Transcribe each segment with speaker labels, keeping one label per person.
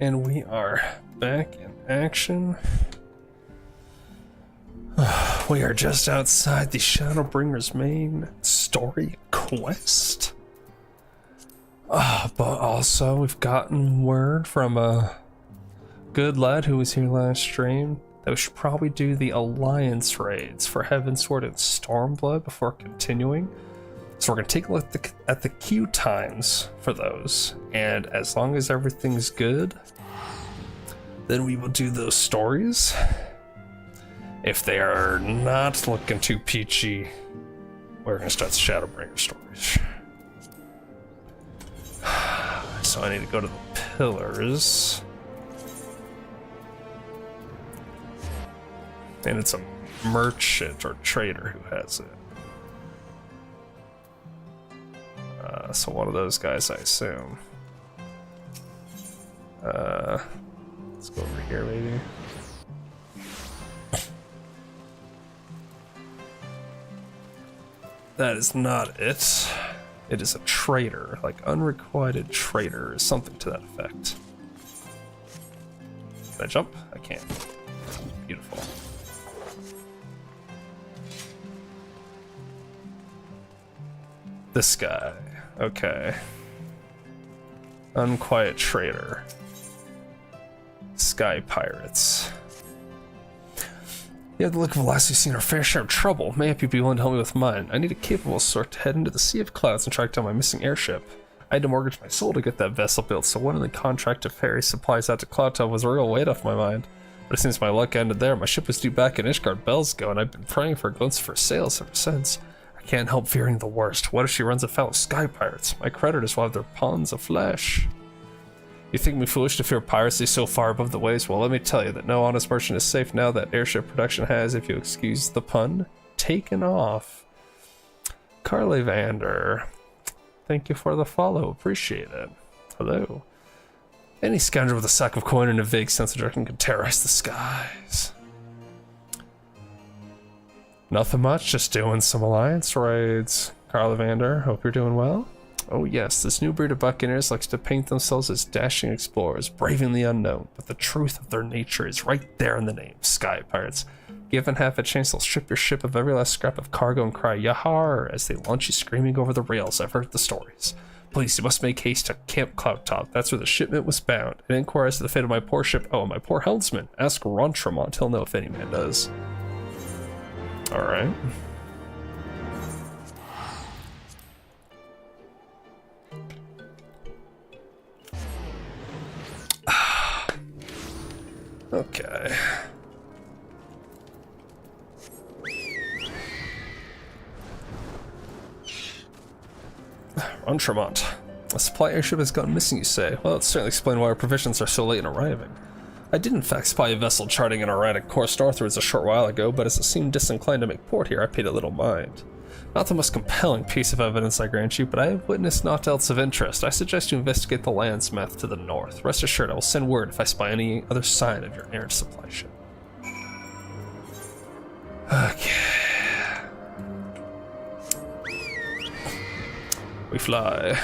Speaker 1: And we are back in action. We are just outside the Shadowbringers main story quest. But also we've gotten word from a good lad who was here last stream that we should probably do the alliance raids for Heavensward and Stormblood before continuing. So we're gonna take a look at the queue times for those, and as long as everything's good, then we will do those stories. If they are not looking too peachy, we're gonna start the Shadowbringer stories. So I need to go to the pillars. And it's a merchant or trader who has it. So one of those guys, I assume. Let's go over here, maybe. That is not it. It is a trader, like unrequited trader, or something to that effect. Can I jump? I can. Beautiful. This guy. Okay. Unquiet trader. Sky pirates. You have the look of a lass who's seen her fair share of trouble. Maybe you'd be willing to help me with mine. I need a capable sort to head into the Sea of Clouds and track down my missing airship. I had to mortgage my soul to get that vessel built, so winning the contract to ferry supplies out to Cloudtop was a real weight off my mind. But it seems my luck ended there. My ship was due back in Ishgard bells ago, and I've been praying for a glimpse for sails ever since. I can't help fearing the worst. What if she runs afoul of sky pirates? My creditors will have their pawns of flesh. You think me foolish to fear piracy so far above the waves? Well, let me tell you that no honest merchant is safe now that airship production has, if you excuse the pun, taken off. Carlyvander, thank you for the follow. Appreciate it. Hello. Any scoundrel with a sack of coin and a vague sense of direction can terrorize the skies. Nothing much, just doing some alliance raids. Carlyvander, hope you're doing well. Oh yes, this new breed of buccaneers likes to paint themselves as dashing explorers, braving the unknown, but the truth of their nature is right there in the name, sky pirates. Given half a chance, they'll strip your ship of every last scrap of cargo and cry yahar as they launch you screaming over the rails. I've heard the stories. Please, you must make haste to Camp Cloudtop. That's where the shipment was bound. And inquire as to the fate of my poor ship. Oh, and my poor helmsman. Ask Rontremont, he'll know if any man does. Alright. Okay. Rontremont. A supply airship has gone missing, you say? Well, it's certainly explain why our provisions are so late in arriving. I did in fact spy a vessel charting an erratic course northwards a short while ago, but as it seemed disinclined to make port here, I paid it little mind. Not the most compelling piece of evidence, I grant you, but I have witnessed naught else of interest. I suggest you investigate the landsmouth to the north. Rest assured, I will send word if I spy any other sign of your errant supply ship. Okay. We fly.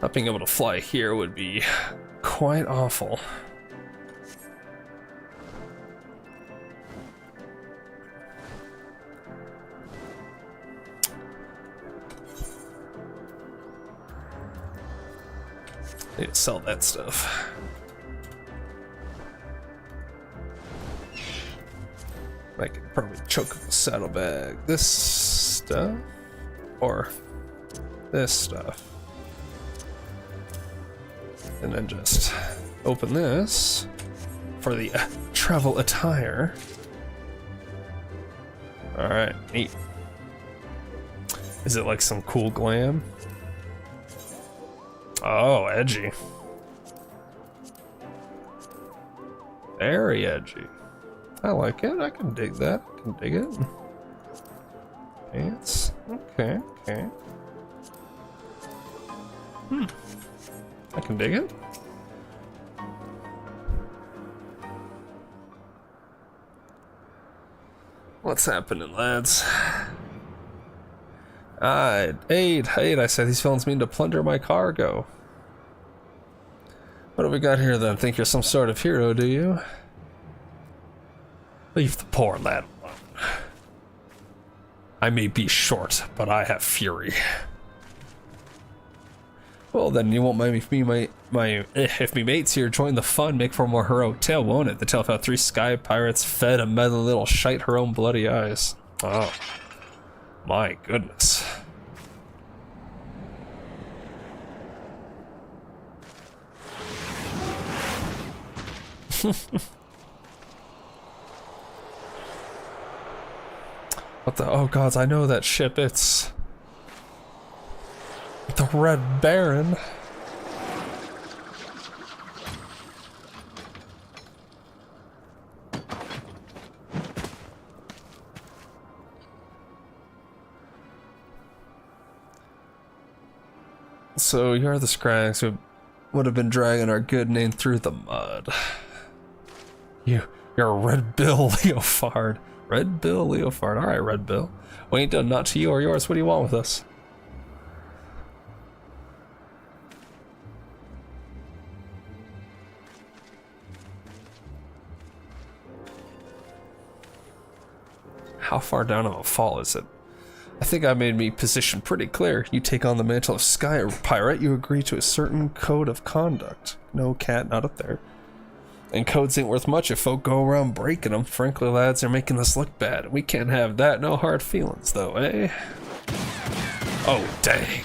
Speaker 1: Not being able to fly here would be quite awful. Need to sell that stuff. I could probably choke up the saddlebag. This stuff? Or this stuff. And then just open this for the travel attire. Alright, neat. Is it like some cool glam? Oh, edgy. Very edgy. I like it. I can dig that. I can dig it. Pants. Okay, okay. I can dig it. What's happening, lads? Aid, I say these villains mean to plunder my cargo. What have we got here then? Think you're some sort of hero, do you? Leave the poor lad alone. I may be short, but I have fury. Well then, you won't mind if me mates here join the fun, make for a more heroic tale, won't it? The tale of how 3 sky pirates fed a meddling little shite her own bloody eyes. Oh, my goodness. What the? Oh gods, I know that ship. It's the Red Baron. So you're the Scrags who would have been dragging our good name through the mud. You're a Red Bill Leofard. Red Bill Leofard. Alright, Red Bill. We ain't done not to you or yours. What do you want with us? How far down of a fall is it? I think I made me position pretty clear. You take on the mantle of Sky Pirate, you agree to a certain code of conduct. No, cat, not up there. And codes ain't worth much if folk go around breaking them. Frankly, lads, they're making us look bad. We can't have that. No hard feelings, though, eh? Oh, dang.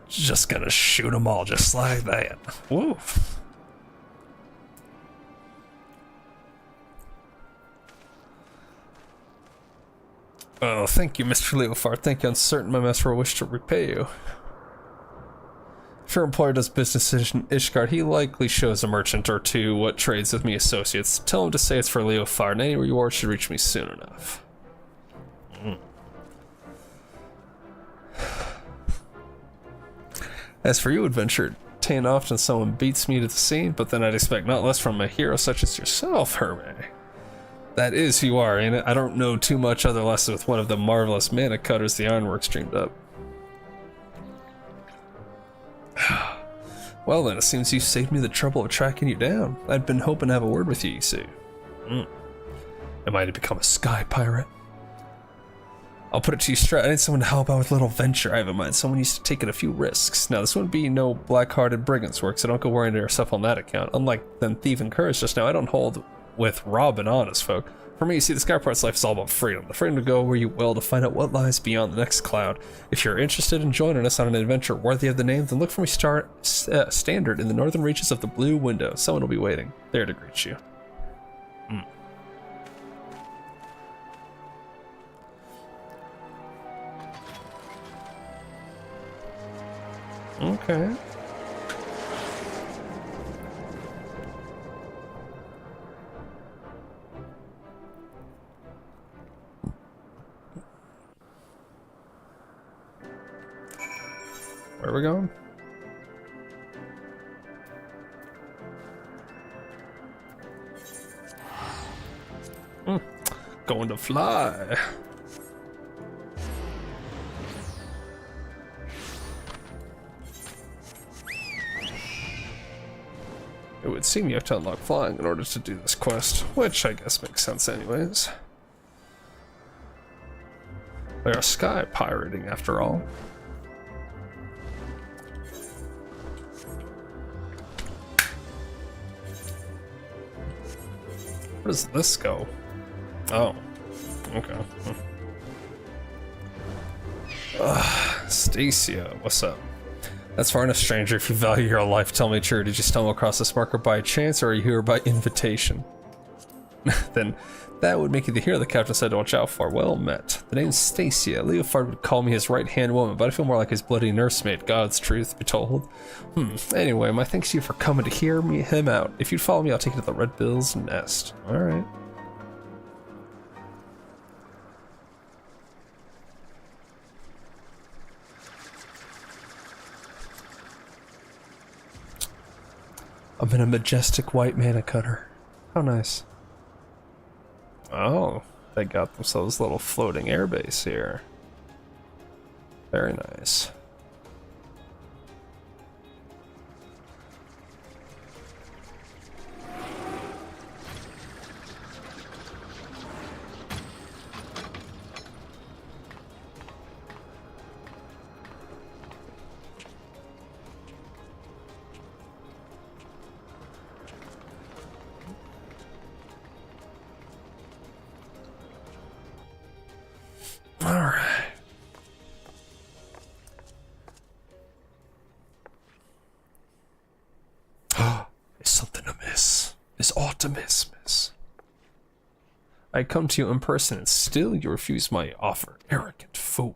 Speaker 1: Just gonna shoot them all just like that. Woof. Oh, thank you, Mr. Leofard. Thank you. I'm certain my master will wish to repay you. If your employer does business in Ishgard, he likely shows a merchant or two what trades with me associates. Tell him to say it's for Leofard, and any reward should reach me soon enough. As for you, adventure, ta'n't often someone beats me to the scene, but then I'd expect not less from a hero such as yourself, Hermé. That is who you are, ain't it? I don't know too much other less with one of the marvelous mana cutters the Ironworks dreamed up. Well then, it seems you saved me the trouble of tracking you down. I'd been hoping to have a word with you see. Am I to become a sky pirate? I'll put it to you straight, I need someone to help out with a little venture I have in mind, someone used to taking a few risks. Now this wouldn't be no black-hearted brigand's work, so don't go worrying yourself on that account. Unlike them thieving curs just now, I don't hold with rob and honest folk. For me, you see, the Sky Pirate's life is all about freedom. The freedom to go where you will, to find out what lies beyond the next cloud. If you're interested in joining us on an adventure worthy of the name, then look for me standard in the northern reaches of the Blue Window. Someone will be waiting there to greet you. Okay. Where are we going? Going to fly. It would seem you have to unlock flying in order to do this quest, which I guess makes sense anyways. We are sky pirating after all. Where does this go? Oh, okay. Stacia, what's up? That's far enough, stranger. If you value your life, tell me true. Did you stumble across this marker by chance, or are you here by invitation? Then that would make you the hero the captain said to watch out for. Well met. The name's Stacia. Leofard would call me his right-hand woman, but I feel more like his bloody nursemaid, God's truth be told. Anyway, my thanks to you for coming to hear him out. If you'd follow me, I'll take you to the Red Bill's nest. Alright. I'm in a majestic white mana cutter. How nice. Oh, They got themselves a little floating airbase here. Very nice. Alright. Is something amiss? Is aught amiss, miss? I come to you in person and still you refuse my offer, arrogant fool.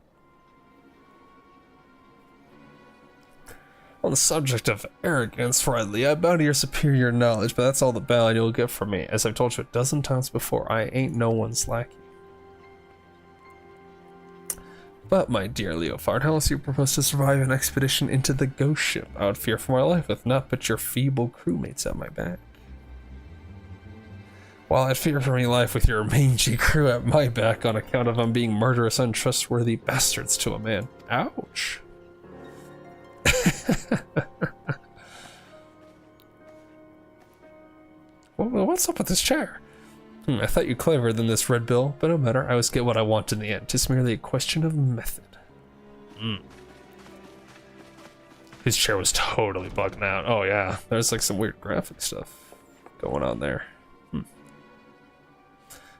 Speaker 1: On the subject of arrogance, rightly, I bow to your superior knowledge, but that's all the ballad you'll get from me. As I've told you a dozen times before, I ain't no one's lackey. But, my dear Leofard, how else do you propose to survive an expedition into the ghost ship? I would fear for my life with naught but your feeble crewmates at my back. While I'd fear for my life with your mangy crew at my back on account of them being murderous, untrustworthy bastards to a man. Ouch. What's up with this chair? I thought you cleverer than this, Red Bill, but no matter, I always get what I want in the end. It's merely a question of method. His chair was totally bugging out. Oh yeah, there's like some weird graphic stuff going on there.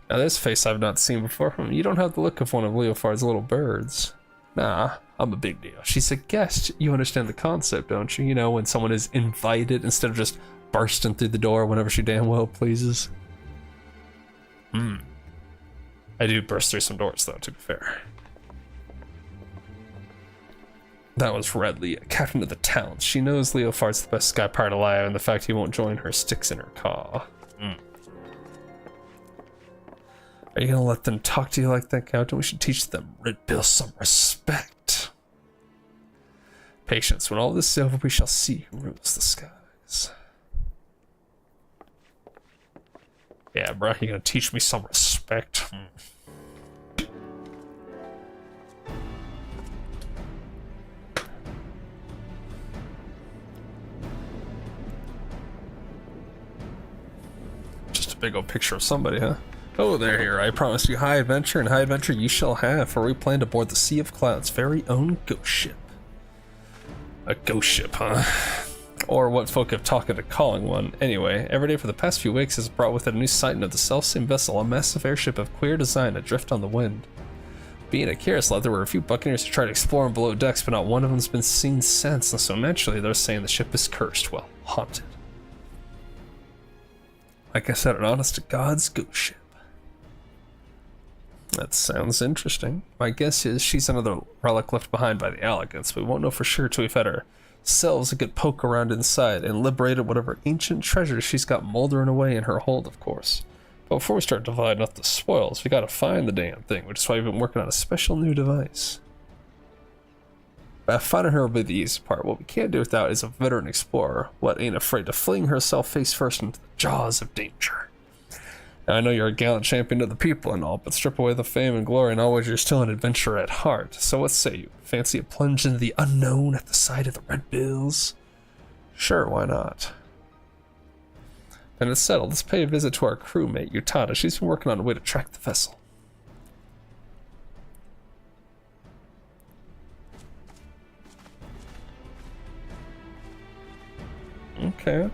Speaker 1: Now this face I've not seen before. You don't have the look of one of Leofard's little birds. Nah, I'm a big deal. She's a guest. You understand the concept, don't you? You know, when someone is invited instead of just bursting through the door whenever she damn well pleases. I do burst through some doors, though, to be fair. That was Redley, captain of the town. She knows Leofard's the best sky pirate alive, and the fact he won't join her sticks in her caw. Are you gonna let them talk to you like that, Captain? We should teach them Red Bill some respect. Patience. When all this is over, we shall see who rules the skies. Yeah, bro, you're gonna teach me some respect. Just a big old picture of somebody, huh? Oh, they're here. I promise you high adventure, and high adventure you shall have, for we plan to board the Sea of Cloud's very own ghost ship. A ghost ship, huh? Or what folk have talked of calling one. Anyway, every day for the past few weeks has brought with it a new sighting of the selfsame vessel, a massive airship of queer design adrift on the wind. Being a curious lot, there were a few buccaneers who tried exploring below decks, but not one of them's been seen since, and so naturally they're saying the ship is cursed, well, haunted. Like I said, an honest to God's ghost ship. That sounds interesting. My guess is she's another relic left behind by the Elegants, but we won't know for sure till we've had ourselves a good poke around inside and liberated whatever ancient treasure she's got moldering away in her hold, of course. But before we start dividing up the spoils, we gotta find the damn thing, which is why we've been working on a special new device. Finding her will be the easy part. What we can't do without is a veteran explorer, what ain't afraid to fling herself face first into the jaws of danger. Now, I know you're a gallant champion of the people and all, but strip away the fame and glory and always you're still an adventurer at heart. So what say you? Fancy a plunge into the unknown at the sight of the Red Bills? Sure, why not? Then it's settled. Let's pay a visit to our crewmate, Utada. She's been working on a way to track the vessel. Okay.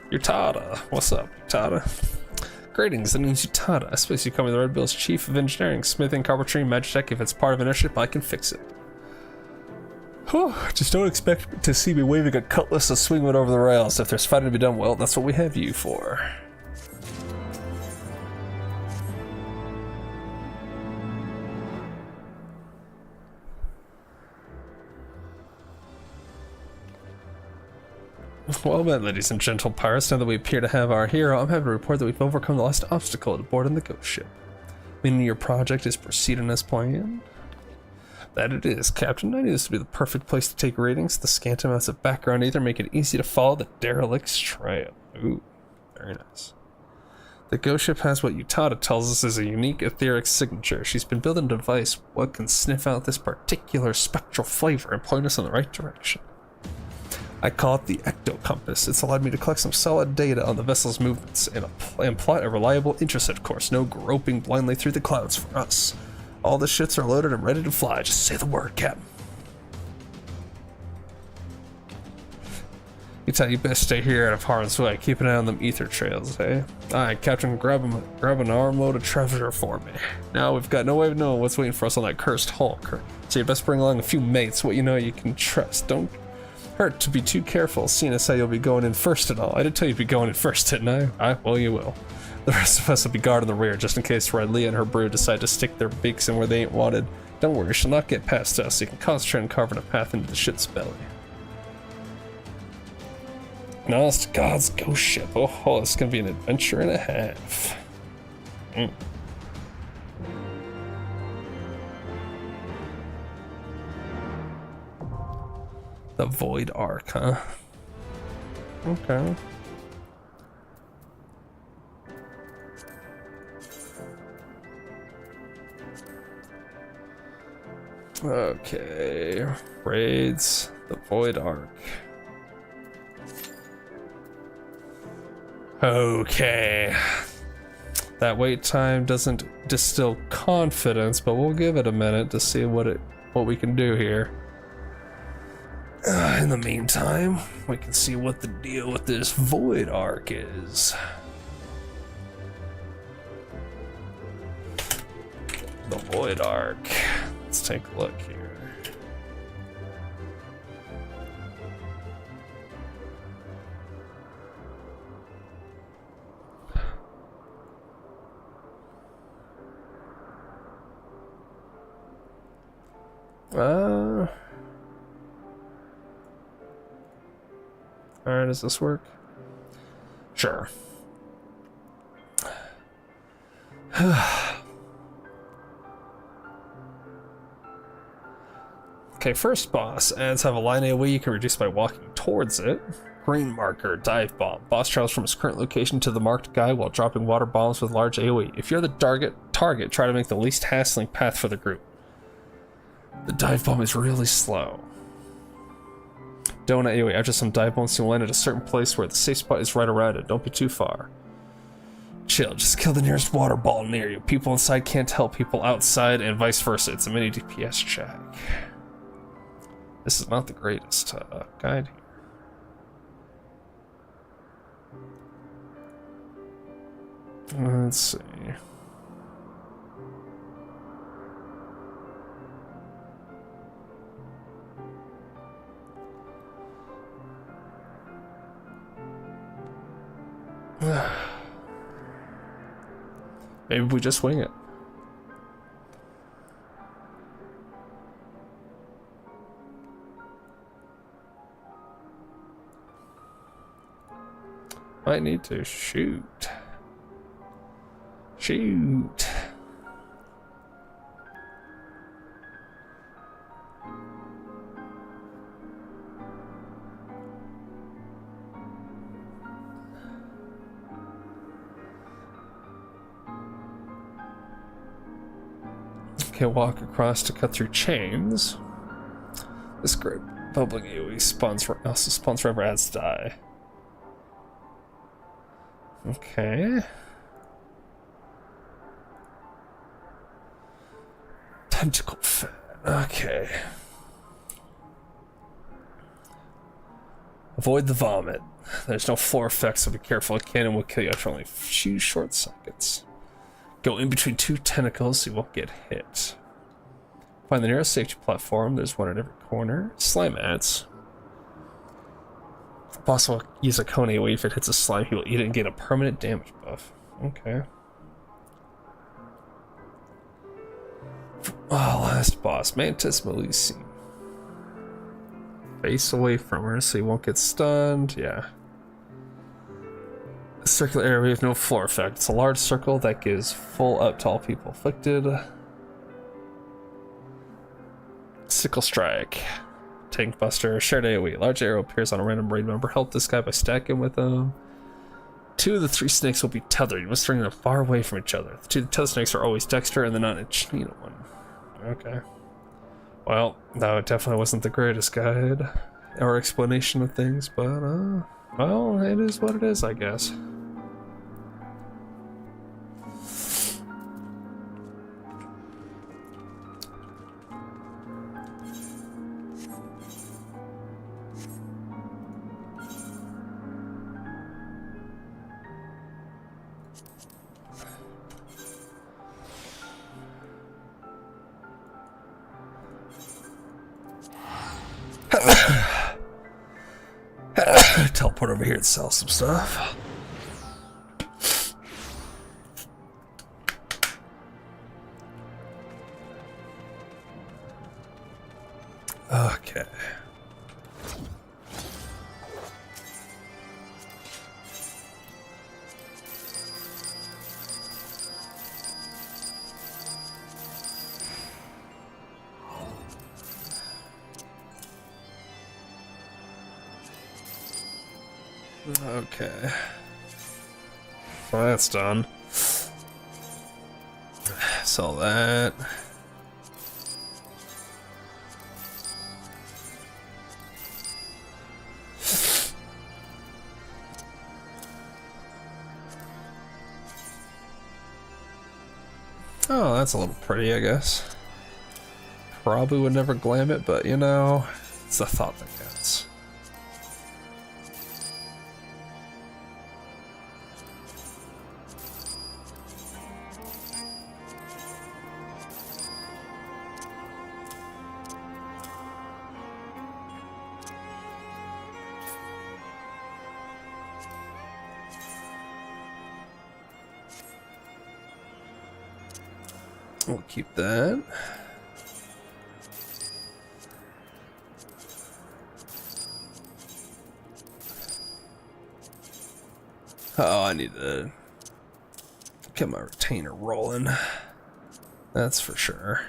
Speaker 1: Utada. What's up, Utada? Greetings, the name's Utada. I suppose you call me the Red Bill's chief of engineering, smithing, carpentry, magitech. If it's part of an airship, I can fix it. Whew, just don't expect to see me waving a cutlass and swinging it over the rails. If there's fighting to be done, well, that's what we have you for. Well then, ladies and gentle pirates, now that we appear to have our hero, I'm happy to report that we've overcome the last obstacle to board in the ghost ship. Meaning your project is proceeding as planned? That it is, Captain. I knew this would be the perfect place to take readings. The scant amounts of background either make it easy to follow the derelict's trail. Ooh, very nice. The ghost ship has what Utada tells us is a unique etheric signature. She's been building a device what can sniff out this particular spectral flavor and point us in the right direction. I call it the ectocompass. It's allowed me to collect some solid data on the vessel's movements and plot a reliable intercept course. No groping blindly through the clouds for us. All the shits are loaded and ready to fly. Just say the word, Captain. You best stay here out of harm's way. Keep an eye on them ether trails, eh? Alright, Captain, grab an armload of treasure for me. Now we've got no way of knowing what's waiting for us on that cursed hulk. So you best bring along a few mates, what you know you can trust. Don't hurt to be too careful, seeing as how you'll be going in first and all. I did tell you to be going in first, didn't I? Well, you will. The rest of us will be guarding the rear, just in case Riley and her brood decide to stick their beaks in where they ain't wanted. Don't worry, she'll not get past us. You can concentrate on carving a path into the ship's belly. Now it's God's ghost ship. Oh, it's gonna be an adventure and a half. The Void Ark, huh? Okay. Okay. Raids, the Void Ark. Okay. That wait time doesn't distill confidence, but we'll give it a minute to see what we can do here. In the meantime, we can see what the deal with this Void Ark is. The Void Ark. Let's take a look here. Alright, does this work? Sure. Okay, first boss. Ads have a line AoE you can reduce by walking towards it. Green marker, dive bomb. Boss travels from his current location to the marked guy while dropping water bombs with large AoE. If you're the target, try to make the least hassling path for the group. The dive bomb is really slow. Donut AoE. After some dive bombs, you'll land at a certain place where the safe spot is right around it. Don't be too far. Chill, just kill the nearest water ball near you. People inside can't help people outside and vice versa. It's a mini DPS check. This is not the greatest guide here. Let's see. Maybe we just wing it. Might need to shoot. Shoot. Okay, walk across to cut through chains. This great bubbling AoE also spawns wherever ads die. Okay. Tentacle fan. Okay. Avoid the vomit. There's no floor effect, so be careful. A cannon will kill you after only a few short seconds. Go in between two tentacles so you won't get hit. Find the nearest safety platform. There's one at every corner. Slime ants. Boss will use a cone AoE. If it hits a slime, he will eat it and gain a permanent damage buff. Okay. Oh, last boss. Mantis Malisi. Face away from her so you won't get stunned. Yeah. A circular area with no floor effect. It's a large circle that gives full up to all people afflicted. Sickle Strike. Tank Buster. Shared AoE. Large arrow appears on a random raid member. Help this guy by stacking with them. 2 of the 3 snakes will be tethered. You must bring them far away from each other. The 2 tethered snakes are always Dexter and the non-itch needle one. Okay. Well, that definitely wasn't the greatest guide or explanation of things, but, well, it is what it is, I guess. Teleport over here and sell some stuff. Okay. Okay. Well, that's done. Sell that. Oh, that's a little pretty, I guess. Probably would never glam it, but you know, it's the thought that counts. We'll keep that. Oh, I need to get my retainer rolling. That's for sure.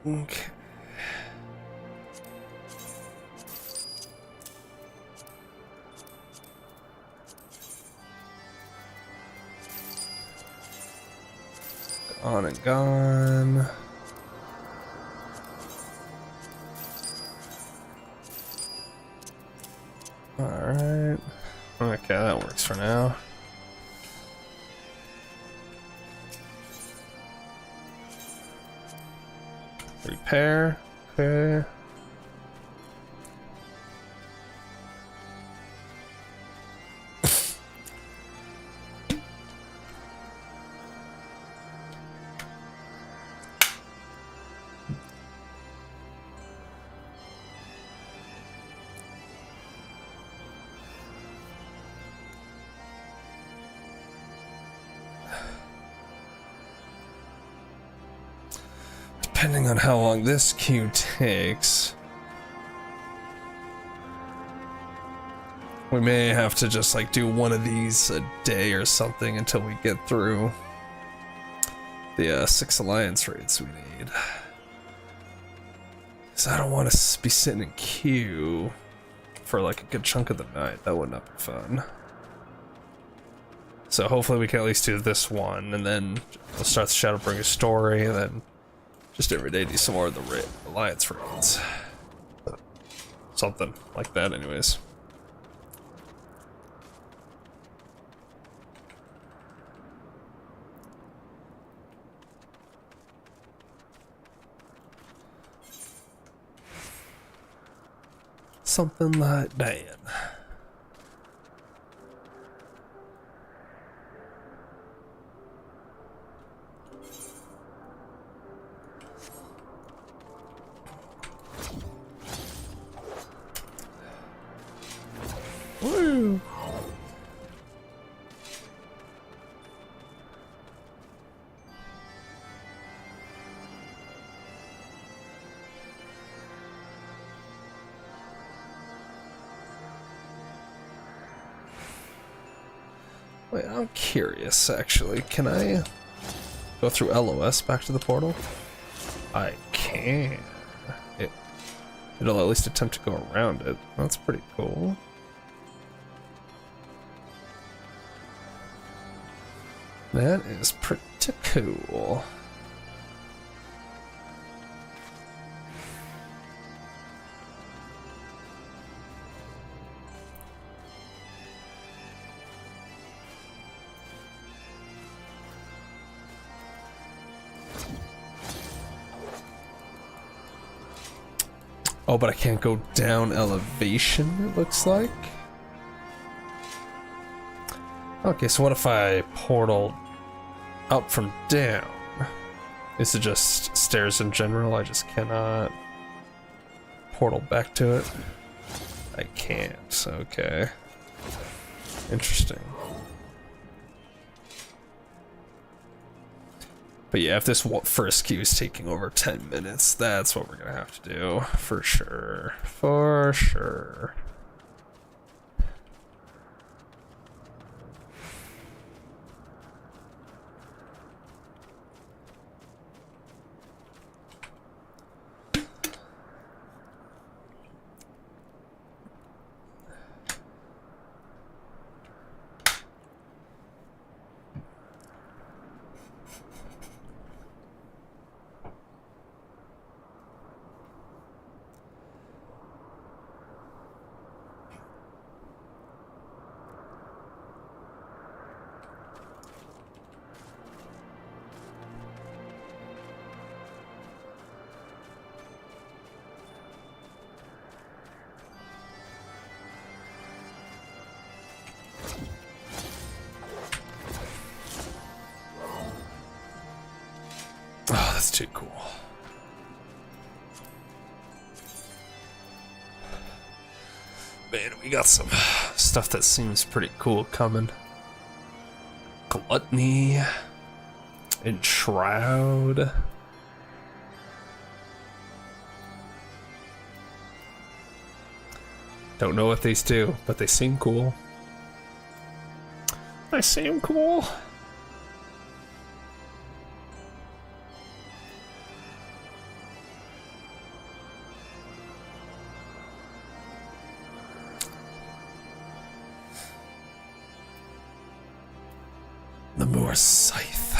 Speaker 1: Okay. Gone and gone. All right. Okay, that works for now. Repair, okay. Depending on how long this queue takes, we may have to just like do one of these a day or something until we get through the 6 alliance raids we need. Because I don't want to be sitting in queue for like a good chunk of the night. That would not be fun. So hopefully we can at least do this one, and then we'll start the Shadowbringers story, and then just every day do some more of the alliance raids. Something like that anyways. Something like that. Wait, I'm curious, actually. Can I go through LOS back to the portal? I can. It'll at least attempt to go around it. That's pretty cool. That is pretty cool. Oh, but I can't go down elevation, it looks like. Okay, so what if I portal up from down? Is it just stairs in general? I just cannot portal back to it? I can't, okay. Interesting. But yeah, if this first queue is taking over 10 minutes, that's what we're gonna have to do, for sure. For sure. Oh, that's too cool. Man, we got some stuff that seems pretty cool coming. Gluttony. Enshroud. Don't know what these do, but they seem cool. They seem cool. The Moor Scythe.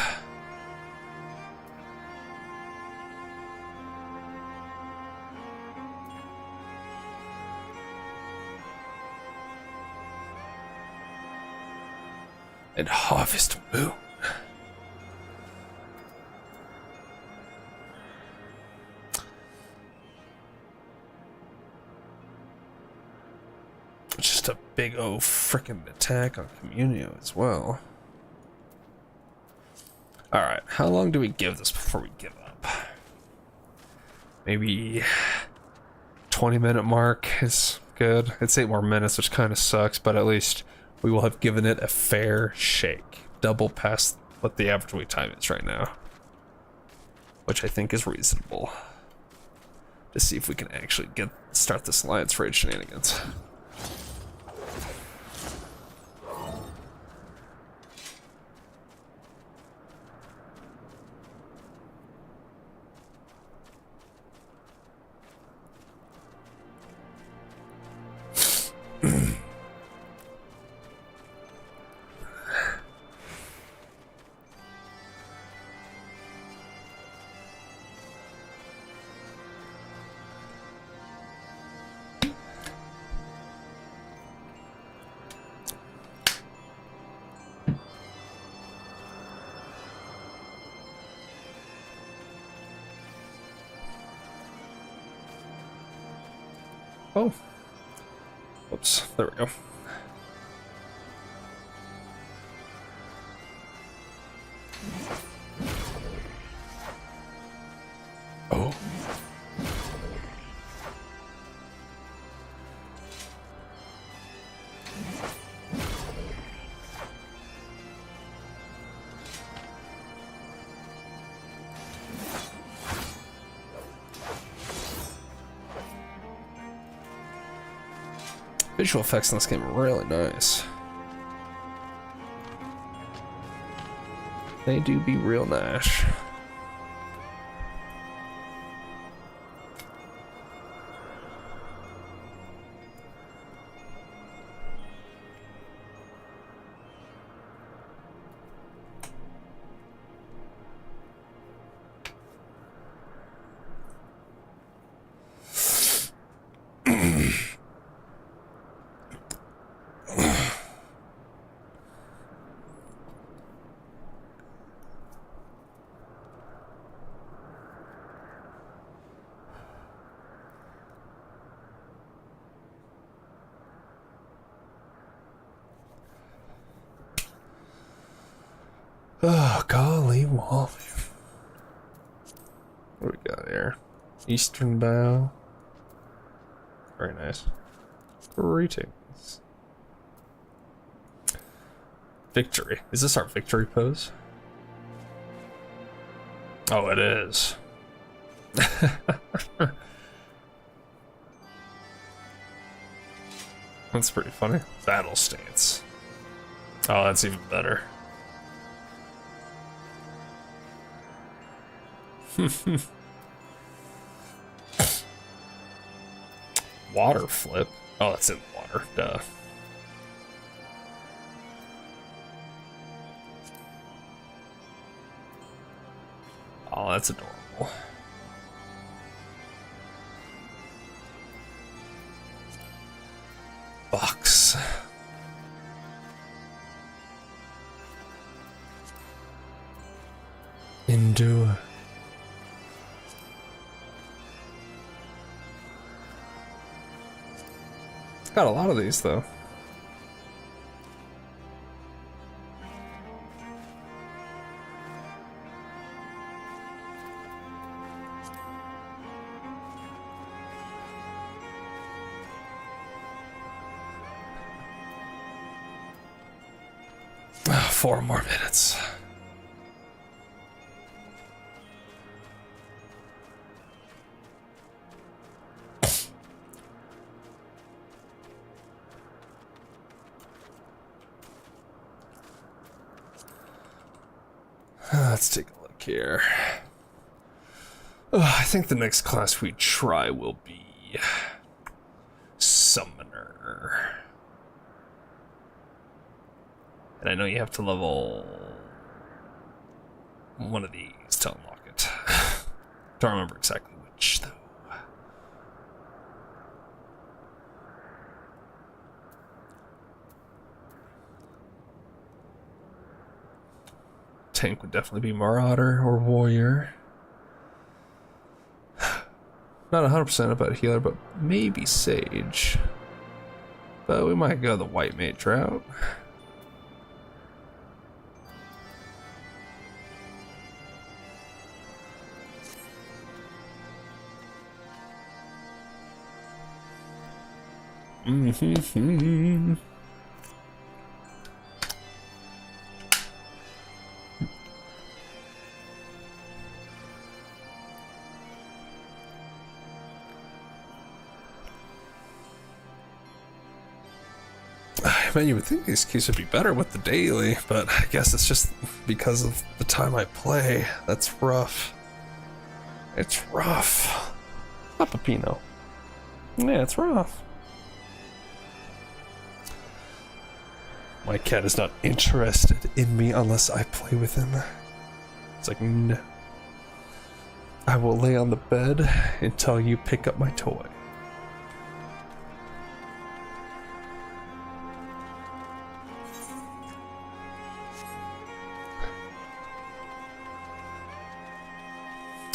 Speaker 1: And Harvest Moon. Just a big old frickin' attack on Communio as well. Alright, how long do we give this before we give up? Maybe 20-minute mark is good. It's 8 more minutes, which kind of sucks, but at least we will have given it a fair shake. Double past what the average wait time is right now. Which I think is reasonable. To see if we can actually start this Alliance Raid shenanigans. Oh. Whoops. There we go. Oh. Visual effects in this game are really nice. They do be real nice. Oh, golly Wally. What do we got here? Eastern bow. Very nice. Greetings. Victory. Is this our victory pose? Oh, it is. That's pretty funny. Battle stance. Oh, that's even better. Water flip. Oh, that's in water. Duh. Oh, that's adorable. Box. Endure. It's got a lot of these though. Four more minutes. Let's take a look here. I think the next class we try will be Summoner. And I know you have to level one of these to unlock it. Don't remember exactly which, though. Tank would definitely be Marauder or Warrior. Not 100% about Healer, but maybe Sage. But we might go the White Mage route. Mm-hmm. Man, you would think these keys would be better with the daily, but I guess it's just because of the time I play. That's rough. It's rough. Not Pepino. Yeah, it's rough. My cat is not interested in me unless I play with him. It's like, no. I will lay on the bed until you pick up my toy.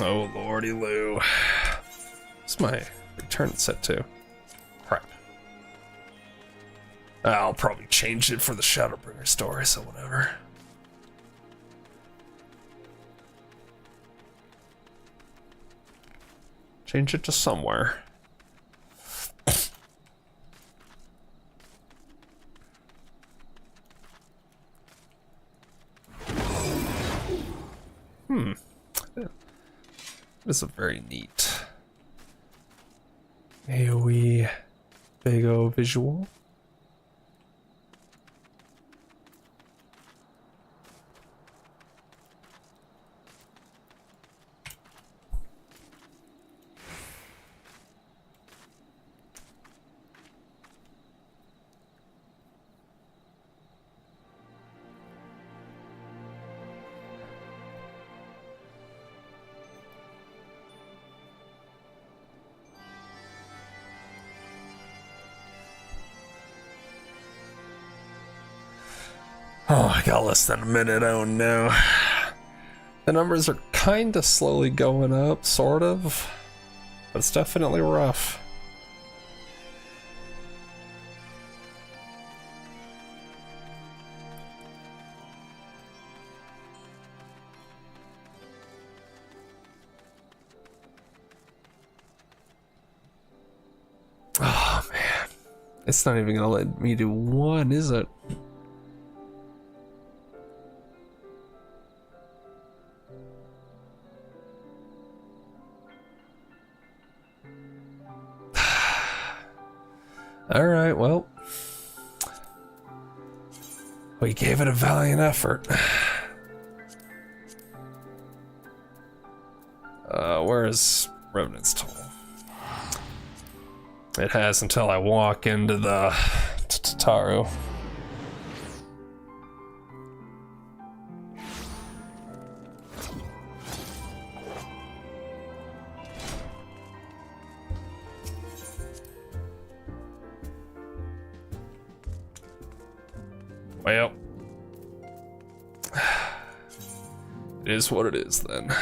Speaker 1: Oh, lordy Lou. What's my return set to? Crap. I'll probably change it for the Shadowbringer story, so whatever. Change it to somewhere. This is a very neat AoE big O visual. Oh, I got less than a minute. Oh no. The numbers are kinda slowly going up, sort of. But it's definitely rough. Oh man. It's not even gonna let me do one, is it? Alright, well. We gave it a valiant effort. Where is Revenant's Toll? It has until I walk into the Tataru. Well, it is what it is then.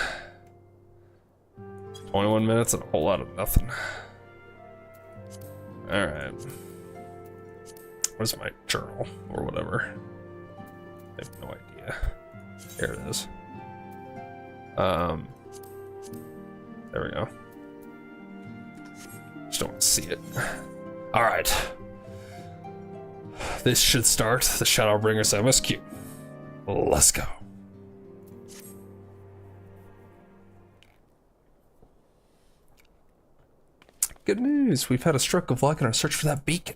Speaker 1: 21 minutes and a whole lot of nothing. Alright. Where's my journal or whatever? I have no idea. Here it is. There we go. Just don't want to see it. Alright. This should start the Shadowbringers MSQ. Let's go. Good news, we've had a stroke of luck in our search for that beacon.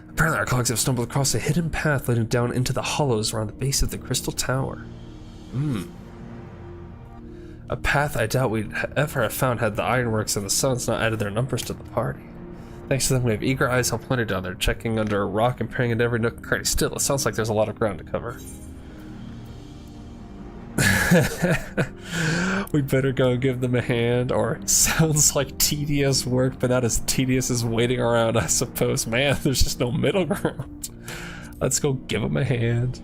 Speaker 1: Apparently our colleagues have stumbled across a hidden path leading down into the hollows around the base of the Crystal Tower. A path I doubt we'd ever have found had the Ironworks and the Suns not added their numbers to the party. Thanks to them, we have eager eyes on plenty down there, checking under a rock and peering into every nook and cranny. Still, it sounds like there's a lot of ground to cover. We better go give them a hand, or it sounds like tedious work, but not as tedious as waiting around, I suppose. Man, there's just no middle ground. Let's go give them a hand.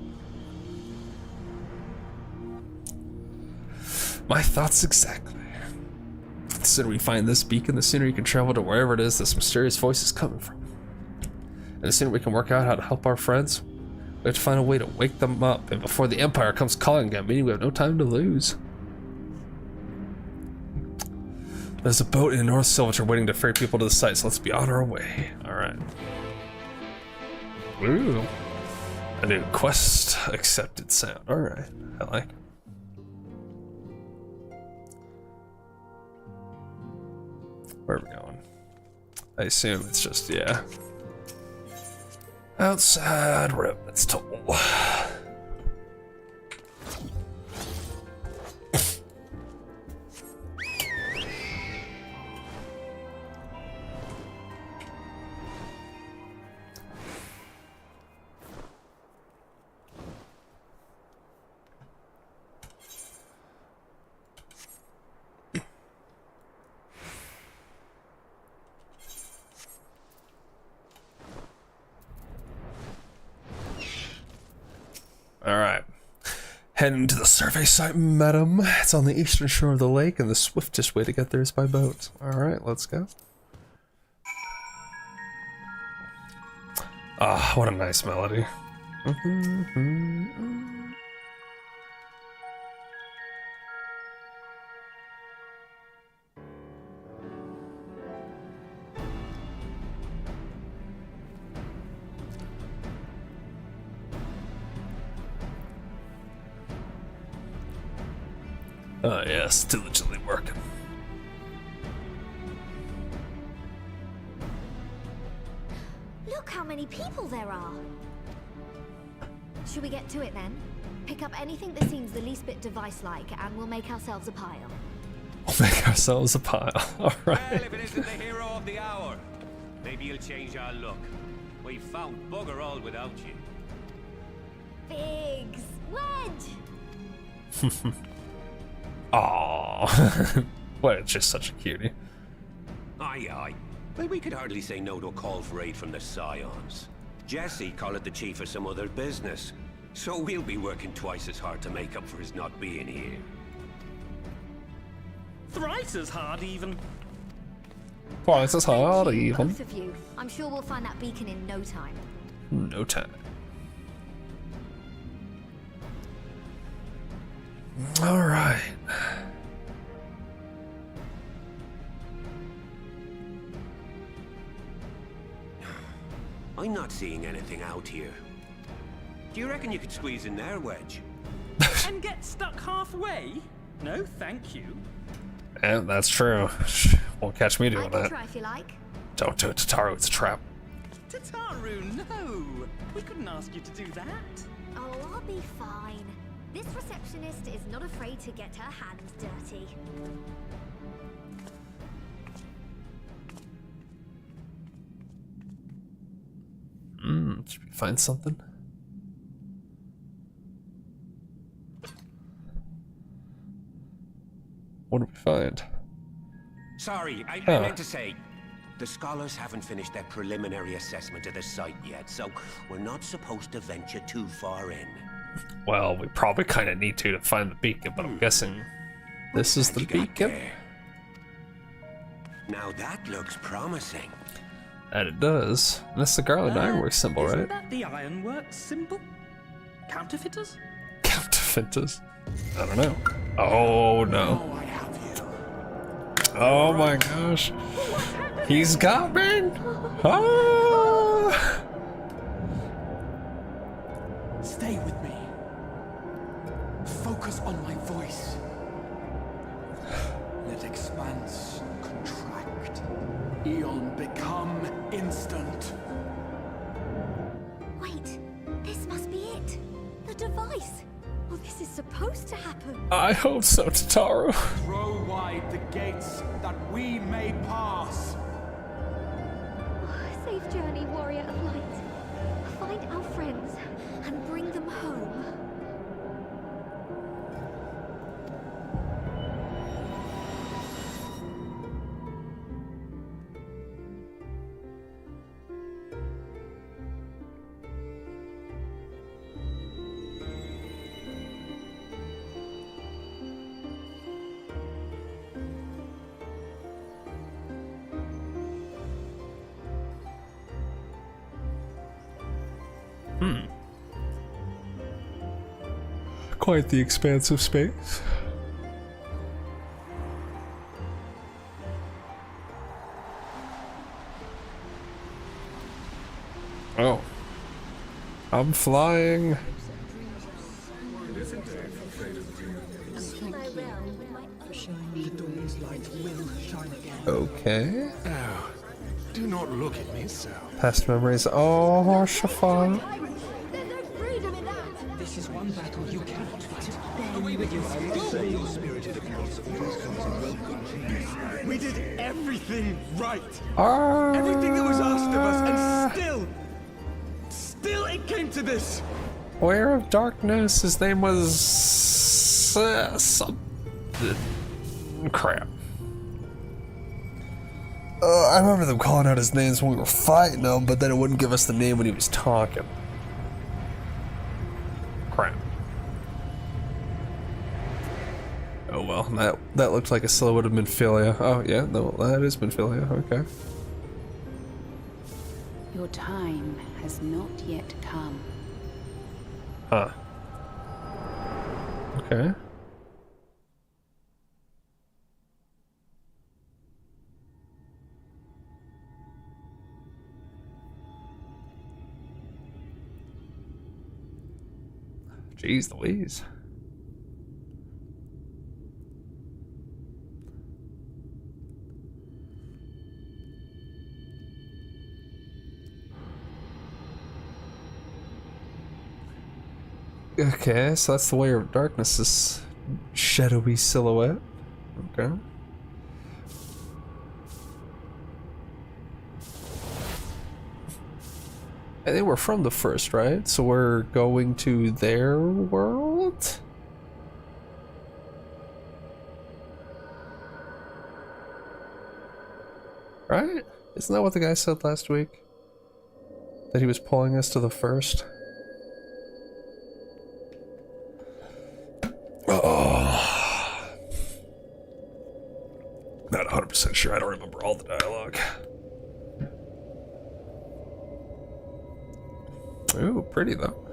Speaker 1: My thoughts exactly. The sooner we find this beacon, the sooner you can travel to wherever it is this mysterious voice is coming from. And the sooner we can work out how to help our friends, we have to find a way to wake them up, and before the Empire comes calling again, meaning we have no time to lose. There's a boat in North Silverton waiting to ferry people to the site, so let's be on our way. Alright. Ooh. A new quest accepted sound. Alright. I like it. Where are we going? I assume it's just, yeah. Outside Revenant's Toll. Alright. Heading to the survey site, madam. It's on the eastern shore of the lake, and the swiftest way to get there is by boat. Alright, let's go. Ah, what a nice melody. Oh yes, diligently working.
Speaker 2: Look how many people there are. Should we get to it then? Pick up anything that seems the least bit device-like, and we'll make ourselves a pile.
Speaker 1: We'll make ourselves a pile. All right.
Speaker 3: Well, if it isn't the hero of the hour, maybe you'll change our look. We've found bugger all without you.
Speaker 2: Biggs! Wedge!
Speaker 1: Aww. Well, it's just such a cutie.
Speaker 3: Aye, aye. Well, we could hardly say no to a call for aid from the Scions. Jesse collared the chief for some other business. So we'll be working twice as hard to make up for his not being here.
Speaker 4: Thrice as hard, even.
Speaker 1: Twice as hard,
Speaker 2: Thank you,
Speaker 1: even.
Speaker 2: both of you. I'm sure we'll find that beacon in no time.
Speaker 1: No time. All right.
Speaker 3: I'm not seeing anything out here. Do you reckon you could squeeze in there, Wedge?
Speaker 4: And get stuck halfway? No, thank you.
Speaker 1: Yeah, that's true. Won't catch me
Speaker 2: I
Speaker 1: doing
Speaker 2: can
Speaker 1: that.
Speaker 2: try if you like.
Speaker 1: Don't do it, Tataru. It's a trap.
Speaker 4: Tataru, no! We couldn't ask you to do that.
Speaker 2: Oh, I'll be fine. This receptionist is not afraid to get her hands dirty.
Speaker 1: Should we find something? What did we find?
Speaker 3: Sorry, I meant to say, the scholars haven't finished their preliminary assessment of the site yet, so we're not supposed to venture too far in.
Speaker 1: Well, we probably kind of need to find the beacon, but I'm guessing this is the
Speaker 3: What you got
Speaker 1: beacon.
Speaker 3: there? Now that looks promising.
Speaker 1: And it does. And that's the Garland Ironworks symbol,
Speaker 4: Isn't
Speaker 1: right?
Speaker 4: that the Ironworks symbol? Counterfeiters?
Speaker 1: Counterfeiters. I don't know. Oh no. Oh my gosh. He's got me. Ah!
Speaker 5: Stay with me. Focus on my voice. Let expanse contract. Eon become instant.
Speaker 2: Wait, this must be it. The device. Well, this is supposed to happen.
Speaker 1: I hope so, Tataru.
Speaker 5: Throw wide the gates that we may pass.
Speaker 2: Safe journey, warrior of light. Find our friends and bring them home.
Speaker 1: Quite the expansive space. Oh. I'm flying. Okay.
Speaker 6: Oh, do not look at me so.
Speaker 1: Past memories. Oh, Shafan.
Speaker 2: There's no freedom in that.
Speaker 4: This is one battle you cannot fight.
Speaker 5: We did everything right.
Speaker 1: Ah.
Speaker 5: Everything that was asked of us, and still it came to this.
Speaker 1: Aware of Darkness. His name was something. Crap. I remember them calling out his names when we were fighting him, but then it wouldn't give us the name when he was talking. Crap. Oh well, that looks like a silhouette of Minfilia. Oh yeah, no, that is Minfilia. Okay.
Speaker 7: Your time has not yet come.
Speaker 1: Huh. Okay. Jeez Louise. Okay, so that's the Way of Darkness, this shadowy silhouette. Okay. And they were from the first, right? So we're going to their world? Right? Isn't that what the guy said last week? that he was pulling us to the first? Oh. Not 100% sure. I don't remember all the dialogue. Ooh, pretty though.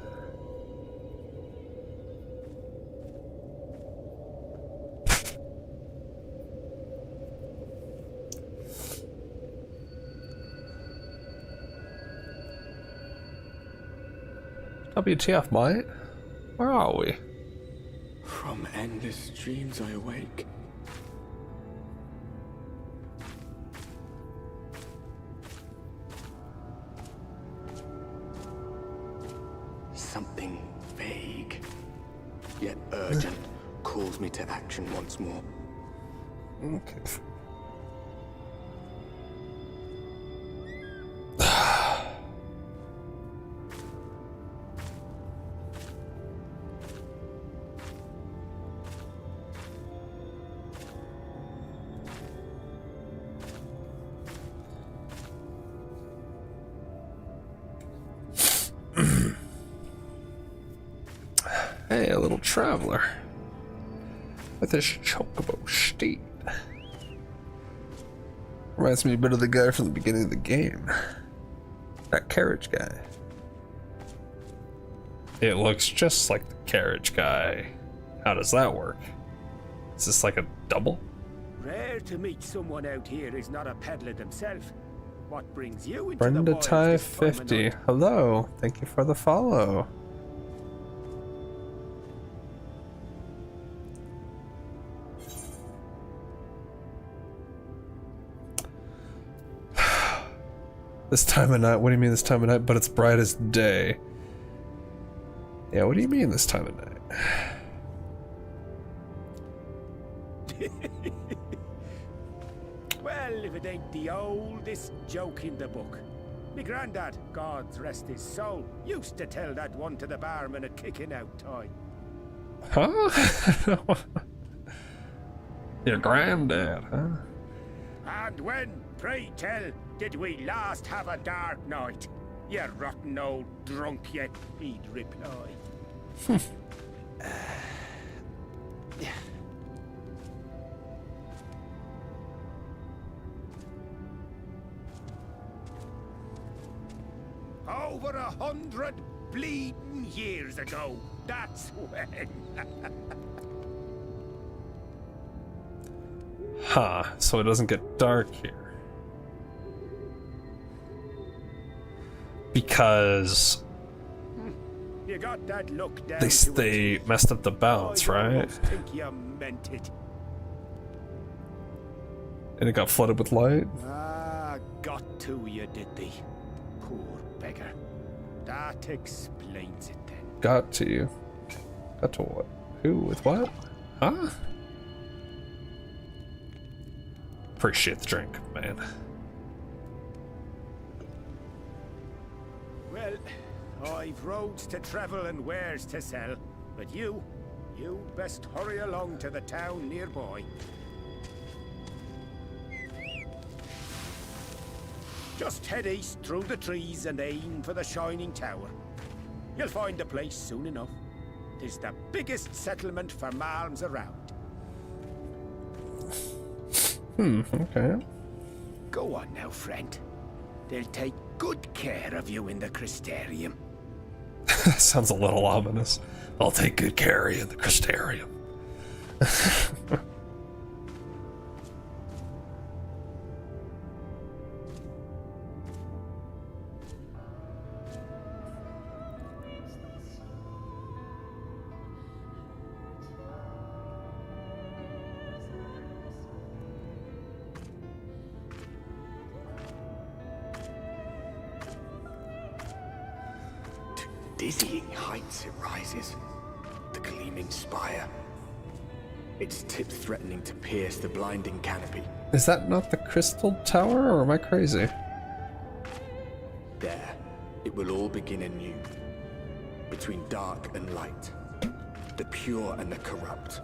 Speaker 1: WTF, mate? Where are we?
Speaker 8: From endless dreams I awake. Something vague, yet urgent, calls me to action once more.
Speaker 1: Okay. Hey, a little traveler with his chocobo steed. Reminds me a bit of the guy from the beginning of the game. That carriage guy. It looks just like the carriage guy. How does that work? Is this like a double?
Speaker 3: Rare to meet someone out here who's not a peddler themselves. What brings you into
Speaker 1: Brenda
Speaker 3: the wilds
Speaker 1: Ty
Speaker 3: this time of
Speaker 1: 50.
Speaker 3: night?
Speaker 1: Hello. Thank you for the follow. This time of night? What do you mean this time of night? But it's bright as day. Yeah, what do you mean this time of night?
Speaker 3: Well, if it ain't the oldest joke in the book. Me granddad, God rest his soul, used to tell that one to the barman at kicking out time.
Speaker 1: Huh? Your granddad, huh?
Speaker 3: And when, pray tell, did we last have a dark night? You rotten old drunk yet, he'd reply. Over 100 bleeding years ago, that's when.
Speaker 1: Huh, so it doesn't get dark here. Because
Speaker 3: You got that look down
Speaker 1: they messed up the balance, right?
Speaker 3: I think you meant it.
Speaker 1: And it got flooded with light?
Speaker 3: Ah, got to you, did they? Poor beggar. That explains it then.
Speaker 1: Got to you. Got to what? Who? With what? Huh? Appreciate the drink, man.
Speaker 3: Well, I've roads to travel and wares to sell, but you best hurry along to the town nearby. Just head east through the trees and aim for the Shining Tower. You'll find the place soon enough. 'Tis the biggest settlement for malms around.
Speaker 1: Okay.
Speaker 3: Go on now, friend. They'll take good care of you in the Crystarium.
Speaker 1: That sounds a little ominous. I'll take good care of you in the Crystarium.
Speaker 8: Dizzying heights it rises, the gleaming spire. Its tip threatening to pierce the blinding canopy.
Speaker 1: Is that not the Crystal Tower, or am I crazy?
Speaker 8: There, it will all begin anew. Between dark and light, the pure and the corrupt.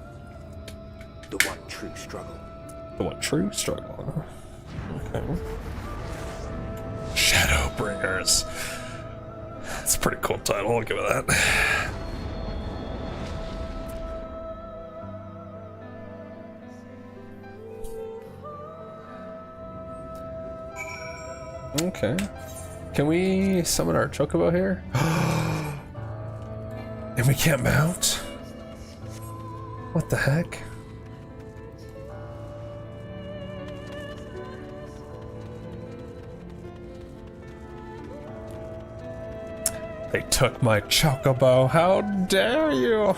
Speaker 8: The one true struggle.
Speaker 1: The one true struggle, huh? Okay. Shadowbringers. It's a pretty cool title, I'll give it that. Okay. Can we summon our chocobo here? And we can't mount? What the heck? They took my chocobo. How dare you?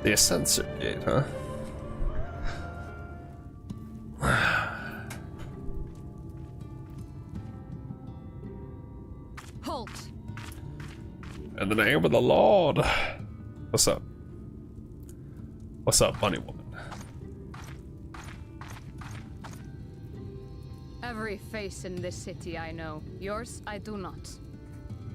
Speaker 1: The Ascensor Gate, huh?
Speaker 2: Halt!
Speaker 1: In the name of the Lord. What's up? What's up, bunny woman?
Speaker 9: Every face in this city I know. Yours, I do not.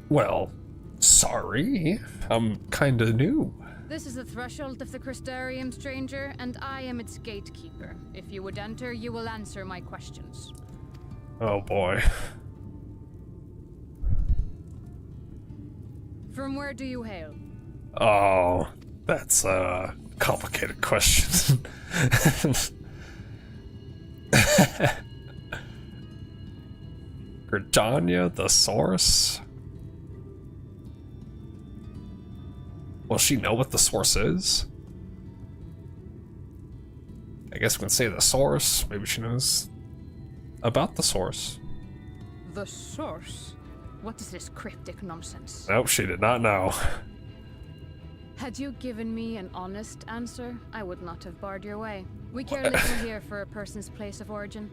Speaker 1: Well, sorry. I'm kinda new.
Speaker 9: This is the threshold of the Crystarium, stranger, and I am its gatekeeper. If you would enter, you will answer my questions.
Speaker 1: Oh boy.
Speaker 9: From where do you hail?
Speaker 1: Oh, that's a complicated question. Gridania, the source? Will she know what the source is? I guess we can say the source. Maybe she knows about the source.
Speaker 9: The source? What is this cryptic nonsense?
Speaker 1: Nope, she did not know.
Speaker 9: Had you given me an honest answer, I would not have barred your way. We care little here for a person's place of origin,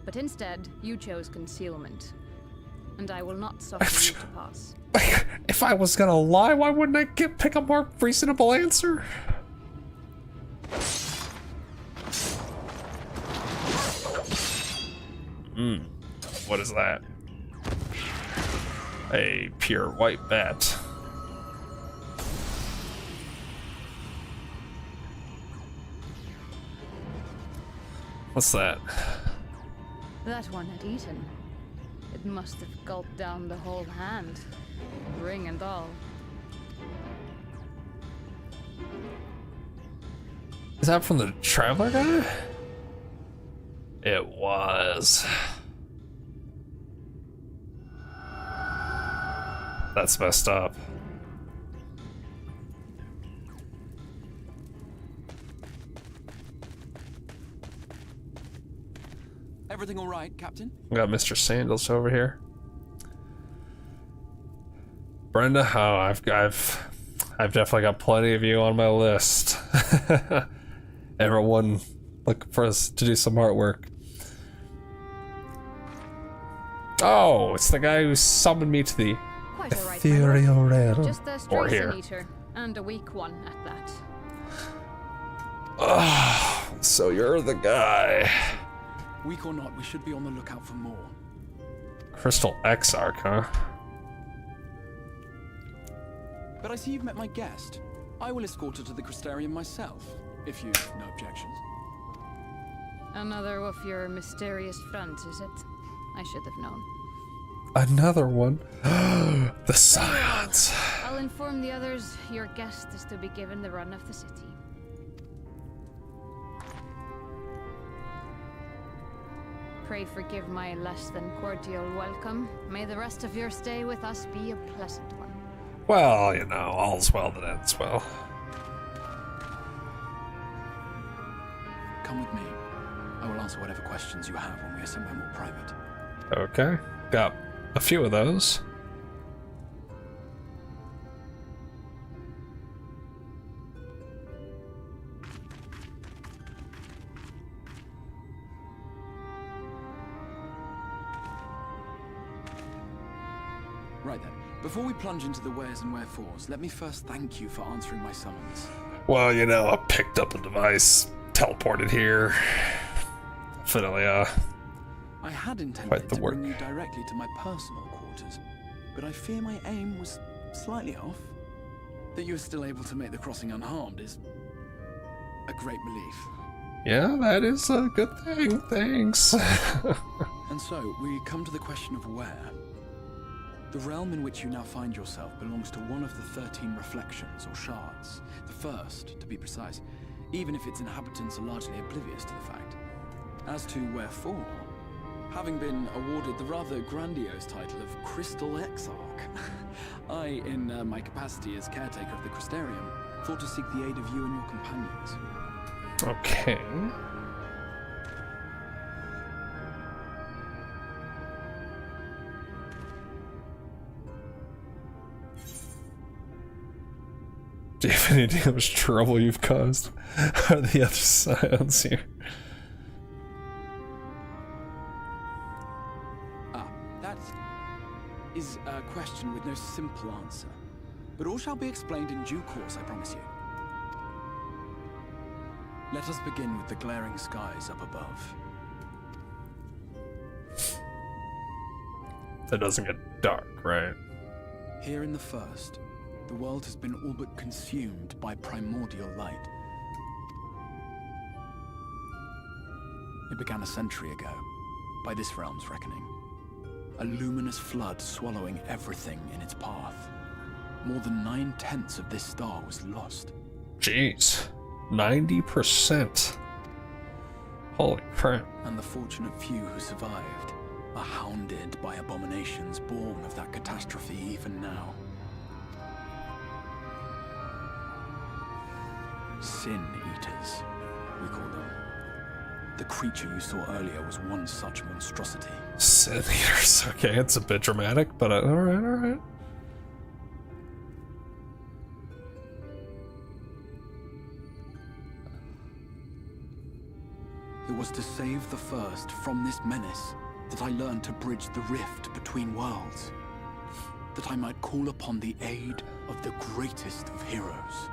Speaker 9: but instead, you chose concealment. And I will not suffer you to pass.
Speaker 1: If I was gonna lie, why wouldn't I pick a more reasonable answer? What is that? A pure white bat. What's that?
Speaker 9: That one had eaten. It must have gulped down the whole hand, ring and all.
Speaker 1: Is that from the Traveler guy? It was. That's messed up.
Speaker 4: Everything all right, Captain?
Speaker 1: We got Mr. Sandals over here. Brenda, oh, I've definitely got plenty of you on my list. Everyone looking for us to do some artwork. Oh, it's the guy who summoned me to the
Speaker 9: Quite all right,
Speaker 1: ethereal realm.
Speaker 9: just a
Speaker 1: Or
Speaker 9: stray
Speaker 1: here.
Speaker 9: eater, and a weak one at that.
Speaker 1: Oh, so you're the guy.
Speaker 4: Weak or not, we should be on the lookout for more.
Speaker 1: Crystal Exarch, huh?
Speaker 4: But I see you've met my guest. I will escort her to the Crystarium myself, if you've no objections.
Speaker 9: Another of your mysterious friends, is it? I should have known.
Speaker 1: Another one. The Scions.
Speaker 9: I'll inform the others your guest is to be given the run of the city. Pray forgive my less than cordial welcome. May the rest of your stay with us be a pleasant one.
Speaker 1: Well, you know, all's well that ends well.
Speaker 4: Come with me. I will answer whatever questions you have when we are somewhere more private.
Speaker 1: Okay, got a few of those.
Speaker 4: Right then, before we plunge into the wheres and wherefores, let me first thank you for answering my summons.
Speaker 1: Well, you know, I picked up a device, teleported here. Definitely,
Speaker 4: I had
Speaker 1: Quite
Speaker 4: intended
Speaker 1: the
Speaker 4: to
Speaker 1: work.
Speaker 4: bring you directly to my personal quarters, but I fear my aim was slightly off. That you're still able to make the crossing unharmed is a great relief.
Speaker 1: Yeah, that is a good thing. Thanks.
Speaker 4: And so, we come to the question of where. The realm in which you now find yourself belongs to one of the 13 reflections, or shards. The first, to be precise, even if its inhabitants are largely oblivious to the fact. As to wherefore, having been awarded the rather grandiose title of Crystal Exarch, I, in my capacity as caretaker of the Crystarium, thought to seek the aid of you and your companions.
Speaker 1: Okay. Do you have any idea how much trouble you've caused? Are the other scions here?
Speaker 4: That is a question with no simple answer. But all shall be explained in due course, I promise you. Let us begin with the glaring skies up above.
Speaker 1: That doesn't get dark, right?
Speaker 4: Here in the first, the world has been all but consumed by primordial light. It began a century ago, by this realm's reckoning. A luminous flood swallowing everything in its path. More than 9/10 of this star was lost.
Speaker 1: Jeez. 90%. Holy crap.
Speaker 4: And the fortunate few who survived are hounded by abominations born of that catastrophe even now. Sin Eaters, we call them. The creature you saw earlier was one such monstrosity.
Speaker 1: Sin Eaters. Okay, it's a bit dramatic, but alright, alright.
Speaker 4: It was to save the first from this menace that I learned to bridge the rift between worlds. That I might call upon the aid of the greatest of heroes.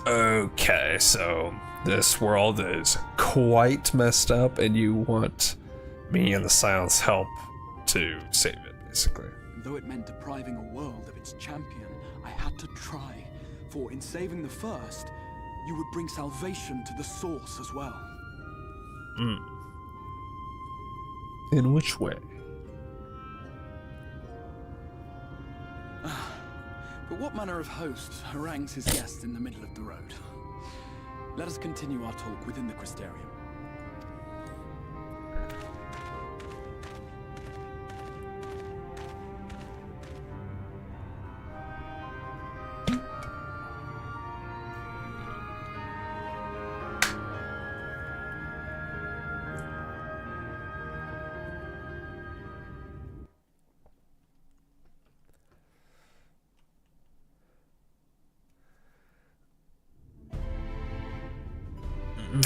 Speaker 1: Okay, so this world is quite messed up and you want me and the Scions help to save it, basically.
Speaker 4: Though it meant depriving a world of its champion, I had to try. For in saving the first, you would bring salvation to the source as well.
Speaker 1: In which way?
Speaker 4: But what manner of host harangues his guests in the middle of the road? Let us continue our talk within the Crystarium.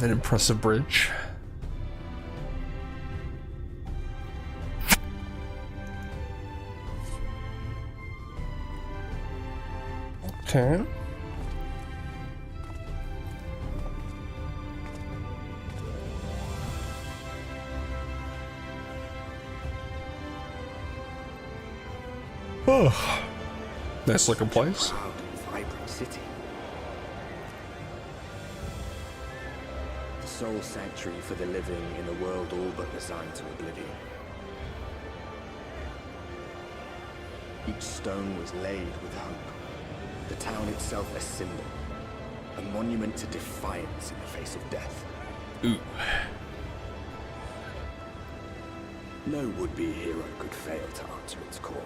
Speaker 1: An impressive bridge. Okay. Oh, nice looking place.
Speaker 8: Proud and vibrant city. The sole sanctuary for the living in a world all but resigned to oblivion. Each stone was laid with hope. The town itself a symbol, a monument to defiance in the face of death.
Speaker 1: Ooh.
Speaker 8: No would-be hero could fail to answer its call.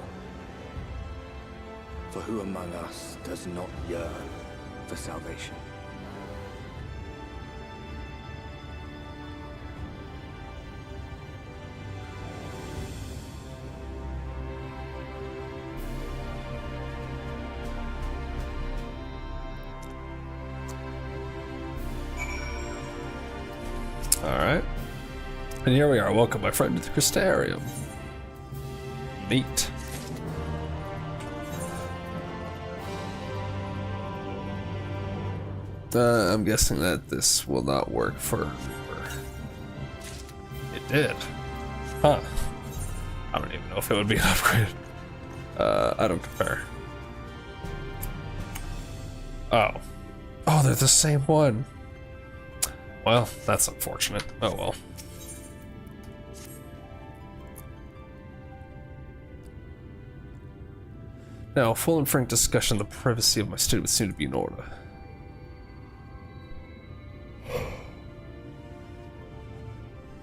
Speaker 8: For who among us does not yearn for salvation?
Speaker 1: Alright. And here we are. Welcome, my friend, to the Crystarium. Neat. I'm guessing that this will not work for... It did. Huh. I don't even know if it would be an upgrade. I don't compare. Oh. Oh, they're the same one. Well, that's unfortunate. Oh well. Now, full and frank discussion of the privacy of my study would seem to be in order.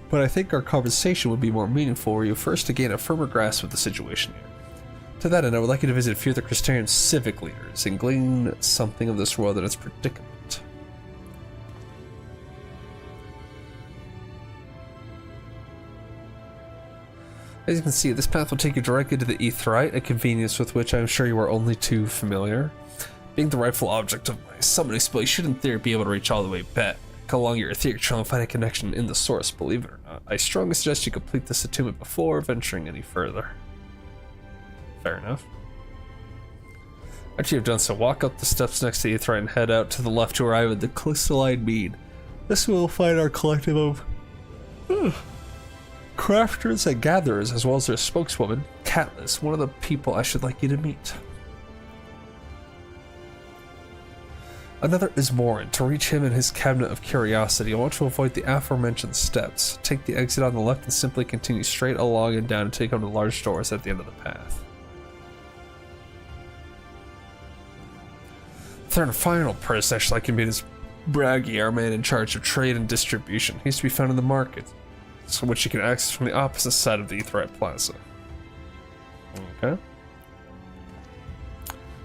Speaker 1: But I think our conversation would be more meaningful were you first to gain a firmer grasp of the situation here. To that end, I would like you to visit a few of the Crystarian civic leaders and glean something of this world and its predicament. As you can see, this path will take you directly to the Aetheryte, a convenience with which I am sure you are only too familiar. Being the rightful object of my summoning spell, you should in theory be able to reach all the way back along your etheric trail and find a connection in the source, believe it or not. I strongly suggest you complete this attunement before venturing any further. Fair enough. After you have done so, walk up the steps next to the Aetheryte and head out to the left to arrive at the crystalline mead. This will find our collective of crafters and gatherers, as well as their spokeswoman, Catless, one of the people I should like you to meet. Another is Morin. To reach him in his cabinet of curiosity, I want to avoid the aforementioned steps. Take the exit on the left and simply continue straight along and down until you come to the large doors at the end of the path. Third and final person I should like you to meet is Braggy, our man in charge of trade and distribution. He's to be found in the market, so which you can access from the opposite side of the Aetheryte Plaza. Okay.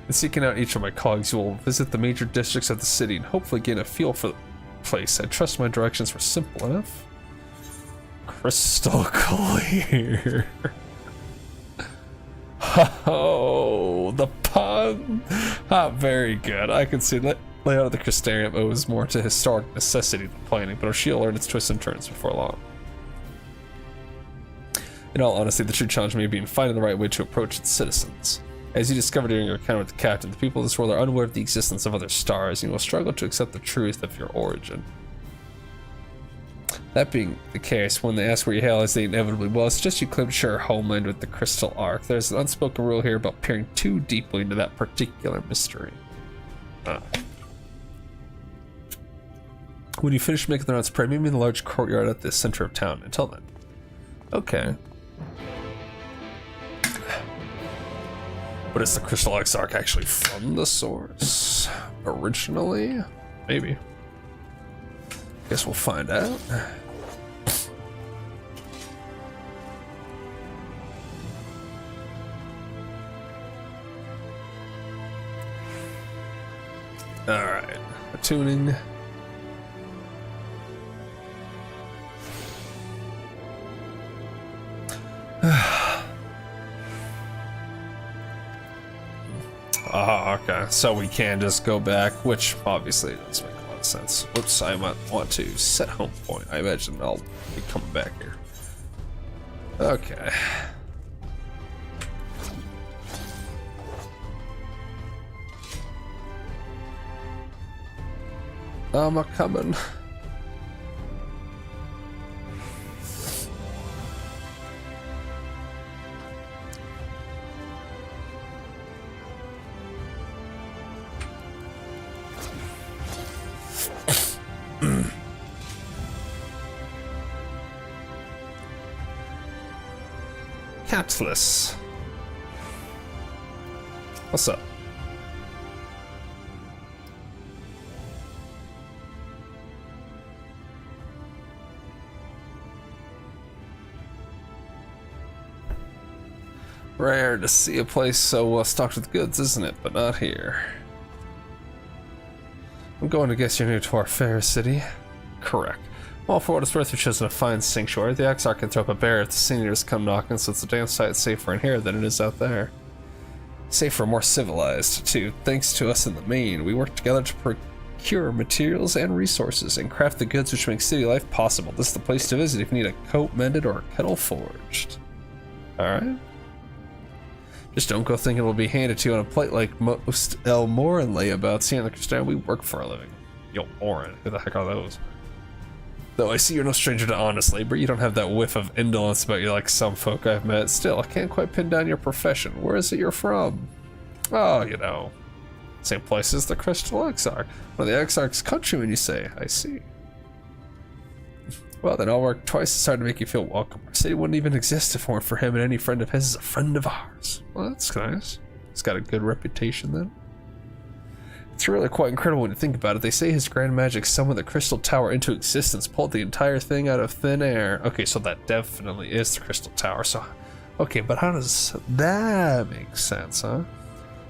Speaker 1: In seeking out each of my colleagues, you will visit the major districts of the city and hopefully gain a feel for the place. I trust my directions were simple enough. Crystal clear. Oh, the pun! Ah, very good. I can see that layout of the Crystarium owes more to historic necessity than planning, but she'll learn its twists and turns before long. In all honesty, the true challenge may be in finding the right way to approach its citizens. As you discovered during your encounter with the captain, the people of this world are unaware of the existence of other stars, and you will struggle to accept the truth of your origin. That being the case, when they ask where you hail, as they inevitably will, I suggest you claim to share a homeland with the Crystal Ark. There's an unspoken rule here about peering too deeply into that particular mystery. When you finish making the rounds, pray meet me in the large courtyard at the center of town. Until then. Okay. But is the Crystal Ark actually from the source? Originally? Maybe. Guess we'll find out. Alright. Attuning. Okay, so we can just go back, which obviously does make a lot of sense. Whoops, I might want to set home point. I imagine I'll be coming back here. Okay. I'm a coming. Catless. What's up? Rare to see a place so well stocked with goods, isn't it? But not here. I'm going to guess you're new to our fair city. Correct. Well, for what it's worth, we've chosen a fine sanctuary. The Exarch can throw up a bear if the seniors come knocking, so it's a damn sight safer in here than it is out there. Safer, more civilized, too. Thanks to us in the main, we work together to procure materials and resources and craft the goods which make city life possible. This is the place to visit if you need a coat mended or a kettle forged. Alright. Just don't go thinking it'll be handed to you on a plate like most Elmoran layabouts here in the Crystarium. We work for a living. Yo, Morin, who the heck are those? Though I see you're no stranger to honest labor, you don't have that whiff of indolence about you like some folk I've met. Still, I can't quite pin down your profession. Where is it you're from? Oh, you know. Same place as the Crystal Exarch. One of the Exarch's countrymen, you say? I see. Well, then I'll work twice as hard to make you feel welcome. Our city wouldn't even exist if it weren't for him, and any friend of his is a friend of ours. Well, that's nice. He's got a good reputation then. It's really quite incredible when you think about it. They say his grand magic summoned the Crystal Tower into existence, pulled the entire thing out of thin air. Okay, so that definitely is the Crystal Tower. So, okay, but how does that make sense, huh?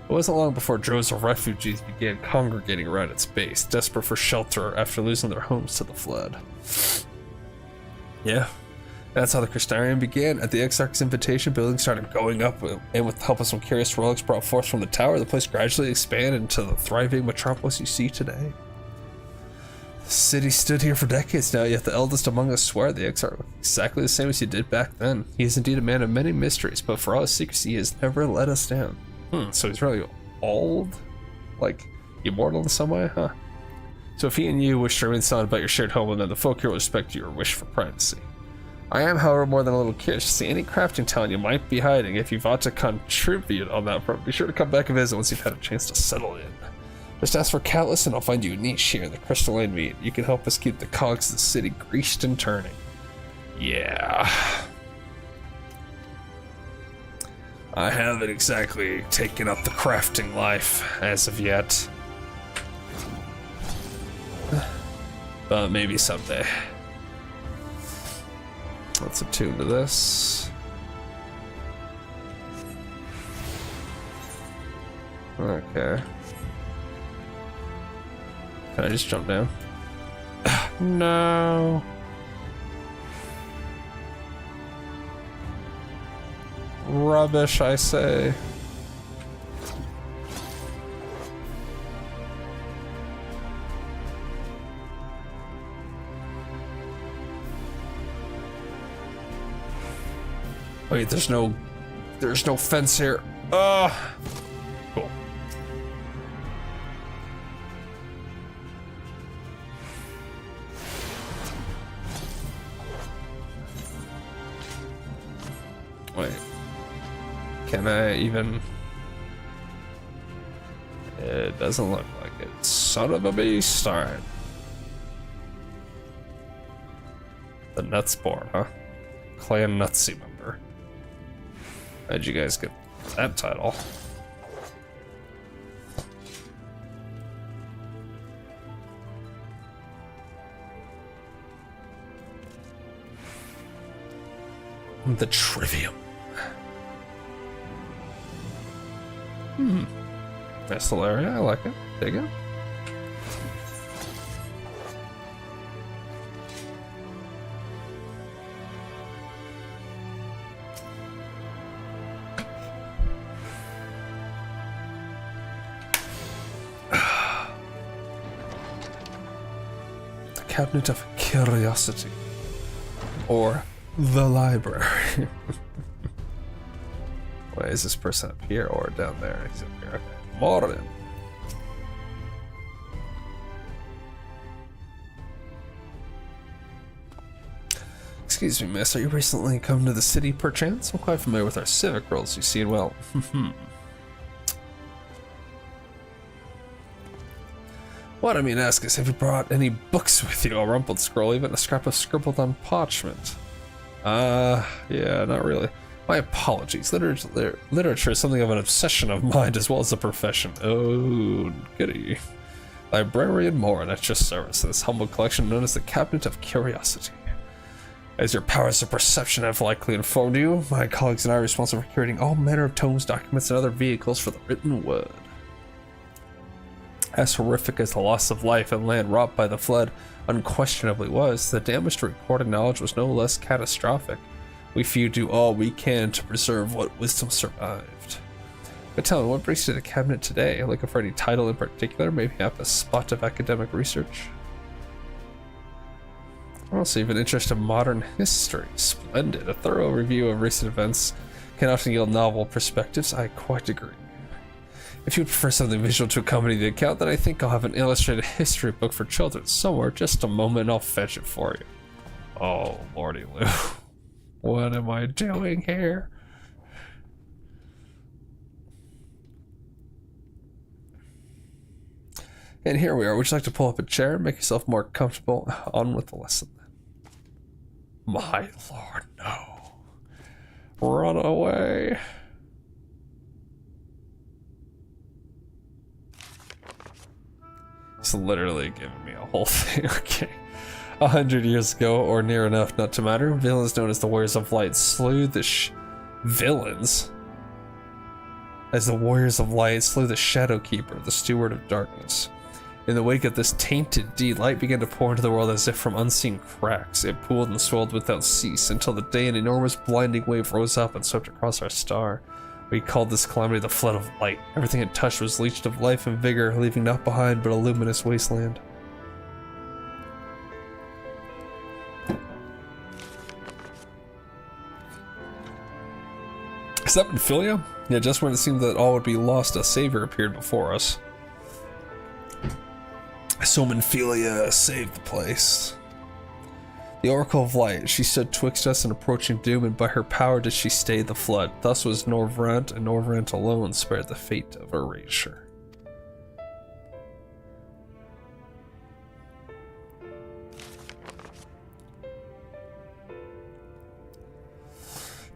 Speaker 1: It wasn't long before droves of refugees began congregating around its base, desperate for shelter after losing their homes to the flood. Yeah, that's how the Crystarium began. At the Exarch's invitation, buildings started going up, and with the help of some curious relics brought forth from the tower, the place gradually expanded into the thriving metropolis you see today. The city stood here for decades now, yet the eldest among us swear the Exarch looked exactly the same as he did back then. He is indeed a man of many mysteries, but for all his secrecy, he has never let us down. So he's really old? Like, immortal in some way, huh? So if he and you wish to remain silent about your shared homeland, then the folk here will respect your wish for privacy. I am, however, more than a little curious to see any crafting talent you might be hiding. If you've ought to contribute on that front, be sure to come back and visit once you've had a chance to settle in. Just ask for Callus and I'll find you a niche here in the Crystalline Meat. You can help us keep the cogs of the city greased and turning. Yeah. I haven't exactly taken up the crafting life as of yet. But maybe someday. Let's attune to this. Okay. Can I just jump down? No. Rubbish, I say. Wait, there's no fence here. Cool. Wait. Can I even? It doesn't look like it. Son of a beast. Alright. The Nutsport, huh? Clan Nutsy member. How'd you guys get that title? The Trivium. Nice little area, I like it. Dig it. The Cabinet of Curiosity. Or the library. Wait, is this person up here or down there? He's up here. Okay. Morning. Excuse me, miss. Are you recently come to the city, perchance? I'm quite familiar with our civic roles, you see, and well. What I mean to ask is, have you brought any books with you? A rumpled scroll, even a scrap of scribbled on parchment? Yeah, not really. My apologies. Literature is something of an obsession of mine as well as a profession. Oh, goody. Librarian Morin at your service in this humble collection known as the Cabinet of Curiosity. As your powers of perception have likely informed you, my colleagues and I are responsible for curating all manner of tomes, documents, and other vehicles for the written word. As horrific as the loss of life and land wrought by the flood unquestionably was, the damage to recorded knowledge was no less catastrophic. We few do all we can to preserve what wisdom survived. But tell me, what brings you to the cabinet today? Looking for any title in particular? Maybe have a spot of academic research? Also, you have an interest in modern history. Splendid. A thorough review of recent events can often yield novel perspectives. I quite agree. If you would prefer something visual to accompany the account, then I think I'll have an illustrated history book for children somewhere. Just a moment, I'll fetch it for you. Oh, Lordy Lou. What am I doing here? And here we are. Would you like to pull up a chair and make yourself more comfortable? On with the lesson then. My lord, no. Run away. It's literally giving me a whole thing. Okay. 100 years ago, or near enough not to matter, villains known as the Warriors of Light slew the villains. As the Warriors of Light slew the Shadow Keeper, the Steward of Darkness. In the wake of this tainted deed, light began to pour into the world as if from unseen cracks. It pooled and swelled without cease, until the day an enormous blinding wave rose up and swept across our star. We called this calamity the Flood of Light. Everything it touched was leached of life and vigor, leaving naught behind but a luminous wasteland. Is that Menphilia? Yeah, just when it seemed that all would be lost, a savior appeared before us. So Menphilia saved the place. The Oracle of Light, she stood twixt us and approaching doom, and by her power did she stay the flood. Thus was Norvrant, and Norvrant alone spared the fate of erasure.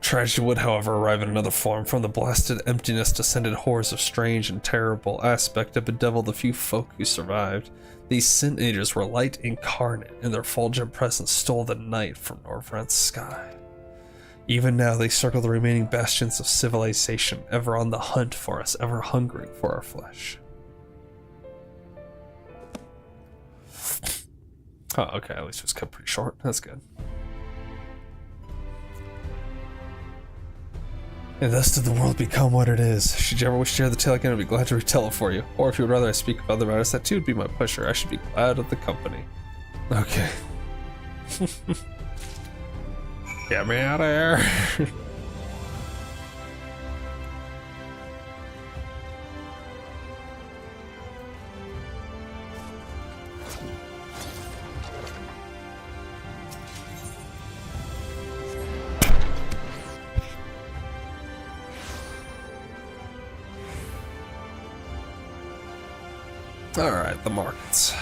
Speaker 1: Tragedy would, however, arrive in another form. From the blasted emptiness descended horrors of strange and terrible aspect that bedeviled the few folk who survived. These sin eaters were light incarnate, and their fulgent presence stole the night from Norvrant's sky. Even now they circle the remaining bastions of civilization, ever on the hunt for us, ever hungering for our flesh. Oh, okay, at least it was cut pretty short. That's good. And thus did the world become what it is. Should you ever wish to hear the tale again, I'd be glad to retell it for you. Or if you would rather I speak of other matters, that too would be my pleasure. I should be glad of the company. Okay. Get me out of here. Alright, the markets.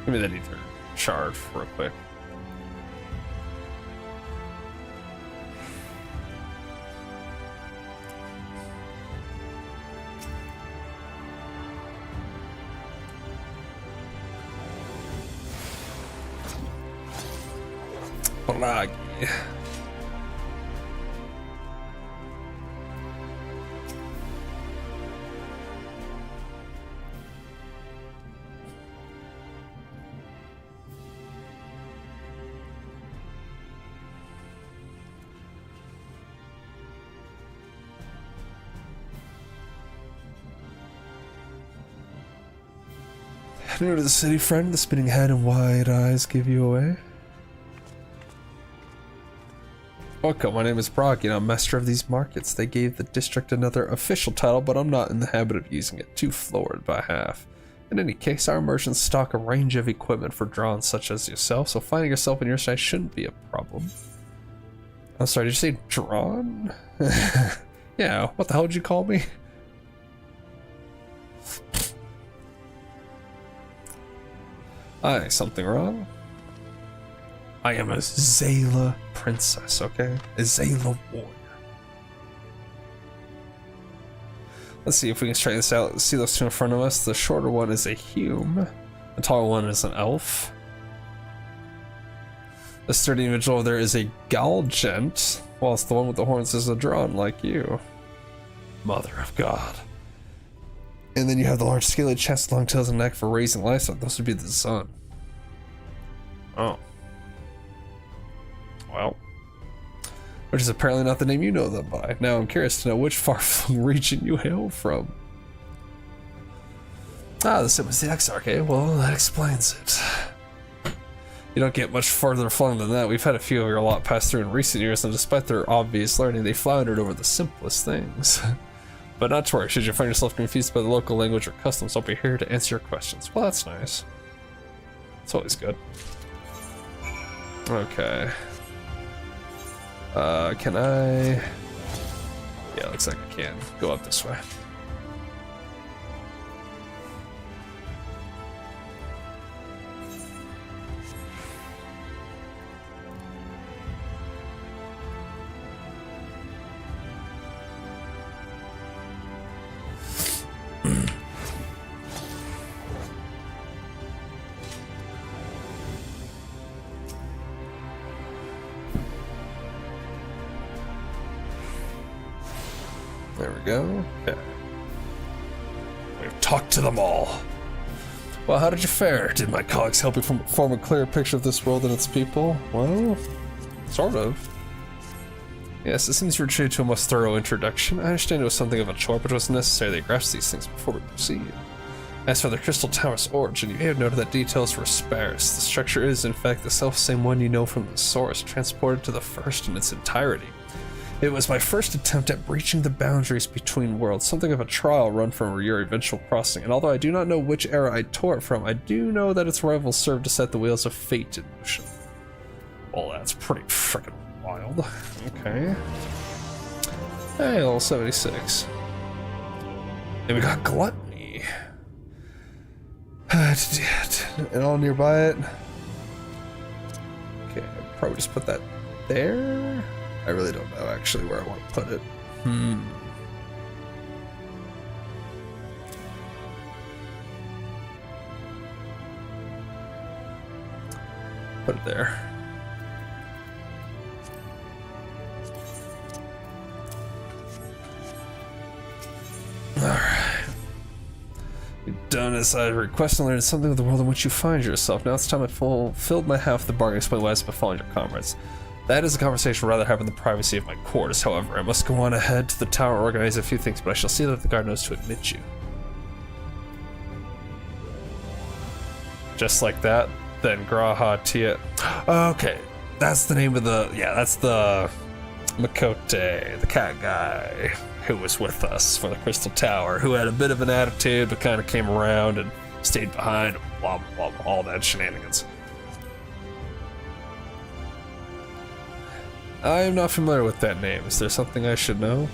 Speaker 1: Give me that ether shard real quick. Blag. New to the city, friend? The spinning head and wide eyes give you away? Welcome, my name is Brock, and I'm master of these markets. They gave the district another official title, but I'm not in the habit of using it, too florid by half. In any case, our merchants stock a range of equipment for drawns such as yourself, so finding yourself in your size shouldn't be a problem. I'm sorry, did you say drawn? Yeah, what the hell did you call me? Aye, something wrong? I am a Zayla princess, okay? A Zayla warrior. Let's see if we can straighten this out. See those two in front of us? The shorter one is a Hume. The taller one is an elf. The sturdy individual over there is a Galgent, whilst the one with the horns is a drawn like you. Mother of God. And then you have the large scaly chest, long tails, and neck for raising livestock. Those would be the sun. Oh. Well. Which is apparently not the name you know them by. Now I'm curious to know which far-flung region you hail from. Ah, the sim was the Exarch, eh? Well, that explains it. You don't get much further flung than that. We've had a few of your lot pass through in recent years, and despite their obvious learning, they floundered over the simplest things. But not to worry, should you find yourself confused by the local language or customs, I'll be here to answer your questions. Well, that's nice. It's always good. Okay. Can I? Yeah, looks like I can go up this way. There we go. Okay. We've talked to them all. Well, how did you fare? Did my colleagues help you form a clearer picture of this world and its people? Well, sort of. Yes, it seems you were treated to a most thorough introduction. I understand it was something of a chore, but it was necessary that you grasp these things before we proceed. As for the Crystal Tower's origin, you may have noted that details were sparse. The structure is, in fact, the self-same one you know from the source, transported to the first in its entirety. It was my first attempt at breaching the boundaries between worlds, something of a trial run from your eventual crossing, and although I do not know which era I tore it from, I do know that its rivals served to set the wheels of fate in motion. Well, that's pretty freaking wild. Okay. Hey, level 76. And we got Gluttony. And all nearby it. Okay, I'll probably just put that there. I really don't know actually where I want to put it. Put it there. Alright. You've done as I requested and learned something of the world in which you find yourself. Now it's time I fulfilled my half of the bargain, explain why it's befalling your comrades. That is a conversation I'd rather have in the privacy of my quarters. However, I must go on ahead to the tower and organize a few things, but I shall see that the guard knows to admit you. Just like that, then Graha Tia. Okay, that's the name of the, yeah, that's the Makote, the cat guy who was with us for the Crystal Tower, who had a bit of an attitude, but kind of came around and stayed behind, blah, blah, blah, all that shenanigans. I am not familiar with that name. Is there something I should know?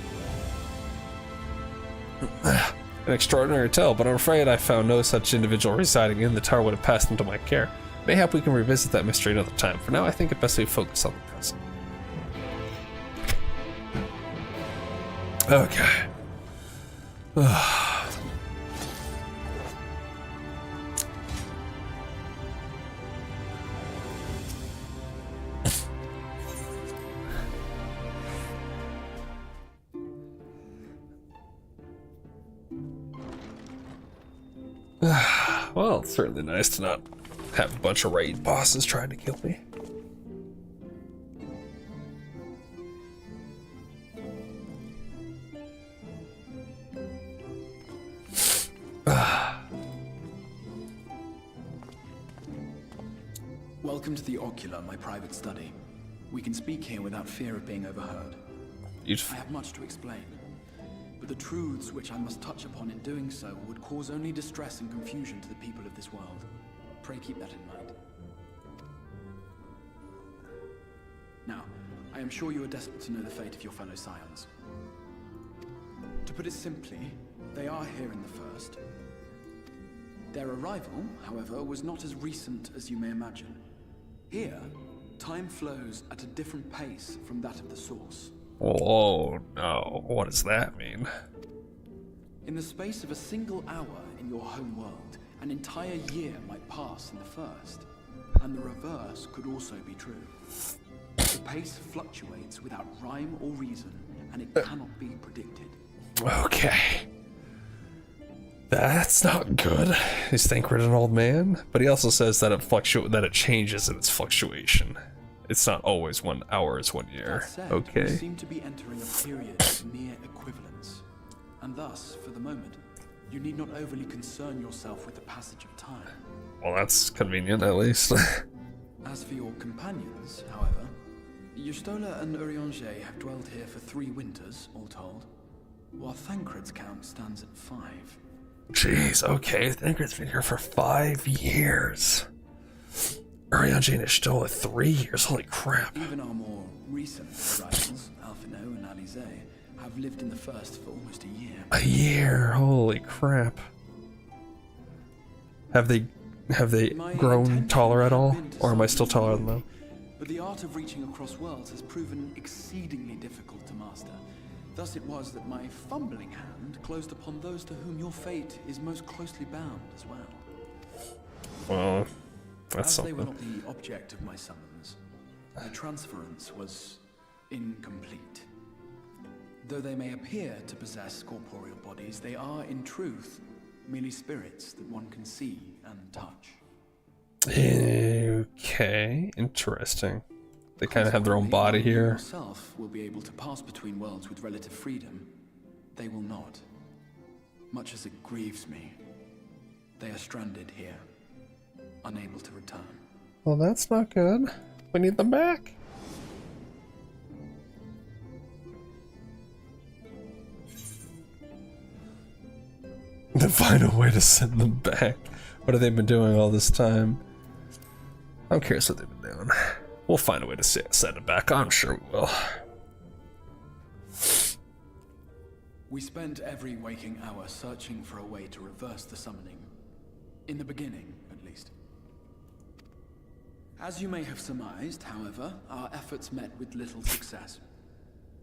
Speaker 1: An extraordinary tale, but I'm afraid I found no such individual residing in the tower would have passed into my care. Mayhap we can revisit that mystery another time. For now, I think it best we focus on the present. Okay. Well, it's certainly nice to not have a bunch of raid bosses trying to kill me.
Speaker 4: Welcome to the Ocular, my private study. We can speak here without fear of being overheard. I have much to explain, but the truths which I must touch upon in doing so would cause only distress and confusion to the people of this world. Pray keep that in mind. Now, I am sure you are desperate to know the fate of your fellow scions. To put it simply, they are here in the first. Their arrival, however, was not as recent as you may imagine. Here, time flows at a different pace from that of the source.
Speaker 1: Oh no, what does that mean?
Speaker 4: In the space of a single hour in your home world, an entire year might pass in the first, and the reverse could also be true. The pace fluctuates without rhyme or reason, and it cannot be predicted.
Speaker 1: Okay. That's not good. He's Thancred an old man, but he also says that it changes in its fluctuation. It's not always 1 hour, it's 1 year.
Speaker 4: That said,
Speaker 1: okay.
Speaker 4: We seem to be entering a period of near equivalence, and thus, for the moment, you need not overly concern yourself with the passage of time.
Speaker 1: Well, that's convenient, at least.
Speaker 4: As for your companions, however, Yustola and Urianger have dwelled here for 3 winters, all told, while Thancred's count stands at 5.
Speaker 1: Jeez, okay, Thancred's been here for 5 years. Ariane is still at 3 years. Holy crap.
Speaker 4: Even our more recent rivals, Alphino and Alize, have lived in the first for almost a year.
Speaker 1: A year. Holy crap. Have they grown taller at all, or am I still taller than them?
Speaker 4: But the art of reaching across worlds has proven exceedingly difficult to master. Thus it was that my fumbling hand closed upon those to whom your fate is most closely bound as well.
Speaker 1: Well, that's
Speaker 4: As
Speaker 1: something.
Speaker 4: they were not the object of my summons, the transference was incomplete. Though they may appear to possess corporeal bodies, they are in truth merely spirits that one can see and touch.
Speaker 1: Okay, interesting. They kind of have their own body
Speaker 4: You
Speaker 1: here.
Speaker 4: yourself will be able to pass between worlds with relative freedom. They will not. Much as it grieves me, they are stranded here, unable to return.
Speaker 1: Well, that's not good. We need them back. To find a way to send them back. What have they been doing all this time? I'm curious what they've been doing. We'll find a way to send them back. I'm sure we will.
Speaker 4: We spent every waking hour searching for a way to reverse the summoning. In the beginning, at least. As you may have surmised, however, our efforts met with little success.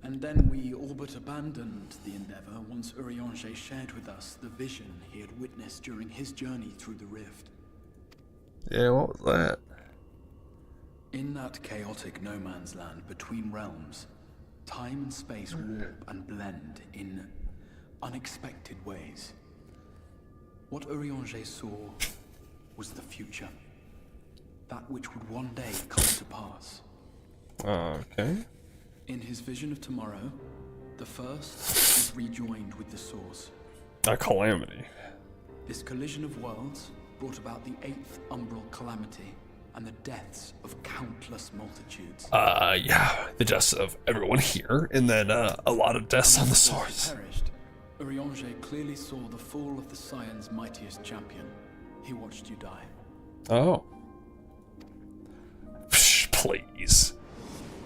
Speaker 4: And then we all but abandoned the endeavor once Urianger shared with us the vision he had witnessed during his journey through the rift.
Speaker 1: Yeah, what was that?
Speaker 4: In that chaotic no man's land between realms, time and space warp and blend in unexpected ways. What Urianger saw was the future. That which would one day come to pass.
Speaker 1: Okay.
Speaker 4: In his vision of tomorrow, the first is rejoined with the source.
Speaker 1: A calamity.
Speaker 4: This collision of worlds brought about the 8th umbral calamity and the deaths of countless multitudes.
Speaker 1: Yeah, the deaths of everyone here, and then a lot of deaths on the source.
Speaker 4: Perished. Urianger clearly saw the fall of the Scion's mightiest champion. He watched you die.
Speaker 1: Oh. Psh, please.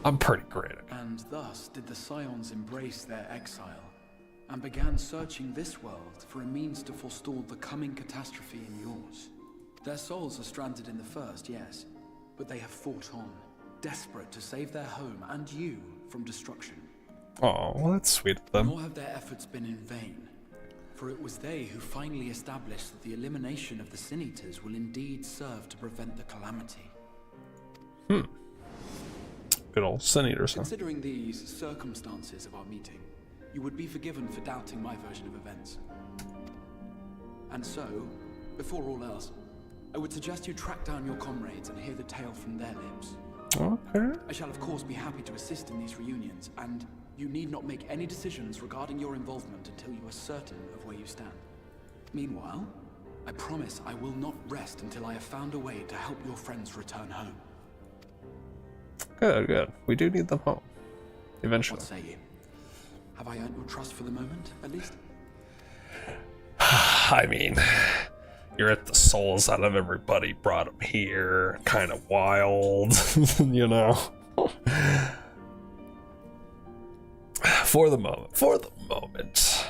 Speaker 1: I'm pretty great at it.
Speaker 4: And thus did the Scions embrace their exile, and began searching this world for a means to forestall the coming catastrophe in yours. Their souls are stranded in the first, yes, but they have fought on, desperate to save their home and you from destruction.
Speaker 1: Oh, well, that's sweet of them.
Speaker 4: Nor have their efforts been in vain, for it was they who finally established that the elimination of the Sin Eaters will indeed serve to prevent the calamity.
Speaker 1: Good old Sin Eaters, huh?
Speaker 4: Considering these circumstances of our meeting, you would be forgiven for doubting my version of events. And so, before all else, I would suggest you track down your comrades and hear the tale from their lips.
Speaker 1: Okay.
Speaker 4: I shall of course be happy to assist in these reunions, and you need not make any decisions regarding your involvement until you are certain of where you stand. Meanwhile, I promise I will not rest until I have found a way to help your friends return home.
Speaker 1: Good, good. We do need them home. Eventually.
Speaker 4: What say you? Have I earned your trust for the moment, at least?
Speaker 1: I mean, you're at the souls out of everybody, brought them here. Kind of wild, you know? For the moment. For the moment.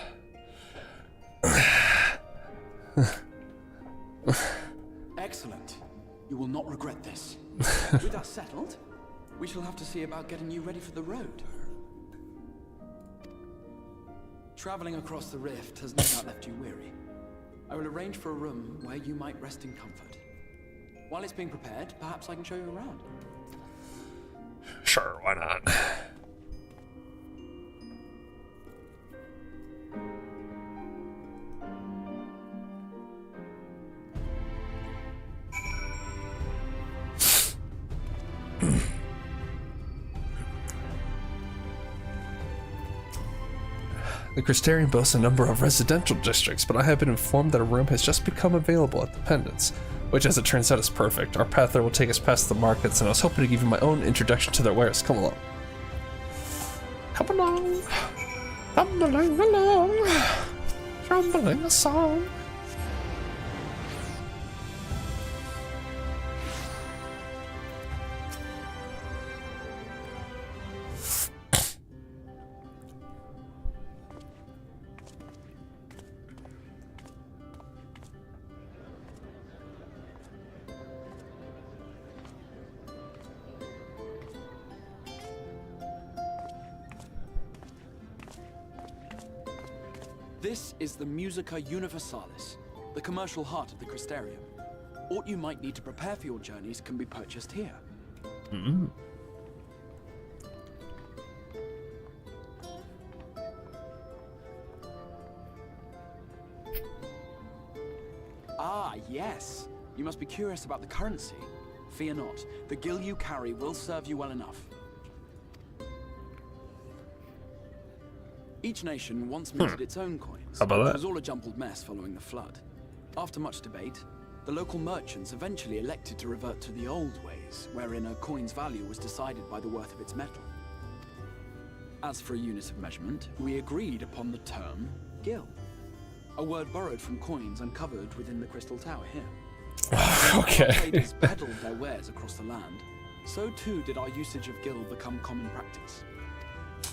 Speaker 4: Excellent. You will not regret this. With that settled, we shall have to see about getting you ready for the road. Traveling across the rift has no doubt left you weary. I will arrange for a room where you might rest in comfort. While it's being prepared, perhaps I can show you around.
Speaker 1: Sure, why not? The Crystarian boasts a number of residential districts, but I have been informed that a room has just become available at the Pendants, which as it turns out is perfect. Our path there will take us past the markets, and I was hoping to give you my own introduction to their wares. Come along. Come along. Tumbling along. Rumbling a song.
Speaker 4: This is the Musica Universalis, the commercial heart of the Crystarium. What you might need to prepare for your journeys can be purchased here.
Speaker 1: Mm-hmm.
Speaker 4: Ah, yes. You must be curious about the currency. Fear not. The gil you carry will serve you well enough. Each nation once minted its own coins.
Speaker 1: How about that?
Speaker 4: It was all a jumbled mess following the flood. After much debate, the local merchants eventually elected to revert to the old ways, wherein a coin's value was decided by the worth of its metal. As for a unit of measurement, we agreed upon the term gil, a word borrowed from coins uncovered within the Crystal Tower here.
Speaker 1: Okay.
Speaker 4: Traders peddled their wares across the land. So too did our usage of gil become common practice.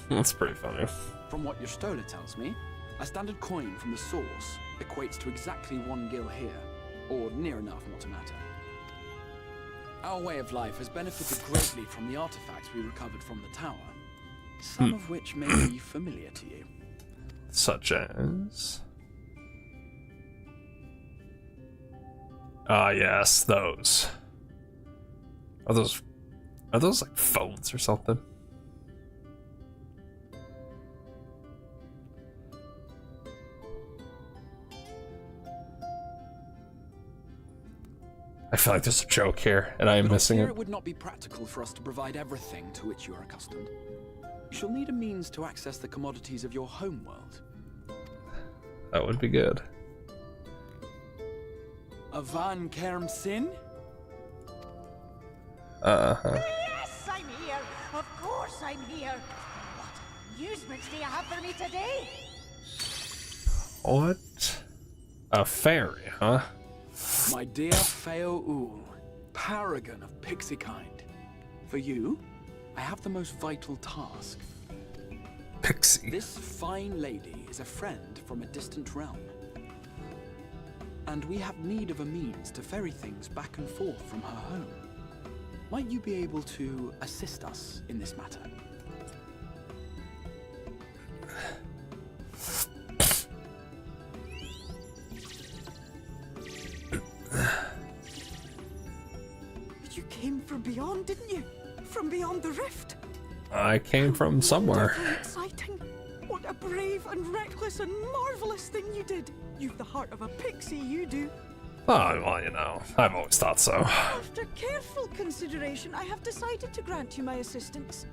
Speaker 1: That's pretty funny.
Speaker 4: From what your stola tells me, a standard coin from the source equates to exactly 1 gil here, or near enough not to matter. Our way of life has benefited greatly from the artifacts we recovered from the tower, some of which may be familiar to you.
Speaker 1: Such as... Ah, yes, those. Are those like phones or something? I feel like there's a joke here, and I am missing it.
Speaker 4: It would not be practical for us to provide everything to which you are accustomed. You shall need a means to access the commodities of your home world.
Speaker 1: That would be good.
Speaker 4: A Van Kerm Sin?
Speaker 1: Uh-huh.
Speaker 10: Yes, I'm here. Of course I'm here. What amusements do you have for me today?
Speaker 1: What? A fairy, huh?
Speaker 4: My dear Feo Ul, paragon of pixie kind. For you, I have the most vital task.
Speaker 1: Pixie.
Speaker 4: This fine lady is a friend from a distant realm. And we have need of a means to ferry things back and forth from her home. Might you be able to assist us in this matter?
Speaker 10: You came from beyond, didn't you? From beyond the rift?
Speaker 1: I came from somewhere.
Speaker 10: Wonderfully exciting. What a brave and reckless and marvelous thing you did. You've the heart of a pixie, you do.
Speaker 1: Oh, well, you know, I've always thought so.
Speaker 10: After careful consideration, I have decided to grant you my assistance.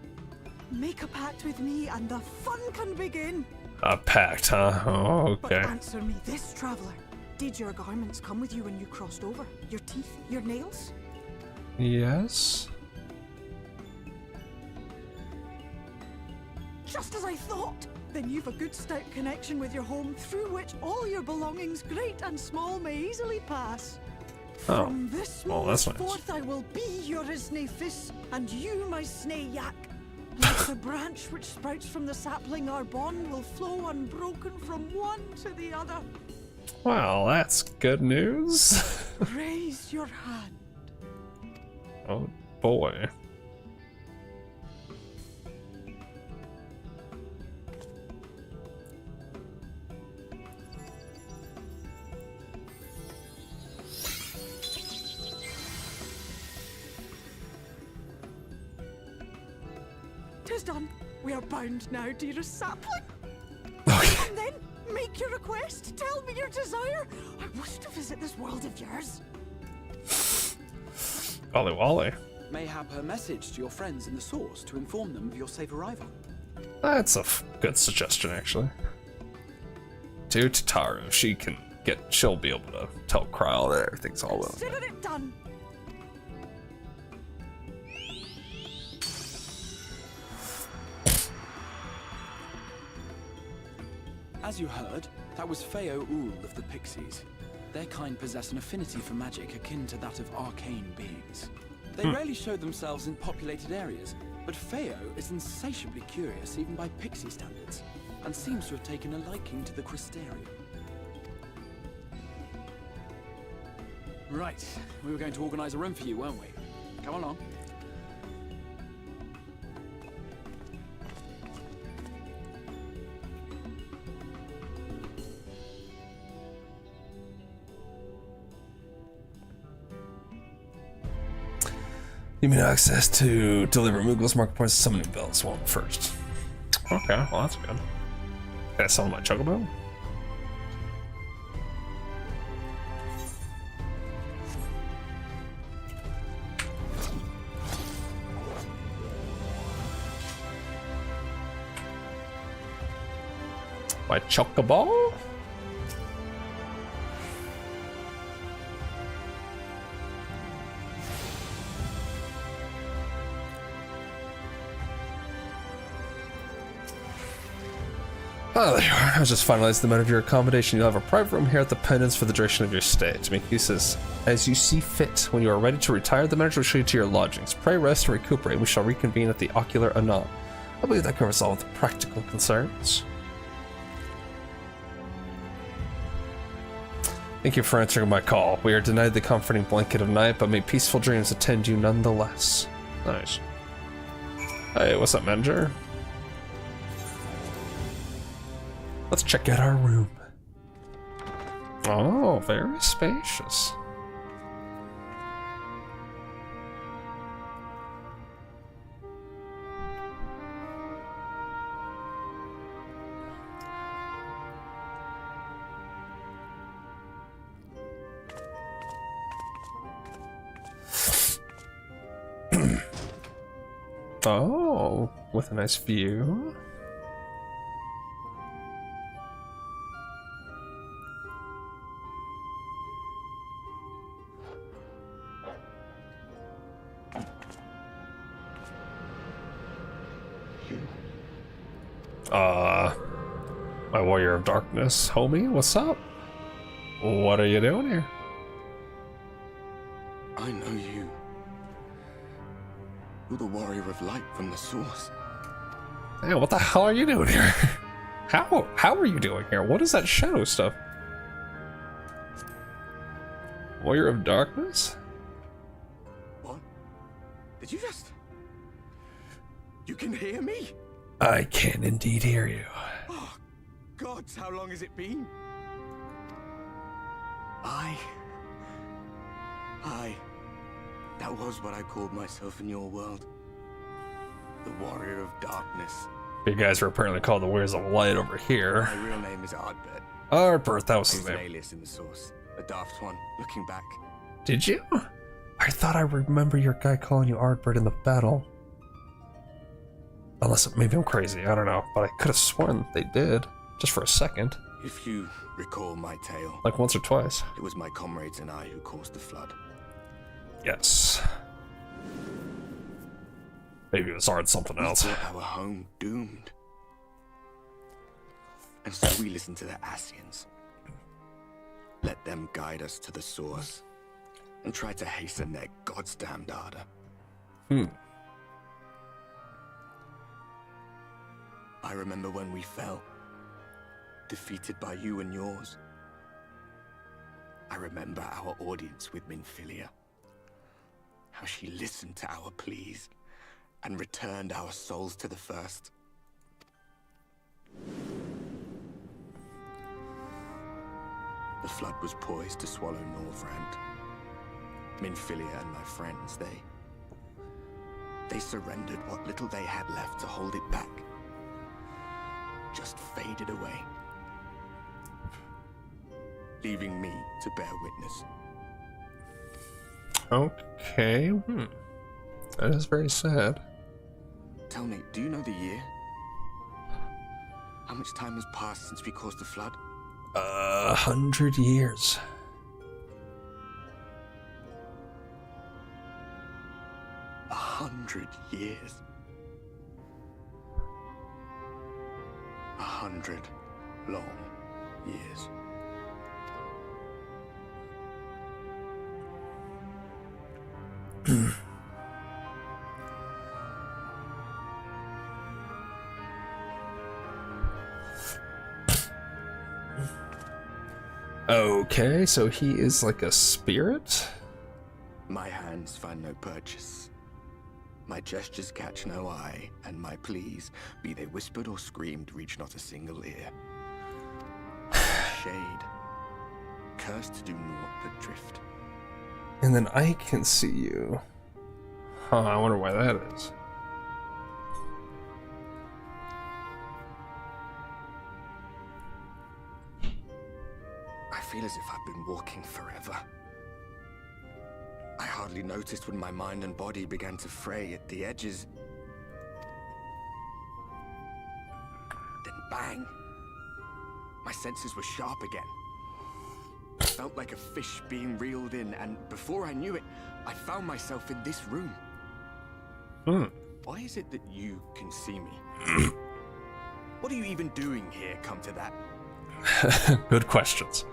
Speaker 10: Make a pact with me and the fun can begin.
Speaker 1: A pact, huh? Oh,
Speaker 10: But
Speaker 1: okay.
Speaker 10: answer me this, traveler. Did your garments come with you when you crossed over? Your teeth? Your nails?
Speaker 1: Yes?
Speaker 10: Just as I thought! Then you've a good stout connection with your home through which all your belongings, great and small, may easily pass.
Speaker 1: Oh.
Speaker 10: From this
Speaker 1: Well,
Speaker 10: moment
Speaker 1: that's nice.
Speaker 10: forth I will be your Isne Fis, and you my Sne Yak. Like the branch which sprouts from the sapling, our bond will flow unbroken from one to the other.
Speaker 1: Well, that's good news.
Speaker 10: Raise your hand.
Speaker 1: Oh, boy.
Speaker 10: Tis done. We are bound now, dearest sapling.
Speaker 1: Okay.
Speaker 10: And then, make your request. Tell me your desire. I wish to visit this world of yours.
Speaker 1: Wally Wally.
Speaker 4: Mayhap a message to your friends in the source to inform them of your safe arrival.
Speaker 1: That's a good suggestion, actually. To Tataru, she'll be able to tell Kryl that everything's all well.
Speaker 10: Consider it done.
Speaker 4: As you heard, that was Feo Ul of the Pixies. Their kind possess an affinity for magic akin to that of arcane beings. They rarely show themselves in populated areas, but Feo is insatiably curious even by pixie standards, and seems to have taken a liking to the Crystarium. Right, we were going to organize a room for you, weren't we? Come along.
Speaker 1: You mean access to deliver Moogles, market points, summoning bells. Well, first. Okay, well that's good. Can I sell my chocobo? My chocobo? Oh, there you are. I was just finalizing the amount of your accommodation. You'll have a private room here at the Pendants for the duration of your stay. To make use as you see fit. When you are ready to retire, the manager will show you to your lodgings. Pray, rest, and recuperate. We shall reconvene at the Ocular anon. I believe that covers all of the practical concerns. Thank you for answering my call. We are denied the comforting blanket of night, but may peaceful dreams attend you nonetheless. Nice. Hey, what's up, manager? Let's check out our room. Oh, very spacious. Oh, with a nice view. My warrior of darkness, homie, what's up? What are you doing here?
Speaker 8: I know you. You're the warrior of light from the source.
Speaker 1: Hey, what the hell are you doing here? How are you doing here? What is that shadow stuff? Warrior of darkness?
Speaker 8: What? Did you just... You can hear me?
Speaker 1: I can indeed hear you.
Speaker 8: Oh, gods, how long has it been? That was what I called myself in your world. The warrior of darkness.
Speaker 1: You guys were apparently called the warriors of light over here.
Speaker 8: My real name is Ardbert.
Speaker 1: Ardbert, that was his
Speaker 8: It's an
Speaker 1: name.
Speaker 8: alias in the source. A daft one, looking back.
Speaker 1: Did you? I thought I remember your guy calling you Ardbert in the battle. Unless maybe I'm crazy, I don't know. But I could have sworn they did. Just for a second.
Speaker 8: If you recall my tale,
Speaker 1: Like once or twice.
Speaker 8: it was my comrades and I who caused the flood.
Speaker 1: Yes. Maybe it was Ard something
Speaker 8: We
Speaker 1: else.
Speaker 8: thought our home doomed. And so we listened to the Asians. Let them guide us to the source. And try to hasten their goddamned ardor. I remember when we fell. Defeated by you and yours. I remember our audience with Minfilia. How she listened to our pleas and returned our souls to the first. The flood was poised to swallow Northrend. Minfilia and my friends, they surrendered what little they had left to hold it back. Just faded away. Leaving me to bear witness.
Speaker 1: Okay. That is very sad.
Speaker 8: Tell me, do you know the year? How much time has passed since we caused the flood?
Speaker 1: 100 years.
Speaker 8: A 100 years. 100 long years.
Speaker 1: Okay, so he is like a spirit?
Speaker 8: My hands find no purchase. My gestures catch no eye, and my pleas, be they whispered or screamed, reach not a single ear. Shade, cursed to do naught but drift.
Speaker 1: And then I can see you. Huh, I wonder why that is.
Speaker 8: I feel as if I've been walking forever. I hardly noticed when my mind and body began to fray at the edges. Then bang! My senses were sharp again. I felt like a fish being reeled in, and before I knew it, I found myself in this room. Why is it that you can see me? What are you even doing here, come to that?
Speaker 1: Good questions.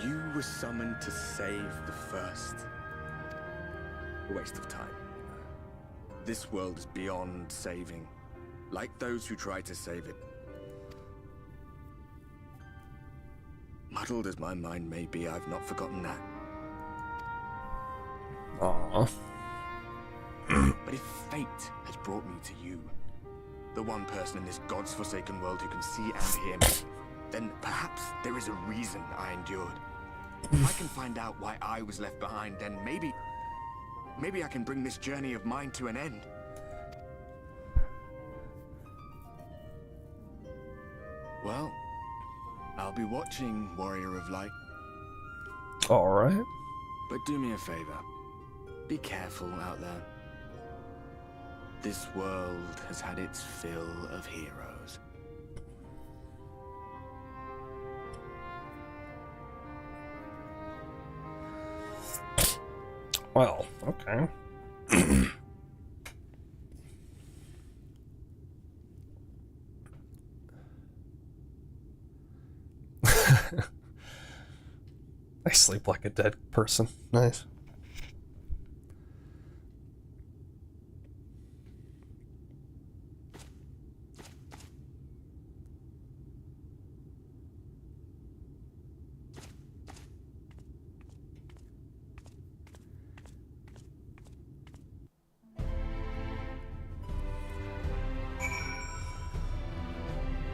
Speaker 8: You were summoned to save the first. A waste of time. This world is beyond saving, like those who try to save it. Muddled as my mind may be, I've not forgotten that.
Speaker 1: Aww.
Speaker 8: But if fate has brought me to you, the one person in this God's forsaken world who can see and hear me, then perhaps there is a reason I endured. If I can find out why I was left behind, then maybe I can bring this journey of mine to an end. Well, I'll be watching, Warrior of Light.
Speaker 1: Alright.
Speaker 8: But do me a favor. Be careful out there. This world has had its fill of heroes.
Speaker 1: Well, okay. I sleep like a dead person. Nice.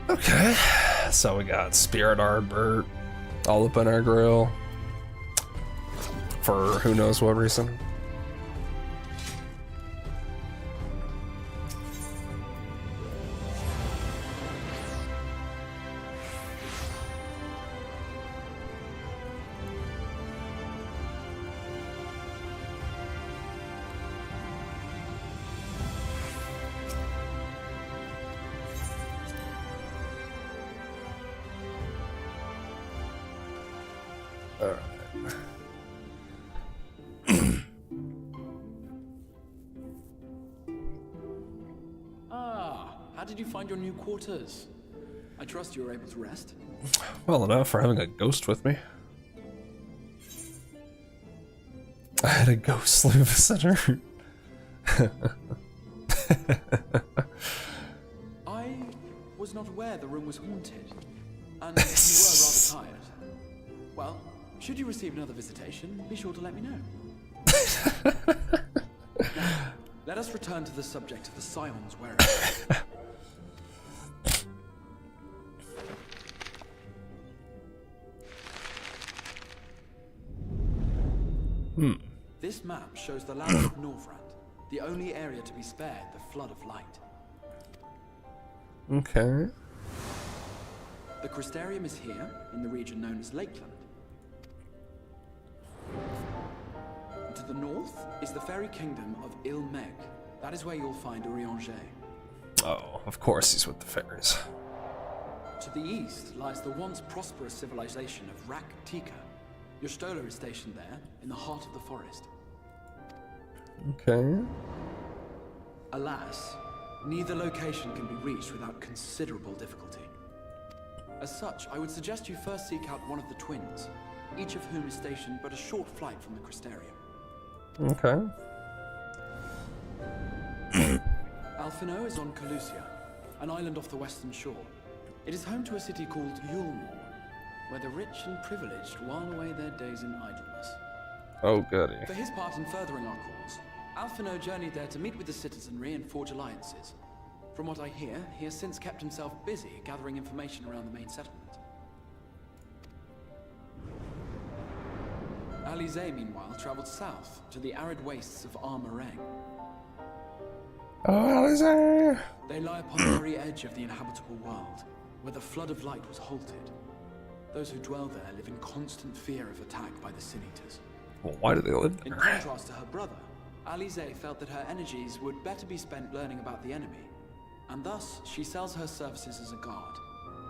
Speaker 1: Okay, so we got Spirit Arbor all up in our grill for who knows what reason.
Speaker 4: How did you find your new quarters? I trust you were able to rest.
Speaker 1: Well enough for having a ghost with me. I had a ghostly visitor.
Speaker 4: I was not aware the room was haunted, and you were rather tired. Well, should you receive another visitation, be sure to let me know. Now, let us return to the subject of the Scion's whereabouts. This map shows the land of Norvrand, the only area to be spared the flood of light.
Speaker 1: Okay.
Speaker 4: The Crystarium is here, in the region known as Lakeland. And to the north is the fairy kingdom of Il-Meg. That is where you'll find Urianger.
Speaker 1: Oh, of course he's with the fairies.
Speaker 4: To the east lies the once prosperous civilization of Rak-Tika. Your Stola is stationed there, in the heart of the forest.
Speaker 1: Okay.
Speaker 4: Alas, neither location can be reached without considerable difficulty. As such, I would suggest you first seek out one of the twins, each of whom is stationed but a short flight from the Crystarium.
Speaker 1: Okay.
Speaker 4: Alphino is on Calusia, an island off the western shore. It is home to a city called Yulmore, where the rich and privileged while away their days in idleness.
Speaker 1: Oh, goody.
Speaker 4: For his part in furthering our cause, Alphino journeyed there to meet with the citizenry and forge alliances. From what I hear, he has since kept himself busy gathering information around the main settlement. Alize, meanwhile, traveled south to the arid wastes of Armarang.
Speaker 1: Oh, Alize!
Speaker 4: They lie upon the very edge of the inhabitable world, where the flood of light was halted. Those who dwell there live in constant fear of attack by the Sin Eaters.
Speaker 1: Well, why do they live
Speaker 4: In
Speaker 1: there?
Speaker 4: contrast to her brother, Alize felt that her energies would better be spent learning about the enemy, and thus she sells her services as a guard,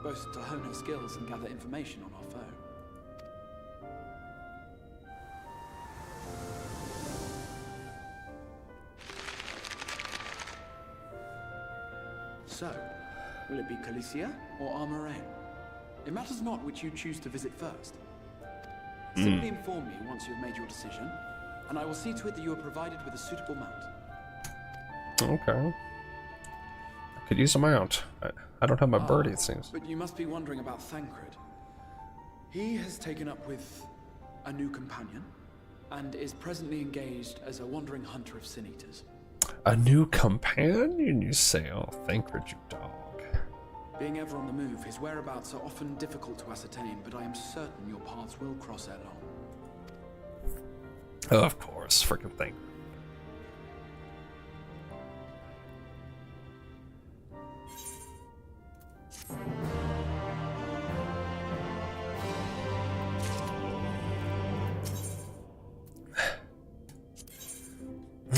Speaker 4: both to hone her skills and gather information on our foe. So, will it be Calicia or Armarang? It matters not which you choose to visit first. Simply inform me once you've made your decision, and I will see to it that you are provided with a suitable mount.
Speaker 1: Okay. I could use a mount. I don't have my birdie, it seems.
Speaker 4: But you must be wondering about Thancred. He has taken up with a new companion, and is presently engaged as a wandering hunter of Sin Eaters.
Speaker 1: A new companion, you say? Oh, Thancred, you dog.
Speaker 4: Being ever on the move, his whereabouts are often difficult to ascertain, but I am certain your paths will cross ere long.
Speaker 1: Oh, of course, freaking Thancred.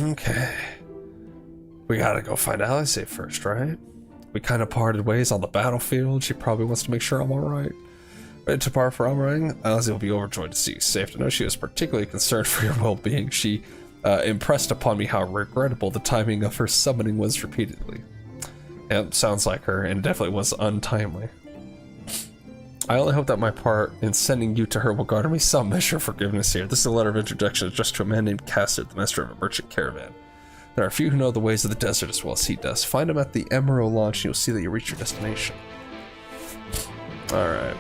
Speaker 1: Okay. We gotta go find Alice first, right? We kind of parted ways on the battlefield. She probably wants to make sure I'm alright. Ready to part for Almarang? Alice will be overjoyed to see you safe. To know she was particularly concerned for your well-being. She impressed upon me how regrettable the timing of her summoning was repeatedly. Yep, sounds like her, and definitely was untimely. I only hope that my part in sending you to her will garner me some measure of forgiveness here. This is a letter of introduction addressed to a man named Caster, the master of a merchant caravan. There are few who know the ways of the desert as well as he does. Find him at the Emerald launch and you'll see that you reach your destination. Alright.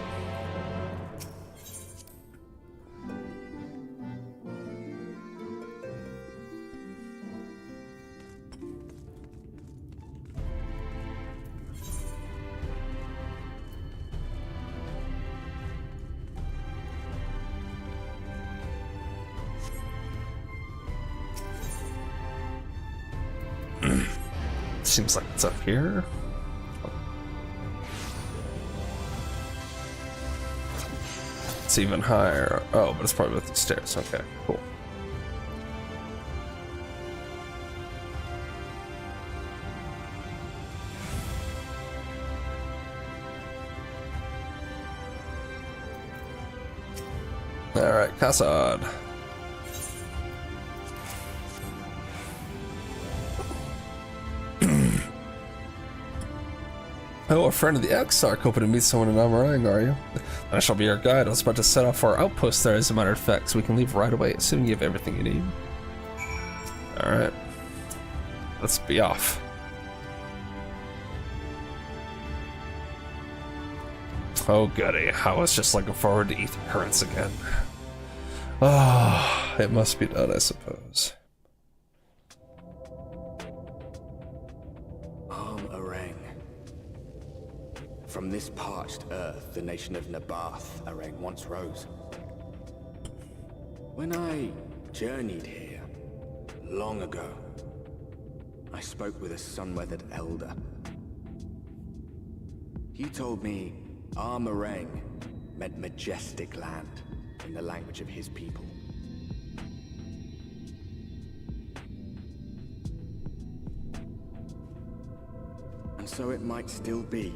Speaker 1: Seems like it's up here. It's even higher. Oh, but it's probably with the stairs. Okay, cool. Alright, Kassad. Oh, a friend of the Exarch, hoping to meet someone in Almarang, are you? I shall be your guide. I was about to set off for our outpost there, as a matter of fact, so we can leave right away, assuming you have everything you need. Alright. Let's be off. Oh goody, I was just looking forward to Ether Currents again. Ah, it must be done, I suppose.
Speaker 8: From this parched earth, the nation of Nabath, Arang, once rose. When I journeyed here, long ago, I spoke with a sun-weathered elder. He told me Armarang meant majestic land in the language of his people. And so it might still be,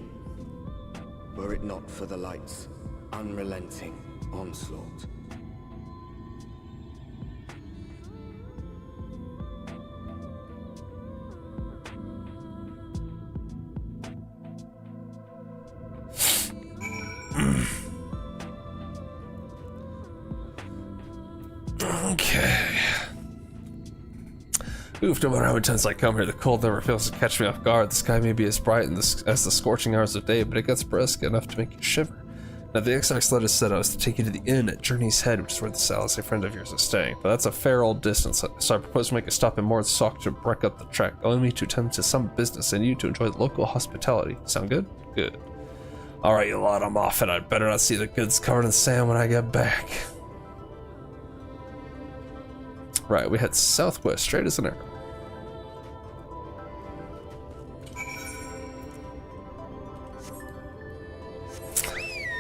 Speaker 8: were it not for the light's unrelenting onslaught.
Speaker 1: Okay. Oof, no matter how many times I come here, the cold never fails to catch me off guard. The sky may be as bright as the scorching hours of day, but it gets brisk enough to make you shiver. Now, the Exarch's letter said I was to take you to the inn at Journey's Head, which is where the Salas, a friend of yours, is staying. But that's a fair old distance, so I propose to make a stop in Mordsock to break up the trek, allowing me to attend to some business and you to enjoy the local hospitality. Sound good? Good. Alright, you lot, I'm off, and I'd better not see the goods covered in sand when I get back. Right, we head southwest, straight as an arrow.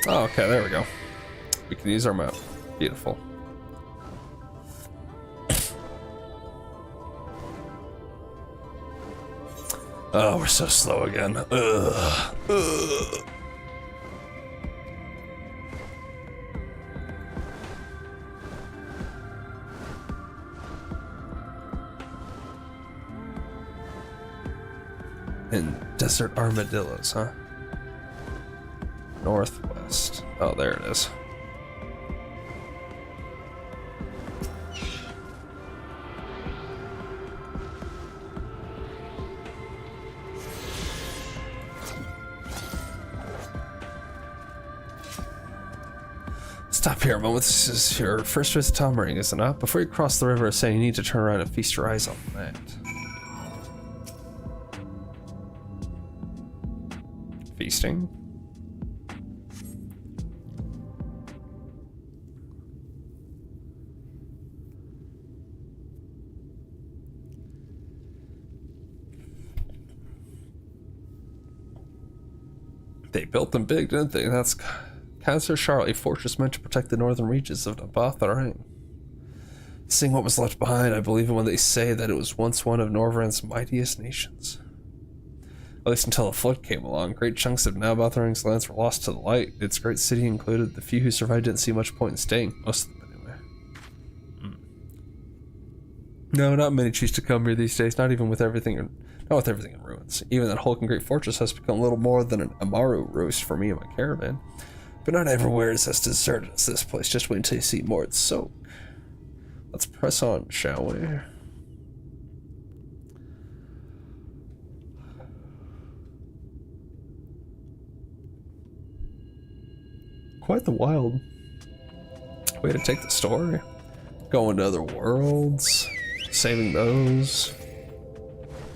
Speaker 1: Oh, okay, there we go. We can use our map. Beautiful. Oh, we're so slow again. Ugh. Ugh. And desert armadillos, huh? Northwest. Oh, there it is. Stop here a moment. This is your first visit to Tommering, is it not? Before you cross the river, say you need to turn around and feast your eyes on that. Feasting? They built them big, didn't they? That's Kaiser Charles, a fortress meant to protect the northern reaches of Nabatha. Seeing what was left behind, I believe it when they say that it was once one of Norvrand's mightiest nations. At least until a flood came along. Great chunks of Nabatharing's lands were lost to the light. Its great city included. The few who survived didn't see much point in staying. Most of them anyway. No, not many choose to come here these days, not with everything in ruins. Even that Hulk and Great Fortress has become little more than an Amaru roast for me and my caravan. But not everywhere is as deserted as this place. Just wait until you see more. It's so... Let's press on, shall we? Quite the wild way to take the story. Going to other worlds, saving those.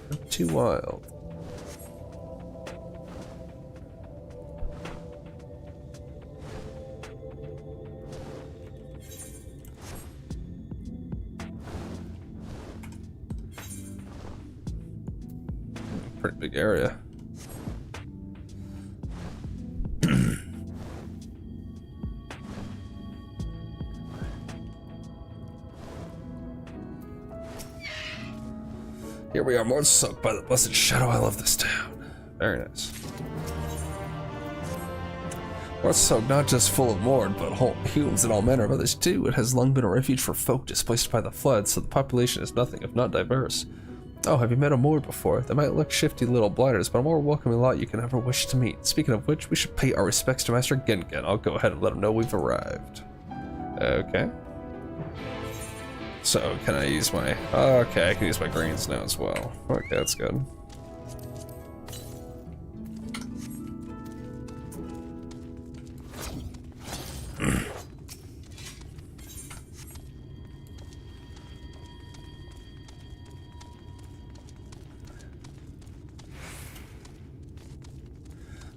Speaker 1: Not too wild. Pretty big area. Here we are, more soaked by the blessed shadow. I love this town. Very nice. More soaked, not just full of Mord, but whole humans and all manner of others too. It has long been a refuge for folk displaced by the flood, so the population is nothing if not diverse. Oh, have you met a Mord before? They might look shifty little blighters, but a more welcoming lot you can ever wish to meet. Speaking of which, we should pay our respects to Master Gengen. I'll go ahead and let him know we've arrived. Okay. So, can I use my... Okay, I can use my greens now as well. Okay, that's good.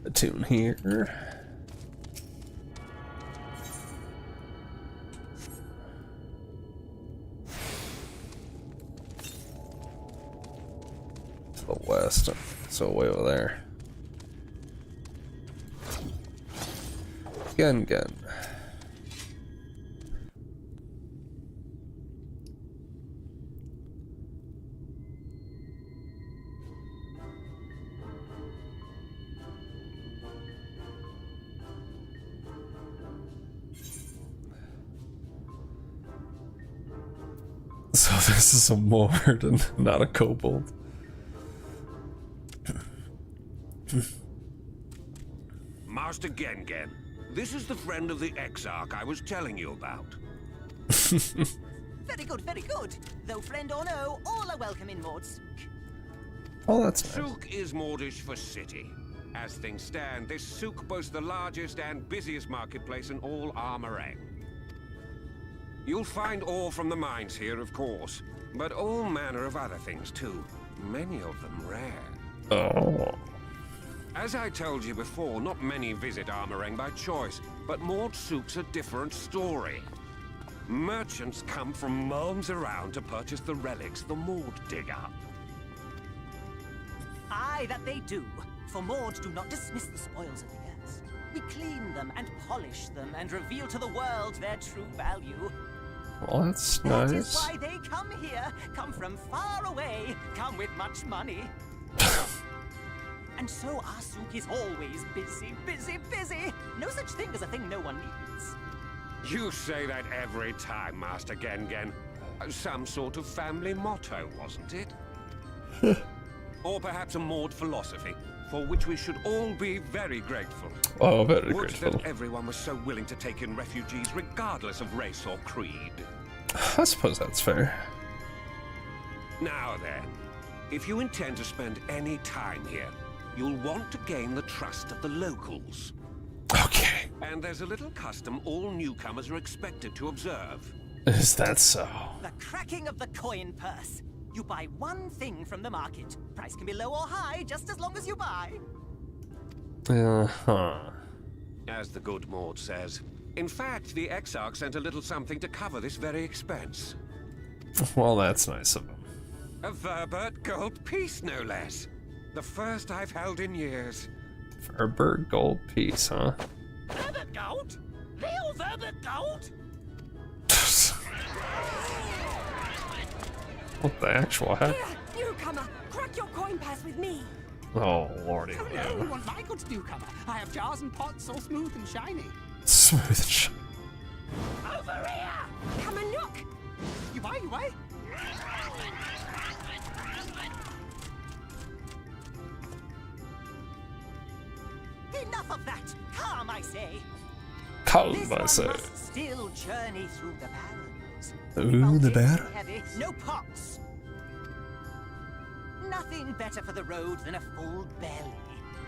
Speaker 1: A tune here. The west, so way over there. Gengen. So this is a Mord and not a kobold.
Speaker 3: Master Gengen, this is the friend of the Exarch I was telling you about.
Speaker 11: Very good, very good. Though friend or no, all are welcome in Mord's.
Speaker 1: Oh, that's nice.
Speaker 3: Sook is Mordish for city. As things stand, this souk boasts the largest and busiest marketplace in all Armorang. You'll find ore from the mines here, of course, but all manner of other things too. Many of them rare.
Speaker 1: Oh.
Speaker 3: As I told you before, not many visit Armorang by choice, but Maud Souk's a different story. Merchants come from miles around to purchase the relics the Maud dig up.
Speaker 11: Aye, that they do. For Maud do not dismiss the spoils of the earth. We clean them and polish them and reveal to the world their true value.
Speaker 1: Well, that's
Speaker 11: That is
Speaker 1: nice.
Speaker 11: why they come here, come from far away, come with much money. And so our souk is always busy, busy, busy. No such thing as a thing no one needs.
Speaker 3: You say that every time, Master Gengen. Some sort of family motto, wasn't it? Or perhaps a Maud philosophy, for which we should all be very grateful.
Speaker 1: Oh, very
Speaker 3: Would
Speaker 1: grateful.
Speaker 3: that everyone was so willing to take in refugees regardless of race or creed.
Speaker 1: I suppose that's fair.
Speaker 3: Now then, if you intend to spend any time here, you'll want to gain the trust of the locals.
Speaker 1: Okay.
Speaker 3: And there's a little custom all newcomers are expected to observe.
Speaker 1: Is that so?
Speaker 11: The cracking of the coin purse. You buy one thing from the market. Price can be low or high, just as long as you buy.
Speaker 1: Uh-huh.
Speaker 3: As the good Maud says. In fact, the Exarch sent a little something to cover this very expense.
Speaker 1: Well, that's nice of him.
Speaker 3: A Verbert gold piece, no less. The first I've held in years.
Speaker 1: Verbert gold piece, huh?
Speaker 11: Verbert gold? Real Verbert gold?
Speaker 1: What the actual heck?
Speaker 10: Here, newcomer, crack your coin purse with me.
Speaker 1: Oh, lordy.
Speaker 12: Oh, no, you want my goods, newcomer? I have jars and pots all smooth and shiny.
Speaker 1: Smooth and shiny.
Speaker 11: Over here!
Speaker 10: Come and look.
Speaker 12: You buy, you buy.
Speaker 11: Enough of that! Calm, I say!
Speaker 1: Calm,
Speaker 11: This
Speaker 1: I
Speaker 11: one
Speaker 1: say.
Speaker 11: must still journey through the barrens.
Speaker 1: Ooh, the
Speaker 11: Bulges,
Speaker 1: barrens.
Speaker 11: heavy, no pots. Nothing better for the road than a full belly.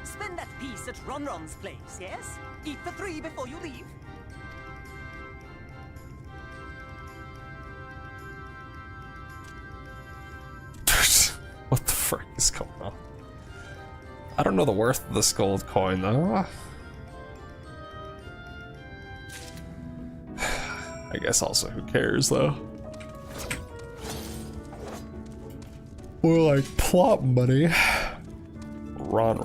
Speaker 11: Spend that piece at Ronron's place, yes? Eat for 3 before you leave.
Speaker 1: What the frick is going on? I don't know the worth of this gold coin, though. I guess also, who cares, though? More like plot money. Ron.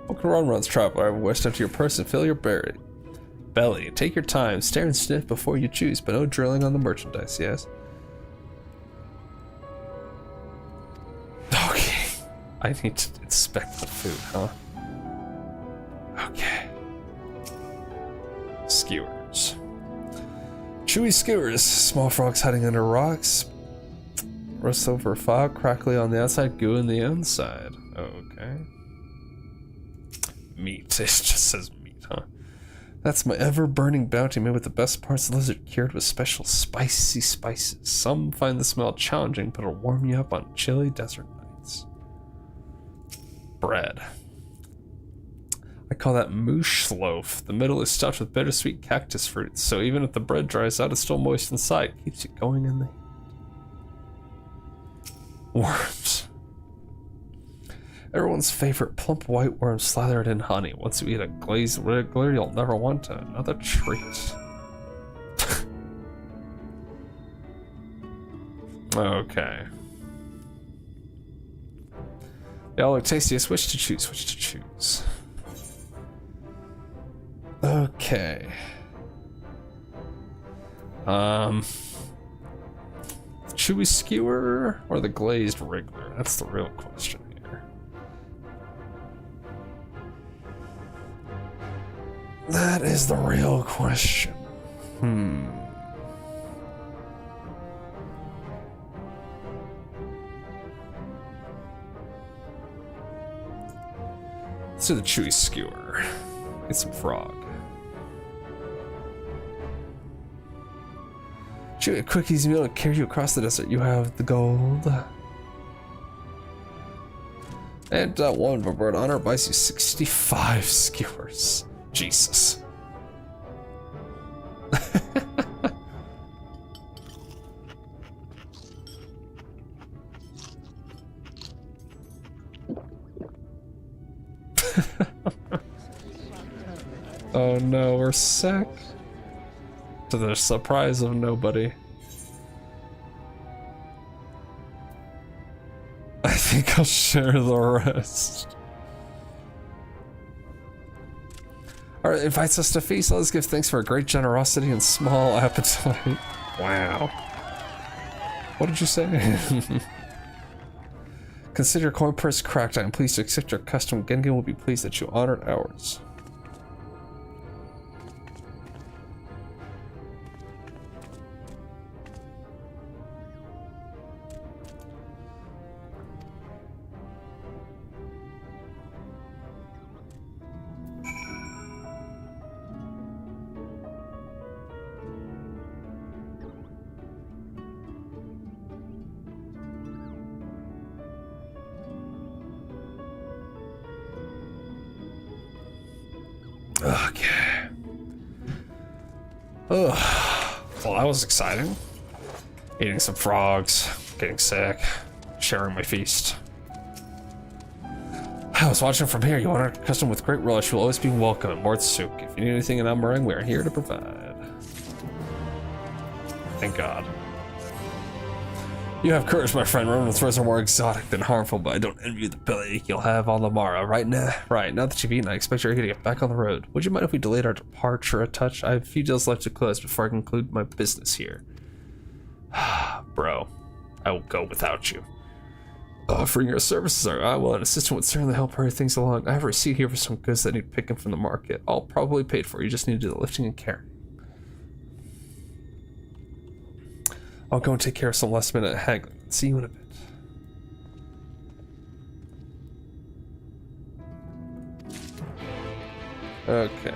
Speaker 1: Welcome to Ron's Traveler. I have a wish into your purse and fill your belly. Take your time, stare and sniff before you choose, but no drilling on the merchandise, yes? Okay. I need to inspect the food, huh? Okay. Skewers. Chewy skewers. Small frogs hiding under rocks. Rust over fog, crackly on the outside, goo on the inside. Okay. Meat. It just says meat, huh? That's my ever-burning bounty made with the best parts of the lizard cured with special spicy spices. Some find the smell challenging, but it'll warm you up on chilly desert nights. Bread. I call that moosh loaf. The middle is stuffed with bittersweet cactus fruits, so even if the bread dries out, it's still moist inside. Keeps you going in the heat. Worms. Everyone's favorite plump white worm slathered in honey. Once you eat a glazed wriggler, you'll never want another treat. Okay. They all look tastiest. Which to choose? Okay. Chewy skewer or the glazed wriggler? That's the real question here. That is the real question. Let's do the chewy skewer. Get some frog. Chewy, a quick, easy meal to carry you across the desert. You have the gold. And one reward honor buys you 65 skewers. Jesus. Oh no, we're sick. To the surprise of nobody. I think I'll share the rest. Alright, invites us to feast. Let's give thanks for a great generosity and small appetite. Wow. What did you say? Consider your coin purse cracked. I am pleased to accept your custom. Gengen will be pleased that you honored ours. Okay. Ugh. Well, that was exciting. Eating some frogs, getting sick, sharing my feast. I was watching from here. You honor custom with great relish. You'll always be welcome at Mortsuk. If you need anything in Elmerang, we are here to provide. Thank God. You have courage, my friend. Roman throws are more exotic than harmful, but I don't envy you the belly you'll have on the morrow. Right now that you've eaten, I expect you're here to get back on the road. Would you mind if we delayed our departure a touch? I have a few deals left to close before I conclude my business here. Bro, I will go without you. Offering your services, I will, an assistant would certainly help hurry things along. I have a receipt here for some goods that need picking from the market. All probably paid for. You just need to do the lifting and carrying. I'll go and take care of some last minute haggling. See you in a bit. Okay.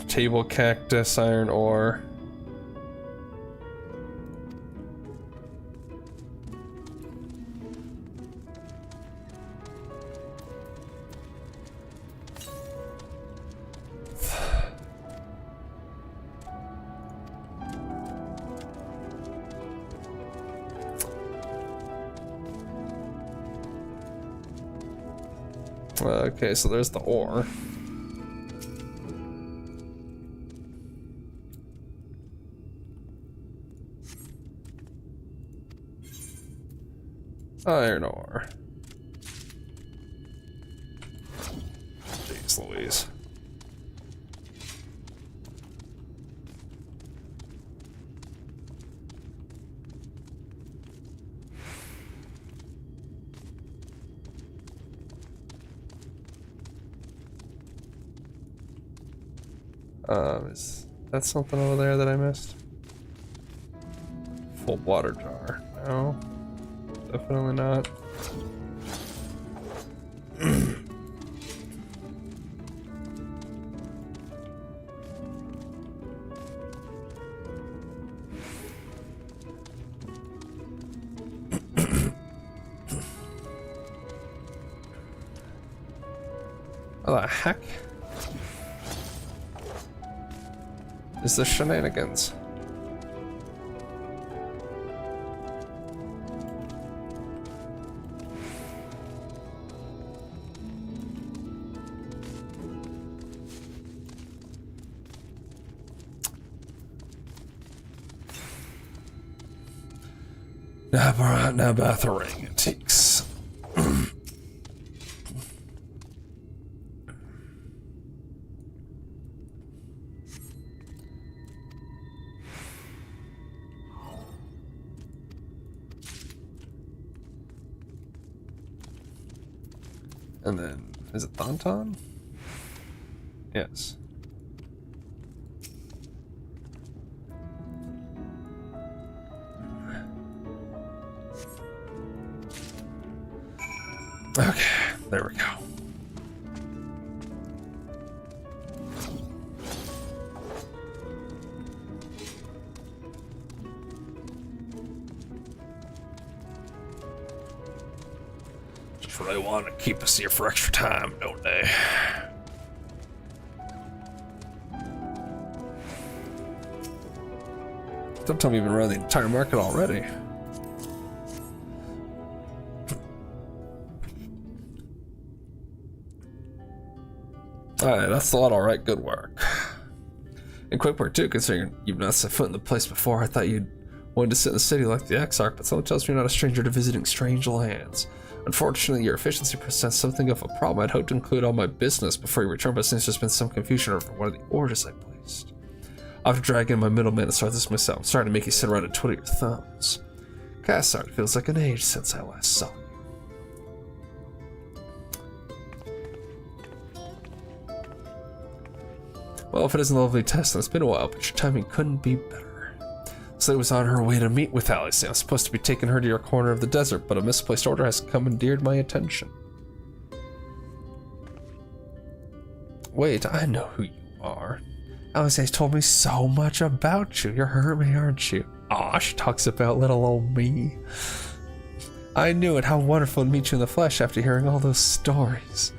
Speaker 1: Table cactus, iron ore. Okay, so there's the ore. Iron ore. Jeez Louise. Is that something over there that I missed? Full water jar. No, definitely not. What the heck? Is this shenanigans? Nabathering antiques. And then, is it Thonton? Yes. Okay, there we go. Just really want to keep us here for extra time, don't they? Don't tell me you've been around the entire market already. Alright, that's a lot, alright, good work. And quick work too, considering you've not set foot in the place before. I thought you'd wanted to sit in the city like the Exarch, but someone tells me you're not a stranger to visiting strange lands. Unfortunately, your efficiency presents something of a problem. I'd hoped to include all my business before you return, but since there's been some confusion over one of the orders I placed. I'll have to drag in my middleman and start this myself. I'm sorry to make you sit around and twiddle your thumbs. Cassard, feels like an age since I last saw you. Well, if it isn't a lovely test, then it's been a while, but your timing couldn't be better. So it was on her way to meet with Alice. I was supposed to be taking her to your corner of the desert, but a misplaced order has commandeered my attention. Wait, I know who you are. Alice has told me so much about you. You're Hermie, aren't you? Aw, she talks about little old me. I knew it. How wonderful to meet you in the flesh after hearing all those stories.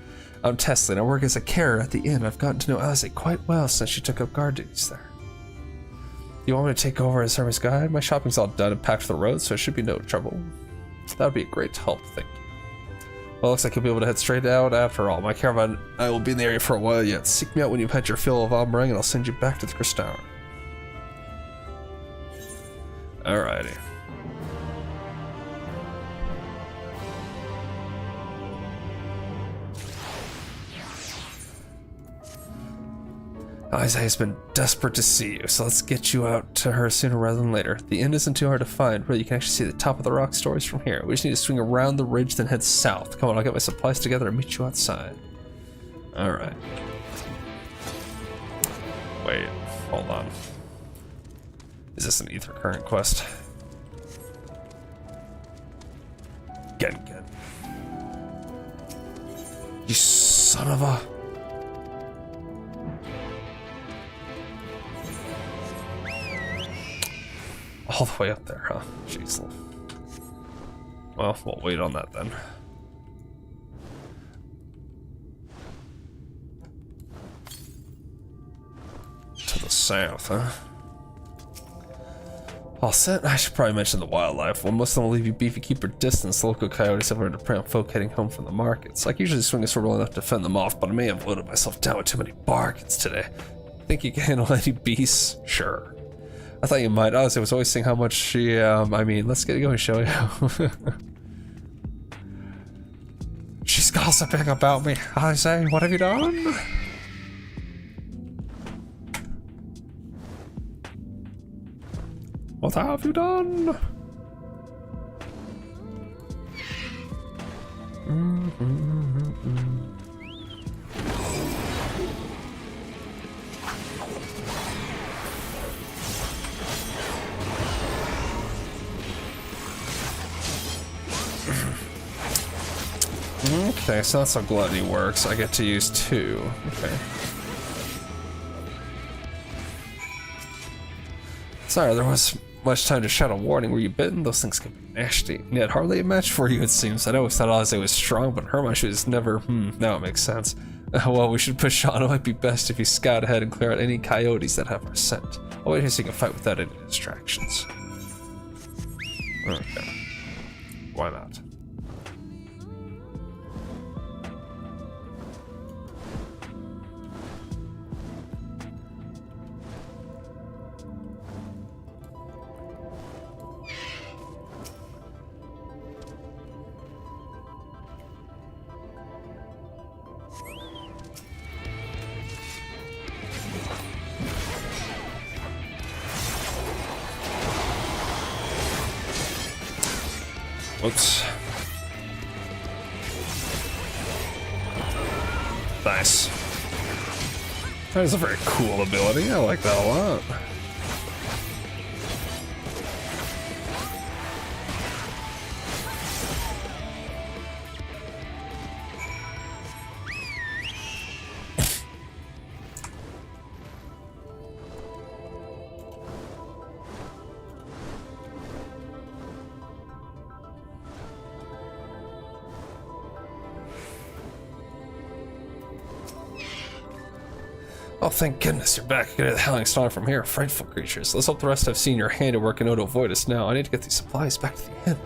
Speaker 1: I'm Teslin. I work as a carer at the inn. I've gotten to know Alice quite well since she took up guard duties there. You want me to take over as Hermie's guide? My shopping's all done and packed for the road, so it should be no trouble. That would be a great help, thank you. Well, looks like you'll be able to head straight out after all. My caravan and I will be in the area for a while yet. Seek me out when you've had your fill of Almerang, and I'll send you back to the Crystal. Alrighty. Isaiah has been desperate to see you, so let's get you out to her sooner rather than later. The inn isn't too hard to find, really. You can actually see the top of the rock stories from here. We just need to swing around the ridge, then head south. Come on, I'll get my supplies together and meet you outside. Alright. Wait, hold on. Is this an ether current quest? Get. You son of a... All the way up there, huh? Jeez. Well, we'll wait on that then. To the south, huh? All set. I should probably mention the wildlife. Well, most of them will leave you beefy, keep your distance. The local coyotes have learned to prey on folk heading home from the markets. I can usually swing a sword well enough to fend them off, but I may have loaded myself down with too many bargains today. Think you can handle any beasts? Sure. I thought you might. I was always saying how much she, I mean, let's get going, shall we? She's gossiping about me. I say, what have you done? What have you done? Okay, so that's how gluttony works. I get to use 2. Okay. Sorry, there was much time to shout a warning. Were you bitten? Those things can be nasty. Yet hardly a match for you, it seems. I always thought Ozzy was strong, but Hermione was never. Now it makes sense. Well, we should push on. It might be best if you scout ahead and clear out any coyotes that have our scent. I'll wait here so you can fight without any distractions. Okay. Why not? Whoops. Nice. That is a very cool ability. I like that a lot. Oh, thank goodness you're back. Get the howling storm from here. Frightful creatures. Let's hope the rest have seen your handiwork and know to avoid us now. I need to get these supplies back to the inn.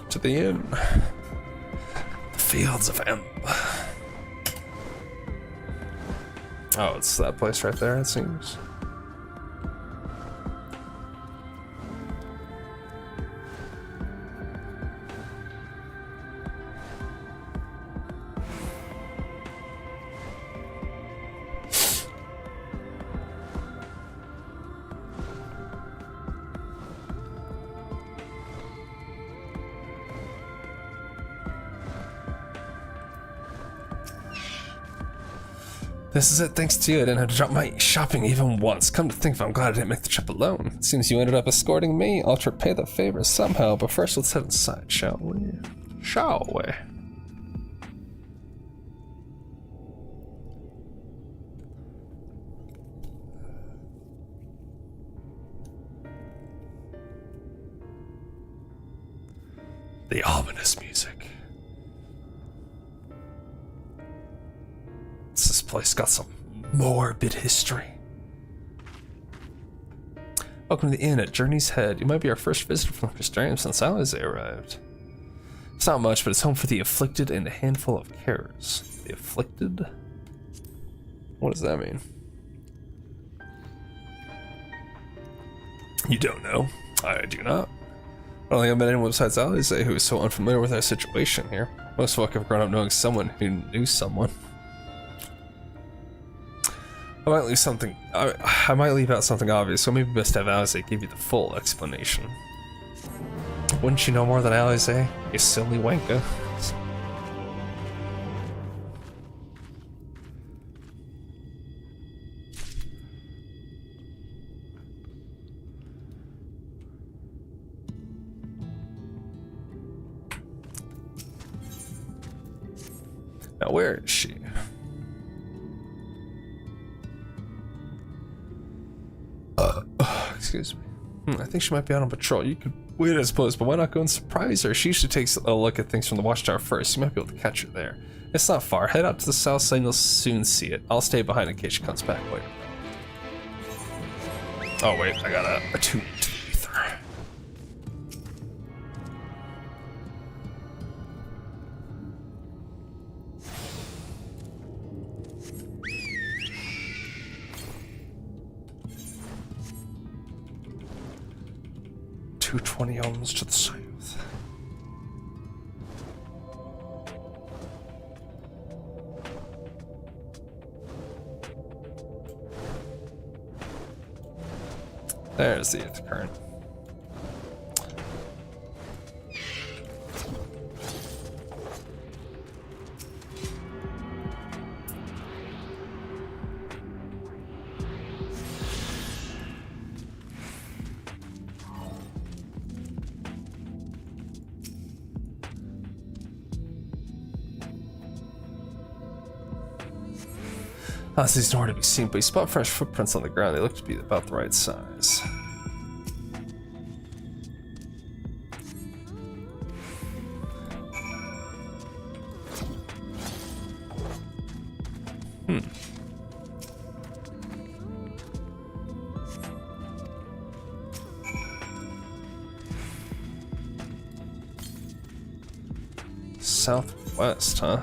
Speaker 1: To the inn. The fields of Emp. Oh, it's that place right there, it seems. This is it, thanks to you. I didn't have to drop my shopping even once. Come to think of it, I'm glad I didn't make the trip alone. It seems you ended up escorting me. I'll repay the favor somehow, but first let's head inside, shall we? Shall we? The ominous music. This place got some morbid history. Welcome to the inn at Journey's Head. You might be our first visitor from Crystarium since Alize arrived. It's not much, but it's home for the afflicted and a handful of carers. The afflicted? What does that mean? You don't know? I do not. I don't think I've met anyone besides Alize who is so unfamiliar with our situation here. Most folk have grown up knowing someone who knew someone. I might leave something. I might leave out something obvious, so maybe best to have Alize give you the full explanation. Wouldn't you know more than Alize, you silly wanker? Now, where is she? Excuse me. I think she might be out on patrol. You could wait, I suppose, but why not go and surprise her? She usually takes a look at things from the watchtower first. You might be able to catch her there. It's not far. Head out to the south side and you'll soon see it. I'll stay behind in case she comes back later. Oh wait, I got a tune to the ether. $220 to the south. There's the ether current. These nowhere to be seen, but you spot fresh footprints on the ground. They look to be about the right size. Southwest, huh?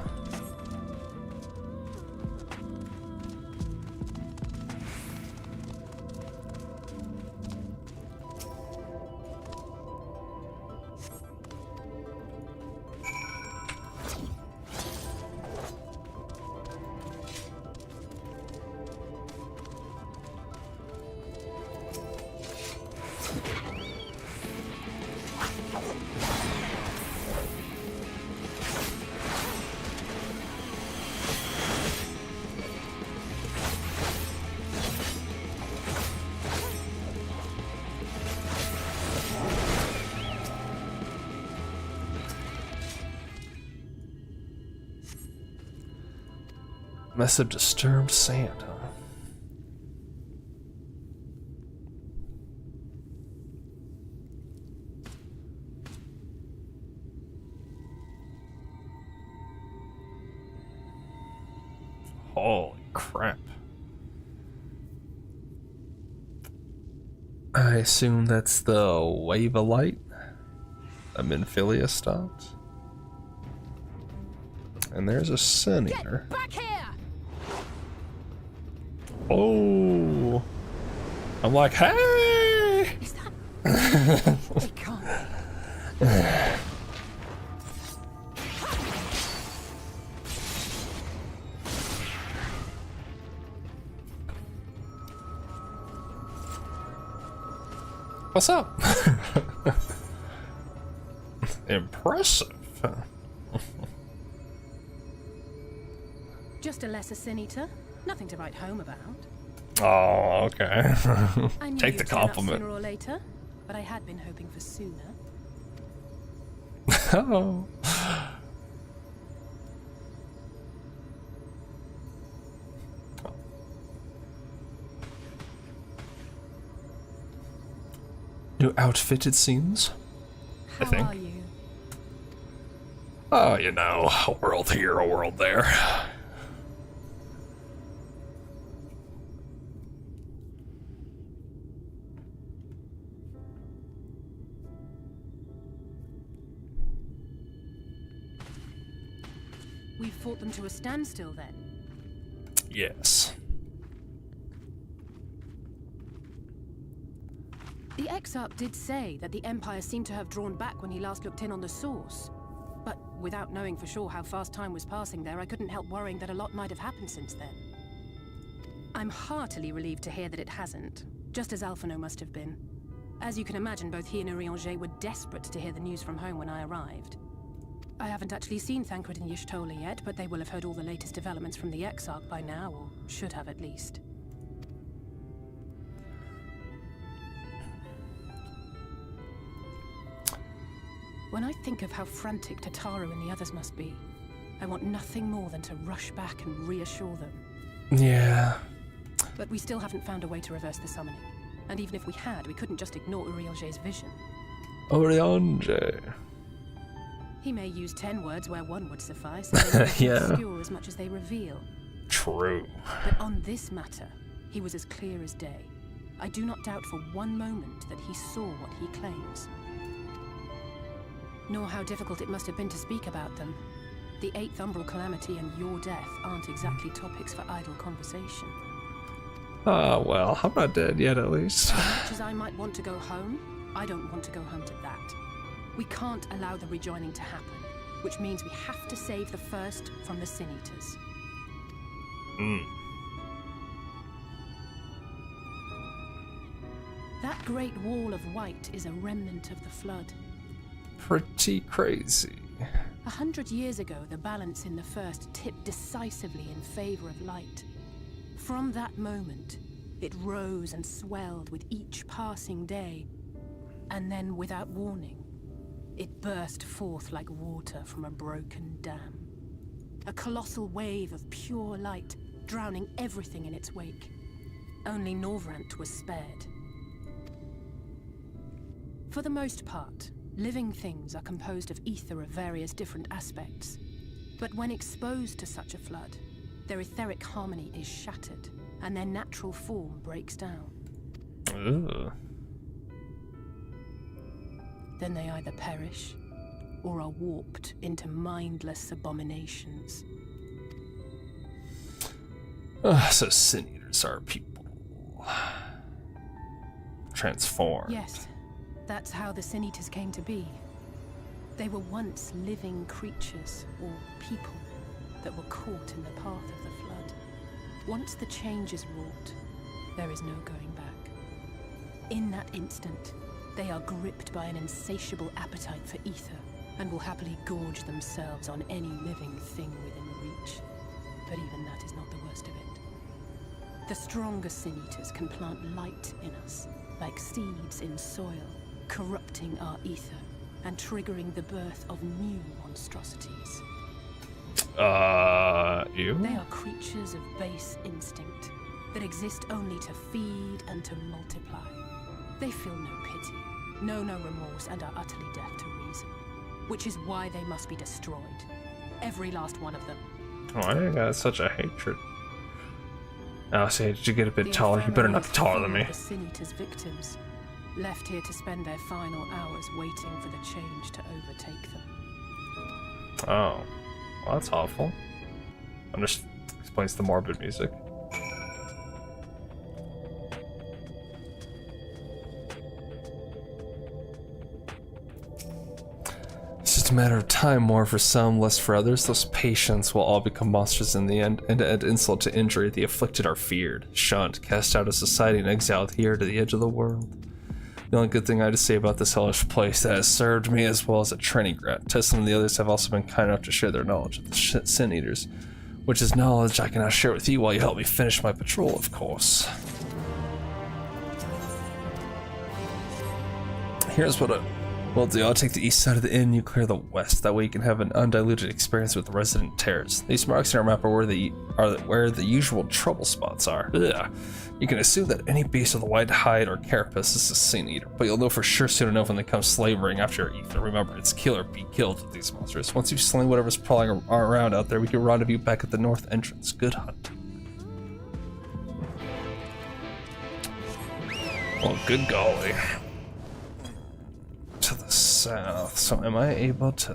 Speaker 1: Mess of disturbed sand, huh? Holy crap. I assume that's the wave of light that Minfilia stopped. And there's a sun eater.
Speaker 9: Back here!
Speaker 1: Oh! I'm like, hey!
Speaker 9: Is that? It can't.
Speaker 1: What's up? Impressive.
Speaker 9: Just a lesser sin eater. Nothing to write home about.
Speaker 1: Oh, okay.
Speaker 9: I knew
Speaker 1: Take the
Speaker 9: you'd turn up
Speaker 1: compliment.
Speaker 9: sooner or later, but I had been hoping for sooner.
Speaker 1: Oh. New outfit, it seems. I think.
Speaker 9: How are you?
Speaker 1: Oh, you know, a world here, a world there.
Speaker 9: We fought them to a standstill then.
Speaker 1: Yes.
Speaker 9: The Exarch did say that the Empire seemed to have drawn back when he last looked in on the source. But without knowing for sure how fast time was passing there, I couldn't help worrying that a lot might have happened since then. I'm heartily relieved to hear that it hasn't, just as Alphino must have been. As you can imagine, both he and Urianger were desperate to hear the news from home when I arrived. I haven't actually seen Thancred and Y'shtola yet, but they will have heard all the latest developments from the Exarch by now, or should have at least. When I think of how frantic Tataru and the others must be, I want nothing more than to rush back and reassure them.
Speaker 1: Yeah.
Speaker 9: But we still haven't found a way to reverse the summoning. And even if we had, we couldn't just ignore Urianger's vision.
Speaker 1: Urianger.
Speaker 9: He may use 10 words where one would suffice, and they may
Speaker 1: Yeah.
Speaker 9: obscure as much as they reveal.
Speaker 1: True.
Speaker 9: But on this matter, he was as clear as day. I do not doubt for one moment that he saw what he claims. Nor how difficult it must have been to speak about them. The 8th Umbral Calamity and your death aren't exactly topics for idle conversation.
Speaker 1: Ah, well, I'm not dead yet, at least.
Speaker 9: As much as I might want to go home, I don't want to go home to that. We can't allow the rejoining to happen, which means we have to save the first from the Sin Eaters. That great wall of white is a remnant of the flood.
Speaker 1: Pretty crazy.
Speaker 9: 100 years ago, the balance in the first tipped decisively in favor of light. From that moment, it rose and swelled with each passing day, and then, without warning, it burst forth like water from a broken dam. A colossal wave of pure light, drowning everything in its wake. Only Norvrant was spared. For the most part, living things are composed of ether of various different aspects. But when exposed to such a flood, their etheric harmony is shattered, and their natural form breaks down.
Speaker 1: Ugh.
Speaker 9: Then they either perish, or are warped into mindless abominations.
Speaker 1: So Sin Eaters are people. Transformed.
Speaker 9: Yes, that's how the Sin Eaters came to be. They were once living creatures, or people, that were caught in the path of the flood. Once the change is wrought, there is no going back. In that instant, they are gripped by an insatiable appetite for ether, and will happily gorge themselves on any living thing within reach. But even that is not the worst of it. The stronger Sin Eaters can plant light in us, like seeds in soil, corrupting our ether, and triggering the birth of new monstrosities.
Speaker 1: You?
Speaker 9: They are creatures of base instinct, that exist only to feed and to multiply. They feel no pity, know no remorse, and are utterly deaf to reason. Which is why they must be destroyed. Every last one of them.
Speaker 1: Oh, I got such a hatred. Oh, see, did you get a bit taller? You better not be taller than me.
Speaker 13: The Sin Eater's victims, left here to spend their final hours waiting for the change to overtake them.
Speaker 1: Oh, well, that's awful. I'm just explains the morbid music. It's just a matter of time, more for some, less for others. Those patients will all become monsters in the end, and to add insult to injury, the afflicted are feared, shunned, cast out of society, and exiled here to the edge of the world. The only good thing I have to say about this hellish place that has served me as well as a training ground. Tesla and the others have also been kind enough to share their knowledge of the Sin Eaters, which is knowledge I can now share with you while you help me finish my patrol, of course. Here's what we'll do. I'll take the east side of the inn, you clear the west. That way you can have an undiluted experience with the resident terrors. These marks in our map are where the usual trouble spots are. Ugh. You can assume that any beast with a white hide or carapace is a Sin Eater, but you'll know for sure soon enough when they come slavering after your ether. Remember, it's kill or be killed with these monsters. Once you've slain whatever's prowling around out there, we can rendezvous back at the north entrance. Good hunt. Well, good golly. To the south. So am I able to...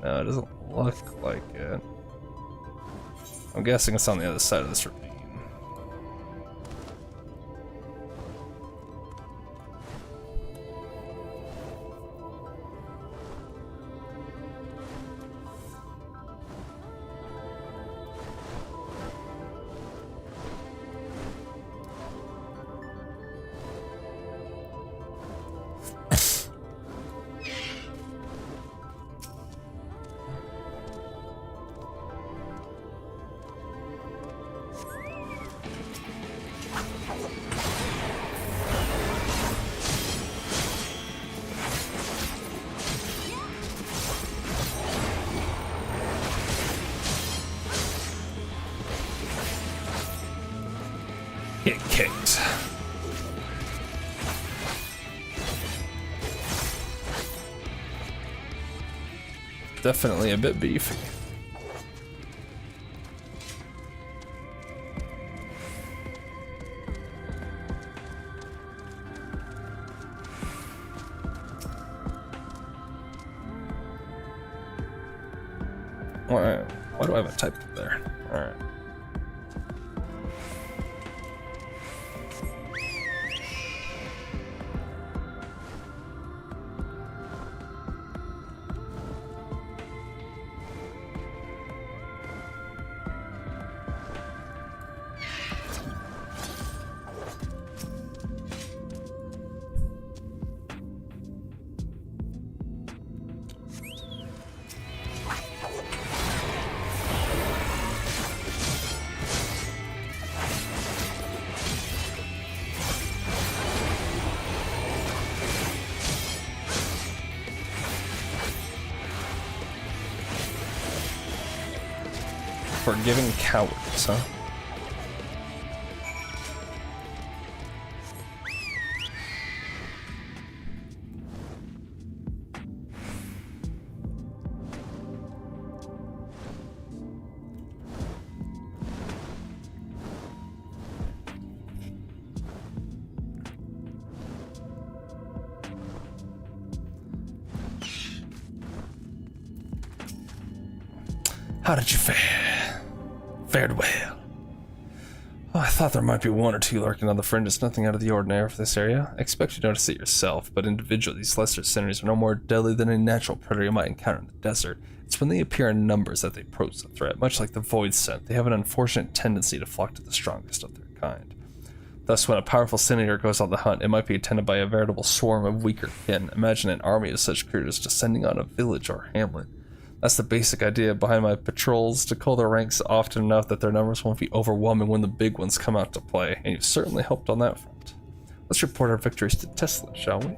Speaker 1: No, it doesn't look like it. I'm guessing it's on the other side of this ravine. Get kicked. Definitely a bit beefy. Why do I have a type there? Alright. Forgiving cowards, huh? How did you fare? Fared well. Oh, I thought there might be one or two lurking on the fringes, nothing out of the ordinary for this area. I expect you to notice it yourself, but individually, these lesser sinners are no more deadly than a natural predator you might encounter in the desert. It's when they appear in numbers that they pose a threat. Much like the void scent, they have an unfortunate tendency to flock to the strongest of their kind. Thus, when a powerful sin eater goes on the hunt, it might be attended by a veritable swarm of weaker kin. Imagine an army of such creatures descending on a village or hamlet. That's the basic idea behind my patrols, to cull their ranks often enough that their numbers won't be overwhelming when the big ones come out to play, and you've certainly helped on that front. Let's report our victories to Tesla, shall we?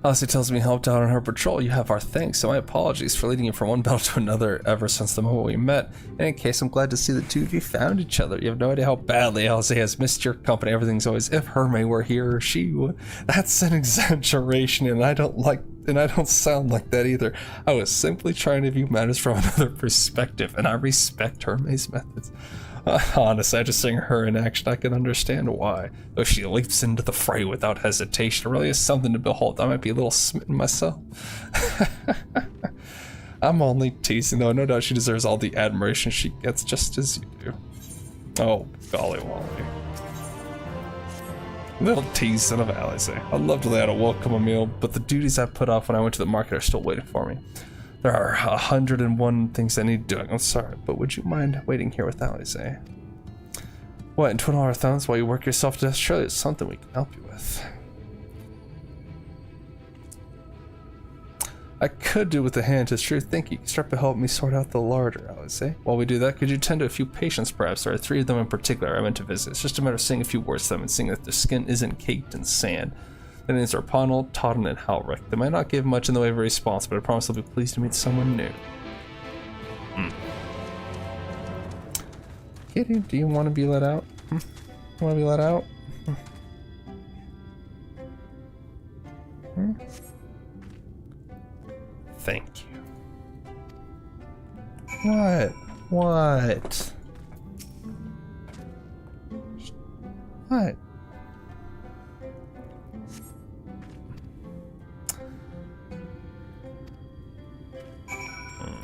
Speaker 1: Alice tells me you helped out on her patrol. You have our thanks, so my apologies for leading you from one battle to another ever since the moment we met. In any case, I'm glad to see the two of you found each other. You have no idea how badly Alice has missed your company. Everything's always, if Hermé were here or she would. That's an exaggeration, and I don't sound like that either. I was simply trying to view matters from another perspective, and I respect Hermé's methods. Honestly, just seeing her in action, I can understand why. Though she leaps into the fray without hesitation, it really is something to behold. I might be a little smitten myself. I'm only teasing, though. No doubt she deserves all the admiration she gets, just as you do. Oh, golly Wally. Little teasing of Alice. I'd love to lay out a welcome meal, but the duties I put off when I went to the market are still waiting for me. There are 101 things I need doing. I'm sorry, but would you mind waiting here with Alice? What, and twiddle our thumbs while you work yourself to death? Surely it's something we can help you with. I could do with a hand, it's true. Thank you. You can start by helping me sort out the larder, Alice. While we do that, could you tend to a few patients, perhaps? There are 3 of them in particular I meant to visit. It's just a matter of saying a few words to them and seeing that their skin isn't caked in sand. Their names are Ponel, Totten, and Halric. They might not give much in the way of a response, but I promise they'll be pleased to meet someone new. Kitty, do you want to be let out? You want to be let out? Thank you. What? What? What?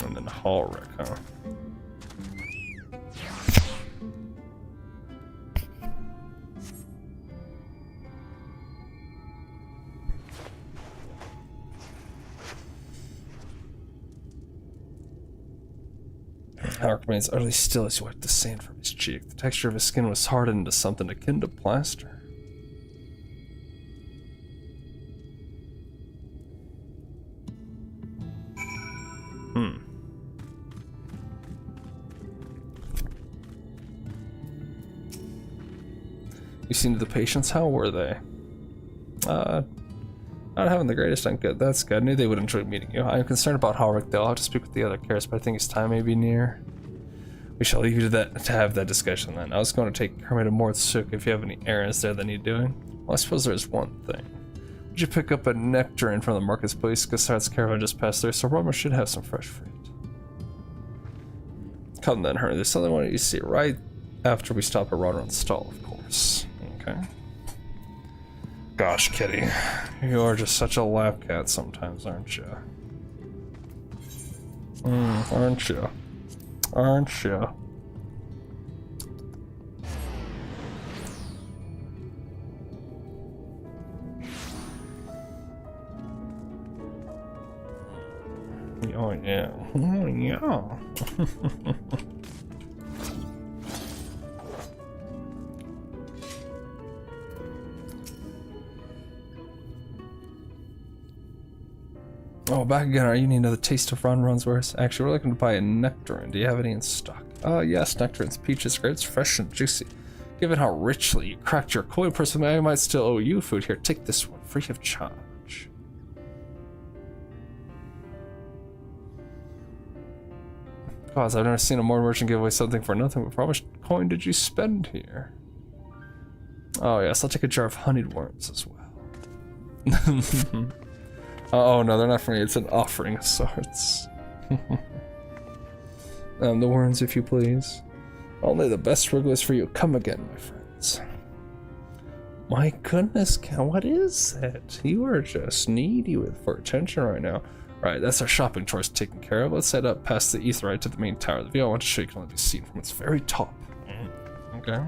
Speaker 1: And then Halric, huh? Halric remains utterly still as he wiped the sand from his cheek. The texture of his skin was hardened into something akin to plaster. You seen to the patients? How were they? Not having the greatest. I'm good. That's good. I knew they would enjoy meeting you. I am concerned about Halric, though. I'll have to speak with the other carers, but I think his time may be near. We shall leave you to have that discussion then. I was going to take Hermé to Mortsuk if you have any errands there that need doing. Well, I suppose there's one thing. Would you pick up a nectarine from the marketplace? Gassard's caravan just passed through, so Roma should have some fresh fruit. Come then, Hermé. There's something I wanted you to see right after we stop at Rodron's stall, of course. Okay. Gosh, Kitty, you are just such a lap cat sometimes, aren't you? Aren't you? Aren't you? Oh yeah. Oh yeah. Oh, back again. Are you need another taste of Ronron's wares? Actually, we're looking to buy a nectarine. Do you have any in stock? Yes, nectarines, peaches, grapes, fresh and juicy. Given how richly you cracked your coin purse, I might still owe you food. Here, take this one, free of charge. Pause, I've never seen a more merchant give away something for nothing, but how much coin did you spend here? Oh yes, I'll take a jar of honeyed worms as well. Oh no, they're not for me, it's an offering of sorts. The worms, if you please. Only the best wrigglers for you. Come again, my friends. My goodness, Cal, what is it? You are just needy for attention right now. Right, that's our shopping chores taken care of. Let's head up past the Aetheryte to the main tower. The view I want to show you can only be seen from its very top. Okay.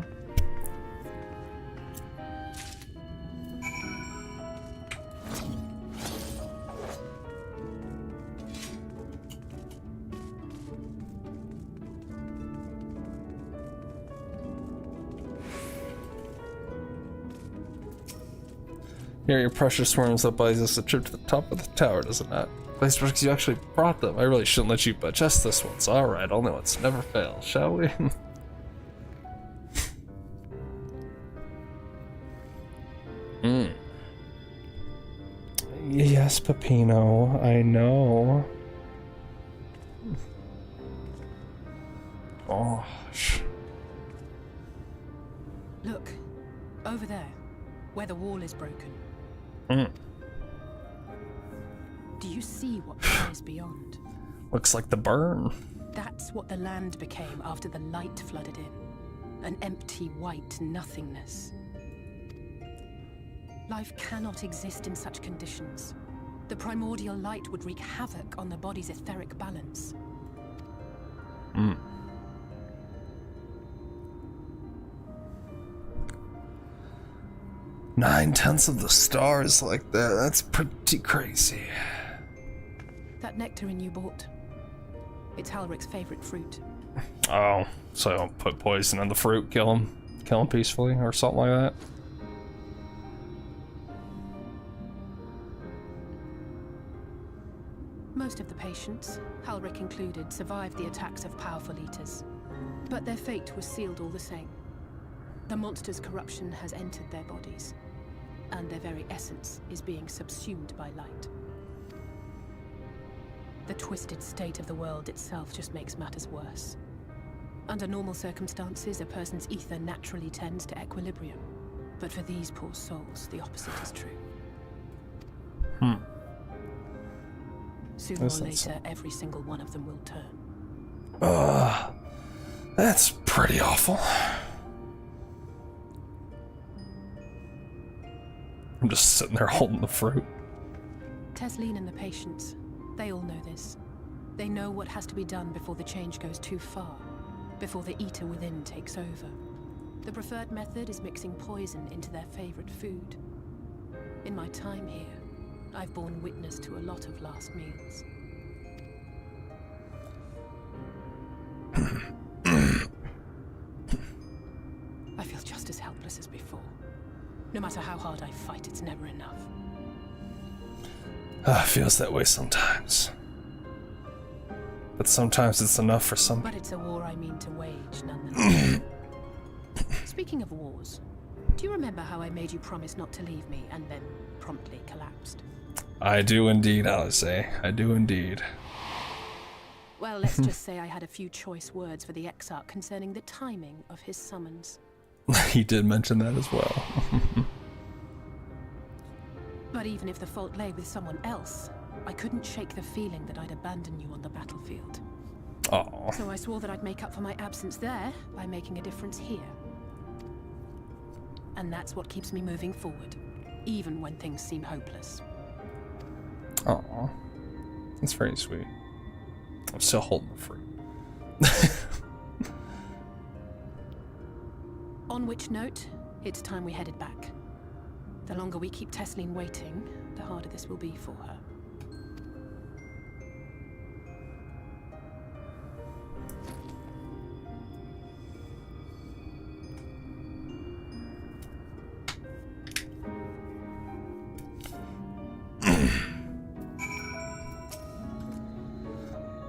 Speaker 1: Here, your precious worms that buys us a trip to the top of the tower, does it not? Place because you actually brought them. I really shouldn't let you, but just this once. Alright, only once. Never fail, shall we? Yeah, Yes, Peppino, I know. Gosh.
Speaker 13: Look, over there, where the wall is broken. Do you see what lies beyond?
Speaker 1: Looks like the burn.
Speaker 13: That's what the land became after the light flooded in. An empty white nothingness. Life cannot exist in such conditions. The primordial light would wreak havoc on the body's etheric balance.
Speaker 1: 9/10 of the stars like that. That's pretty crazy.
Speaker 13: That nectarine you bought. It's Halrick's favorite fruit.
Speaker 1: Oh, so I'll put poison in the fruit, kill him peacefully, or something like that.
Speaker 13: Most of the patients, Halrick included, survived the attacks of powerful eaters. But their fate was sealed all the same. The monster's corruption has entered their bodies, and their very essence is being subsumed by light. The twisted state of the world itself just makes matters worse. Under normal circumstances, a person's ether naturally tends to equilibrium. But for these poor souls, the opposite is true. Sooner or later, every single one of them will turn.
Speaker 1: That's pretty awful. I'm just sitting there holding the fruit.
Speaker 13: Tesleen and the patients, they all know this. They know what has to be done before the change goes too far, before the eater within takes over. The preferred method is mixing poison into their favorite food. In my time here, I've borne witness to a lot of last meals. I feel just as helpless as before. No matter how hard I fight, it's never enough.
Speaker 1: Feels that way sometimes. But sometimes it's enough for some.
Speaker 13: But it's a war I mean to wage, nonetheless. Speaking of wars, do you remember how I made you promise not to leave me and then promptly collapsed?
Speaker 1: I do indeed, Alice. I do indeed.
Speaker 13: Well, let's just say I had a few choice words for the Exarch concerning the timing of his summons.
Speaker 1: He did mention that as well.
Speaker 13: But even if the fault lay with someone else, I couldn't shake the feeling that I'd abandon you on the battlefield.
Speaker 1: Aww.
Speaker 13: So I swore that I'd make up for my absence there by making a difference here. And that's what keeps me moving forward, even when things seem hopeless.
Speaker 1: Aww. That's very sweet. I'm still holding the fruit.
Speaker 13: On which note, it's time we headed back. The longer we keep Tesleen waiting, the harder this will be for her.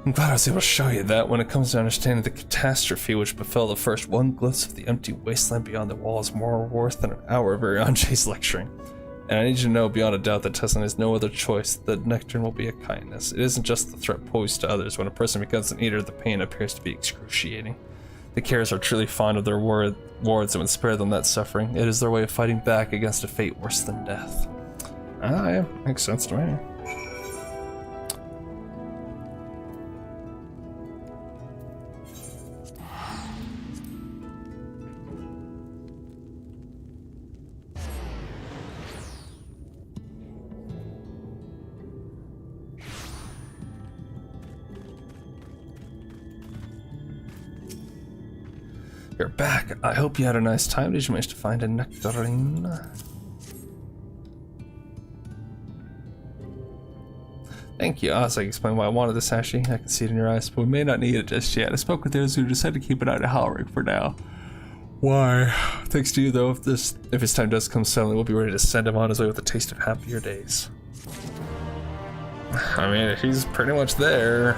Speaker 1: I'm glad I was able to show you that. When it comes to understanding the catastrophe which befell the first, one glimpse of the empty wasteland beyond the wall is more worth than an hour of Arianje's lecturing. And I need you to know beyond a doubt that Tesla has no other choice. The nectarine will be a kindness. It isn't just the threat posed to others. When a person becomes an eater, the pain appears to be excruciating. The Cares are truly fond of their wards and would spare them that suffering. It is their way of fighting back against a fate worse than death. Ah, yeah, makes sense to me. You're back. I hope you had a nice time. Did you manage to find a nectarine? Thank you. As I explained why I wanted this, Ashley. I can see it in your eyes, but we may not need it just yet. I spoke with those who decided to keep it out of Halrick for now. Why? Thanks to you, though, if his time does come suddenly, we'll be ready to send him on his way with a taste of happier days. I mean, if he's pretty much there,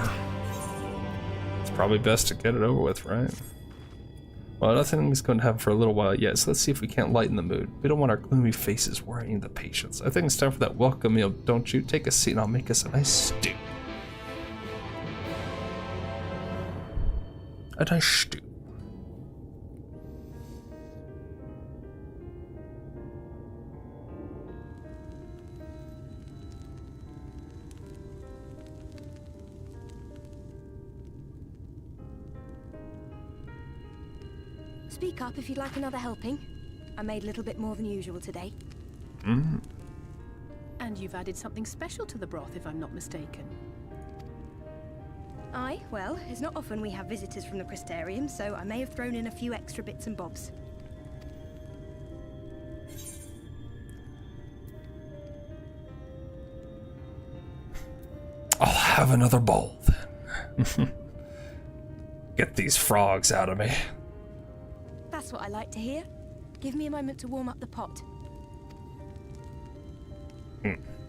Speaker 1: it's probably best to get it over with, right? Well, nothing is going to happen for a little while yet, so let's see if we can't lighten the mood. We don't want our gloomy faces worrying the patients. I think it's time for that welcome meal, don't you? Take a seat and I'll make us a nice stew. A nice stew.
Speaker 14: Speak up if you'd like another helping. I made a little bit more than usual today.
Speaker 13: And you've added something special to the broth, if I'm not mistaken.
Speaker 14: Aye, well, it's not often we have visitors from the Crystarium, so I may have thrown in a few extra bits and bobs.
Speaker 1: I'll have another bowl then. Get these frogs out of me.
Speaker 14: That's what I like to hear. Give me a moment to warm up the pot.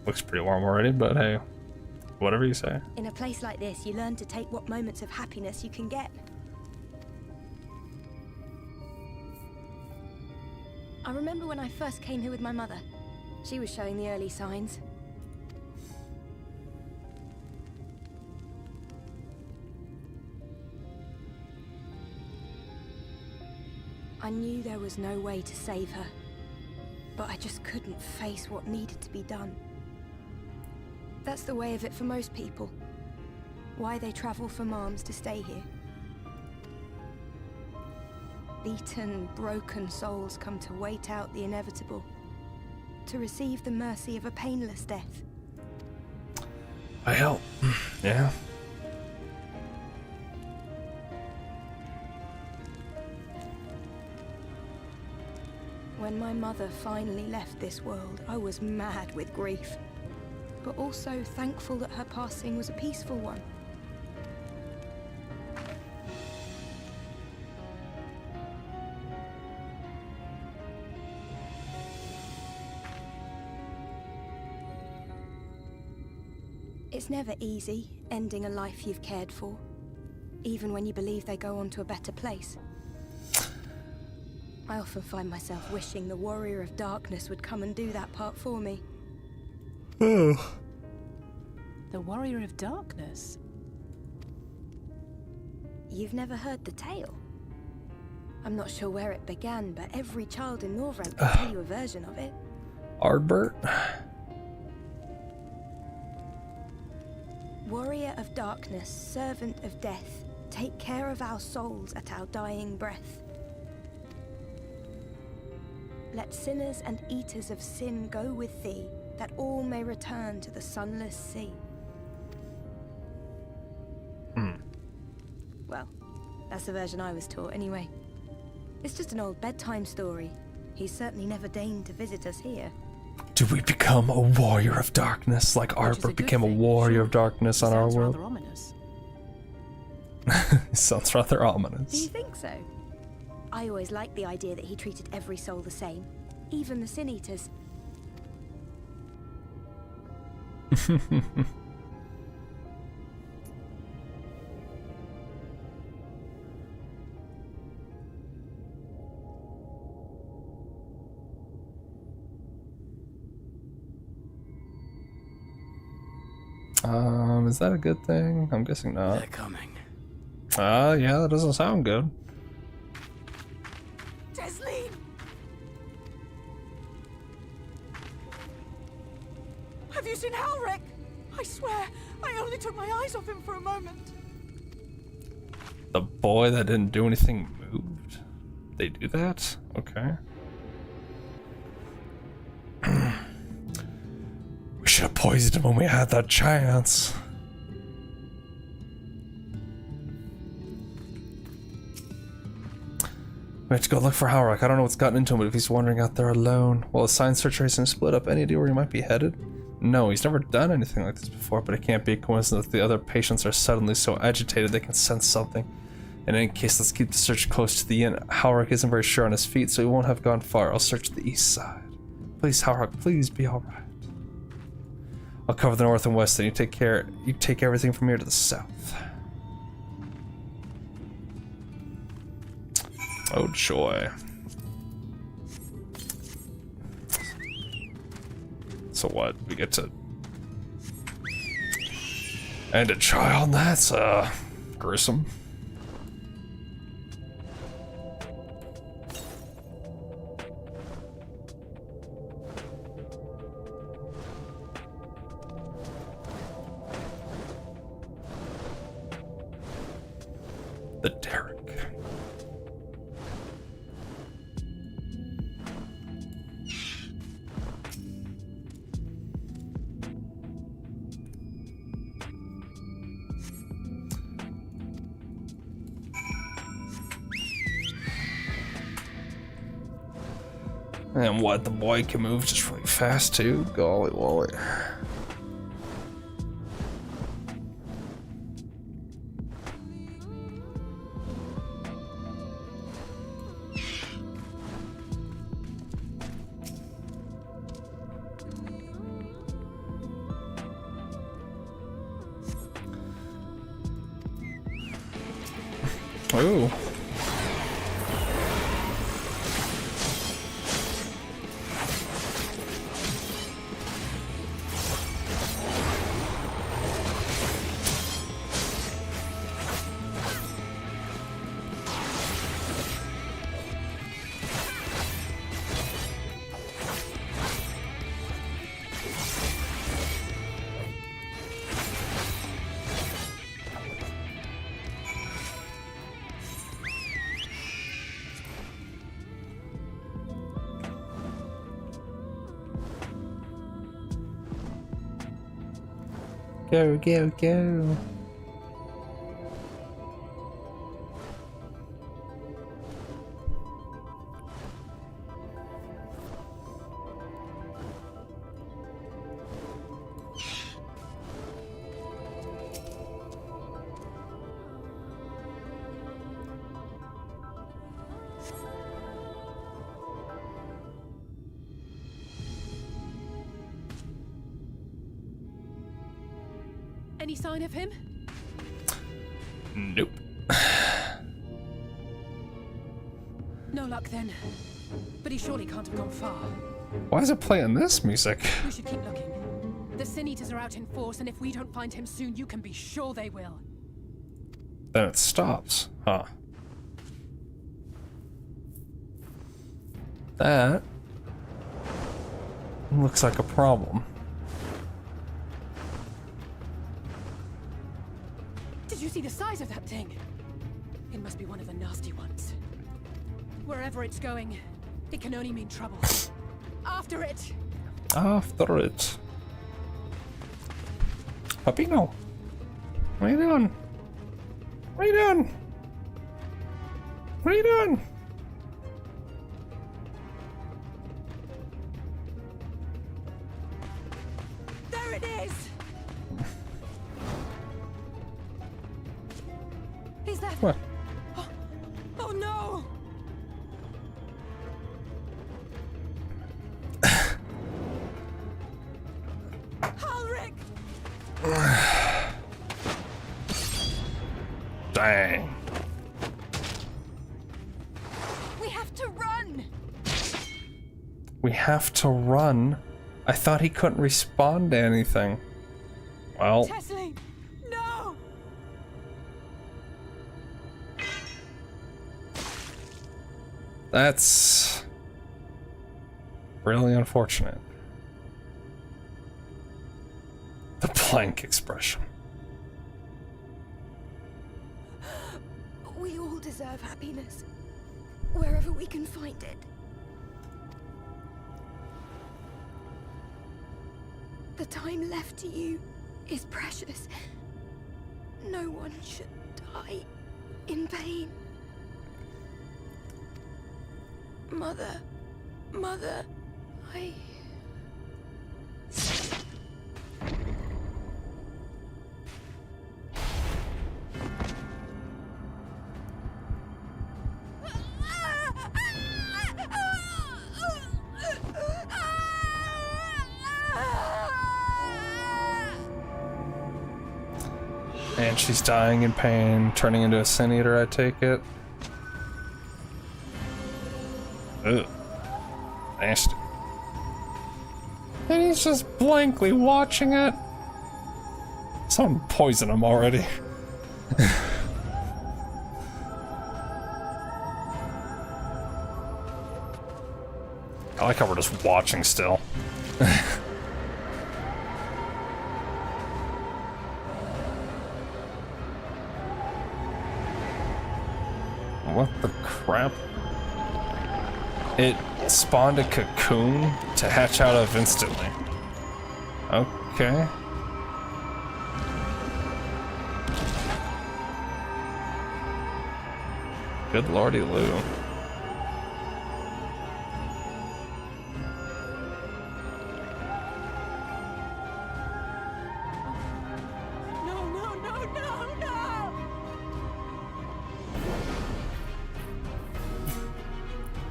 Speaker 1: Looks pretty warm already, but hey, whatever you say.
Speaker 14: In a place like this, you learn to take what moments of happiness you can get. I remember when I first came here with my mother. She was showing the early signs. I knew there was no way to save her, but I just couldn't face what needed to be done. That's the way of it for most people. Why they travel from arms to stay here. Beaten, broken souls come to wait out the inevitable, to receive the mercy of a painless death.
Speaker 1: I help. Yeah.
Speaker 14: When my mother finally left this world, I was mad with grief, but also thankful that her passing was a peaceful one. It's never easy, ending a life you've cared for, even when you believe they go on to a better place. I often find myself wishing the Warrior of Darkness would come and do that part for me.
Speaker 13: Oh. The Warrior of Darkness?
Speaker 14: You've never heard the tale? I'm not sure where it began, but every child in Norvrent can tell you a version of it.
Speaker 1: Ardbert?
Speaker 14: Warrior of Darkness, servant of death, take care of our souls at our dying breath. Let sinners and eaters of sin go with thee, that all may return to the sunless sea. Well, that's the version I was taught anyway. It's just an old bedtime story. He's certainly never deigned to visit us here.
Speaker 1: Do we become a warrior of darkness like Ardbert became a warrior of darkness on our world?
Speaker 13: Rather ominous.
Speaker 1: Sounds rather ominous.
Speaker 14: Do you think so? I always liked the idea that he treated every soul the same, even the Sin Eaters.
Speaker 1: Is that a good thing? I'm guessing not.
Speaker 4: They're coming.
Speaker 1: Yeah, that doesn't sound good.
Speaker 10: Tesleen! Have you seen Halric? I swear, I only took my eyes off him for a moment.
Speaker 1: The boy that didn't do anything moved? They do that? Okay. We should have poisoned him when we had that chance. We have to go look for Halric. I don't know what's gotten into him, but if he's wandering out there alone, well, the sign search race and split up. Any idea where he might be headed? No, he's never done anything like this before, but it can't be a coincidence that the other patients are suddenly so agitated they can sense something. In any case, let's keep the search close to the inn. Halric isn't very sure on his feet, so he won't have gone far. I'll search the east side. Please, Halric, please be alright. I'll cover the north and west, and you take everything from here to the south. Oh joy. So what? We get to end a child? That's gruesome. The Derrick. And what, the boy can move just really fast too? Golly wolly. Ooh. Go, go, go.
Speaker 13: Any sign of him?
Speaker 1: Nope.
Speaker 13: No luck then. But he surely can't have gone far.
Speaker 1: Why is it playing this music?
Speaker 13: We should keep looking. The Sin Eaters are out in force, and if we don't find him soon, you can be sure they will.
Speaker 1: Then it stops, huh? That looks like a problem.
Speaker 13: Did you see the size of that thing? It must be one of the nasty ones. Wherever it's going, it can only mean trouble. After it!
Speaker 1: After it. Papino! What are you doing? What are you doing? What are you doing?
Speaker 10: There it is! Is that...
Speaker 1: What?
Speaker 10: Oh no! Halric!
Speaker 1: Dang.
Speaker 10: We have to run!
Speaker 1: We have to run? I thought he couldn't respond to anything. Well...
Speaker 10: Tessie! No!
Speaker 1: That's... really unfortunate. The blank expression.
Speaker 14: We all deserve happiness, wherever we can find it. The time left to you is precious. No one should die in pain. Mother, I...
Speaker 1: And she's dying in pain, turning into a sin eater, I take it. Ugh. Nasty. And he's just blankly watching it. Someone poisoned him already. I like how we're just watching still. What the crap? It spawned a cocoon to hatch out of instantly. Okay. Good lordy Lou.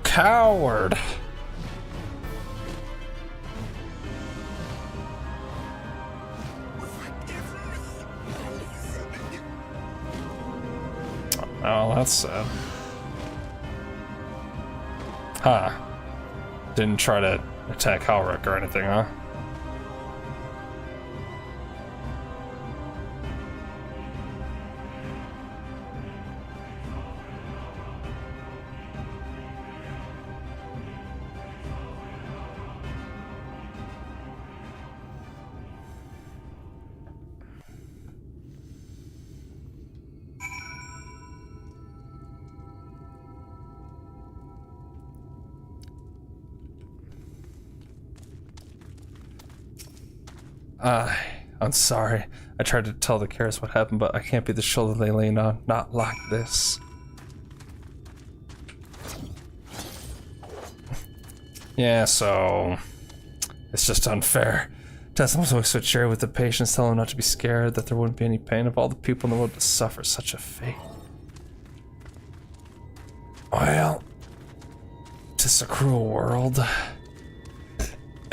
Speaker 1: Coward. Oh, that's sad. Huh. Didn't try to attack Halric or anything, huh? I'm sorry. I tried to tell the Karis what happened, but I can't be the shoulder they lean on. Not like this. Yeah, so... it's just unfair. Tess was always so cheery with the patients, telling them not to be scared, that there wouldn't be any pain of all the people in the world to suffer such a fate. Well... 'tis a cruel world.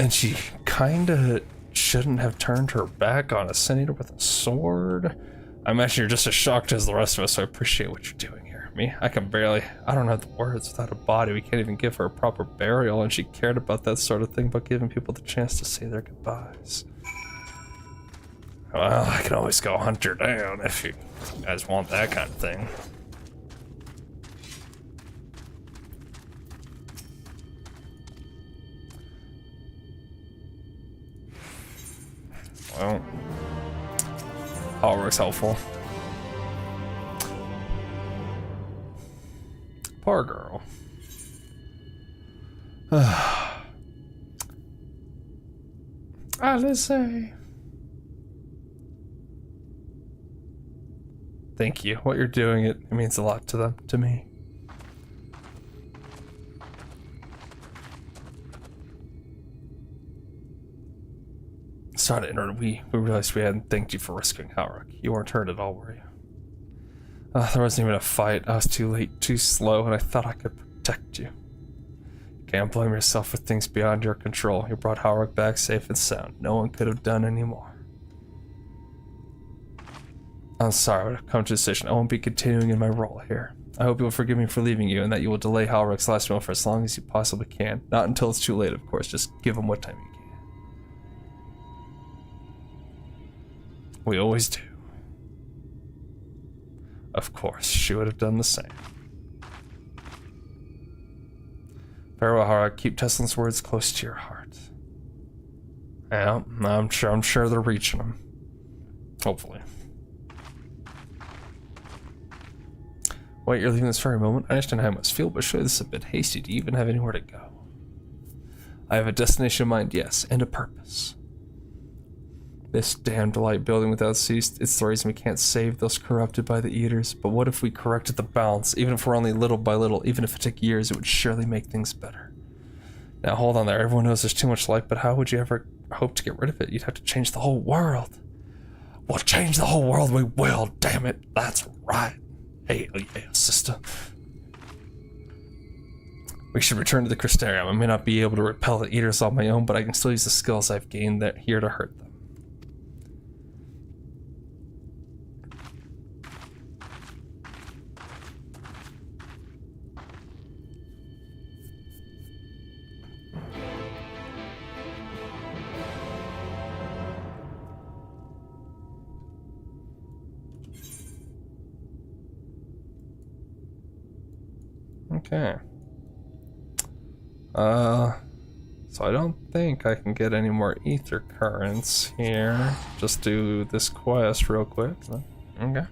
Speaker 1: And she kinda... shouldn't have turned her back on a Sin Eater with a sword. I imagine you're just as shocked as the rest of us, so I appreciate what you're doing here. Me, I don't have the words. Without a body, we can't even give her a proper burial, and she cared about that sort of thing, but giving people the chance to say their goodbyes. Well, I can always go hunt her down if you guys want that kind of thing. Well, Halric's helpful. Poor girl. Alice. Thank you. What you're doing, it means a lot to them, to me. Sorry to interrupt. We realized we hadn't thanked you for rescuing Halric. You weren't hurt at all, were you? There wasn't even a fight. I was too late, too slow, and I thought I could protect you. You can't blame yourself for things beyond your control. You brought Halric back safe and sound. No one could have done any more. I'm sorry, I've come to a decision. I won't be continuing in my role here. I hope you will forgive me for leaving you, and that you will delay Halric's last meal for as long as you possibly can. Not until it's too late, of course. Just give him what time you can. We always do. Of course, she would have done the same. Farewell, Halric. Keep Teslin's words close to your heart. Yeah, I'm sure they're reaching him. Hopefully. Wait, you're leaving this very moment? I understand how I must feel, but surely this is a bit hasty. Do you even have anywhere to go? I have a destination in mind, yes, and a purpose. This damned light building without cease, it's the reason we can't save those corrupted by the Eaters. But what if we corrected the balance? Even if we're only little by little, even if it took years, it would surely make things better. Now hold on there, everyone knows there's too much light, but how would you ever hope to get rid of it? You'd have to change the whole world. We'll change the whole world, we will, damn it. That's right. Hey, yeah, sister. We should return to the Crystarium. I may not be able to repel the Eaters on my own, but I can still use the skills I've gained here to hurt them. Okay. So I don't think I can get any more ether currents here. Just do this quest real quick. Okay.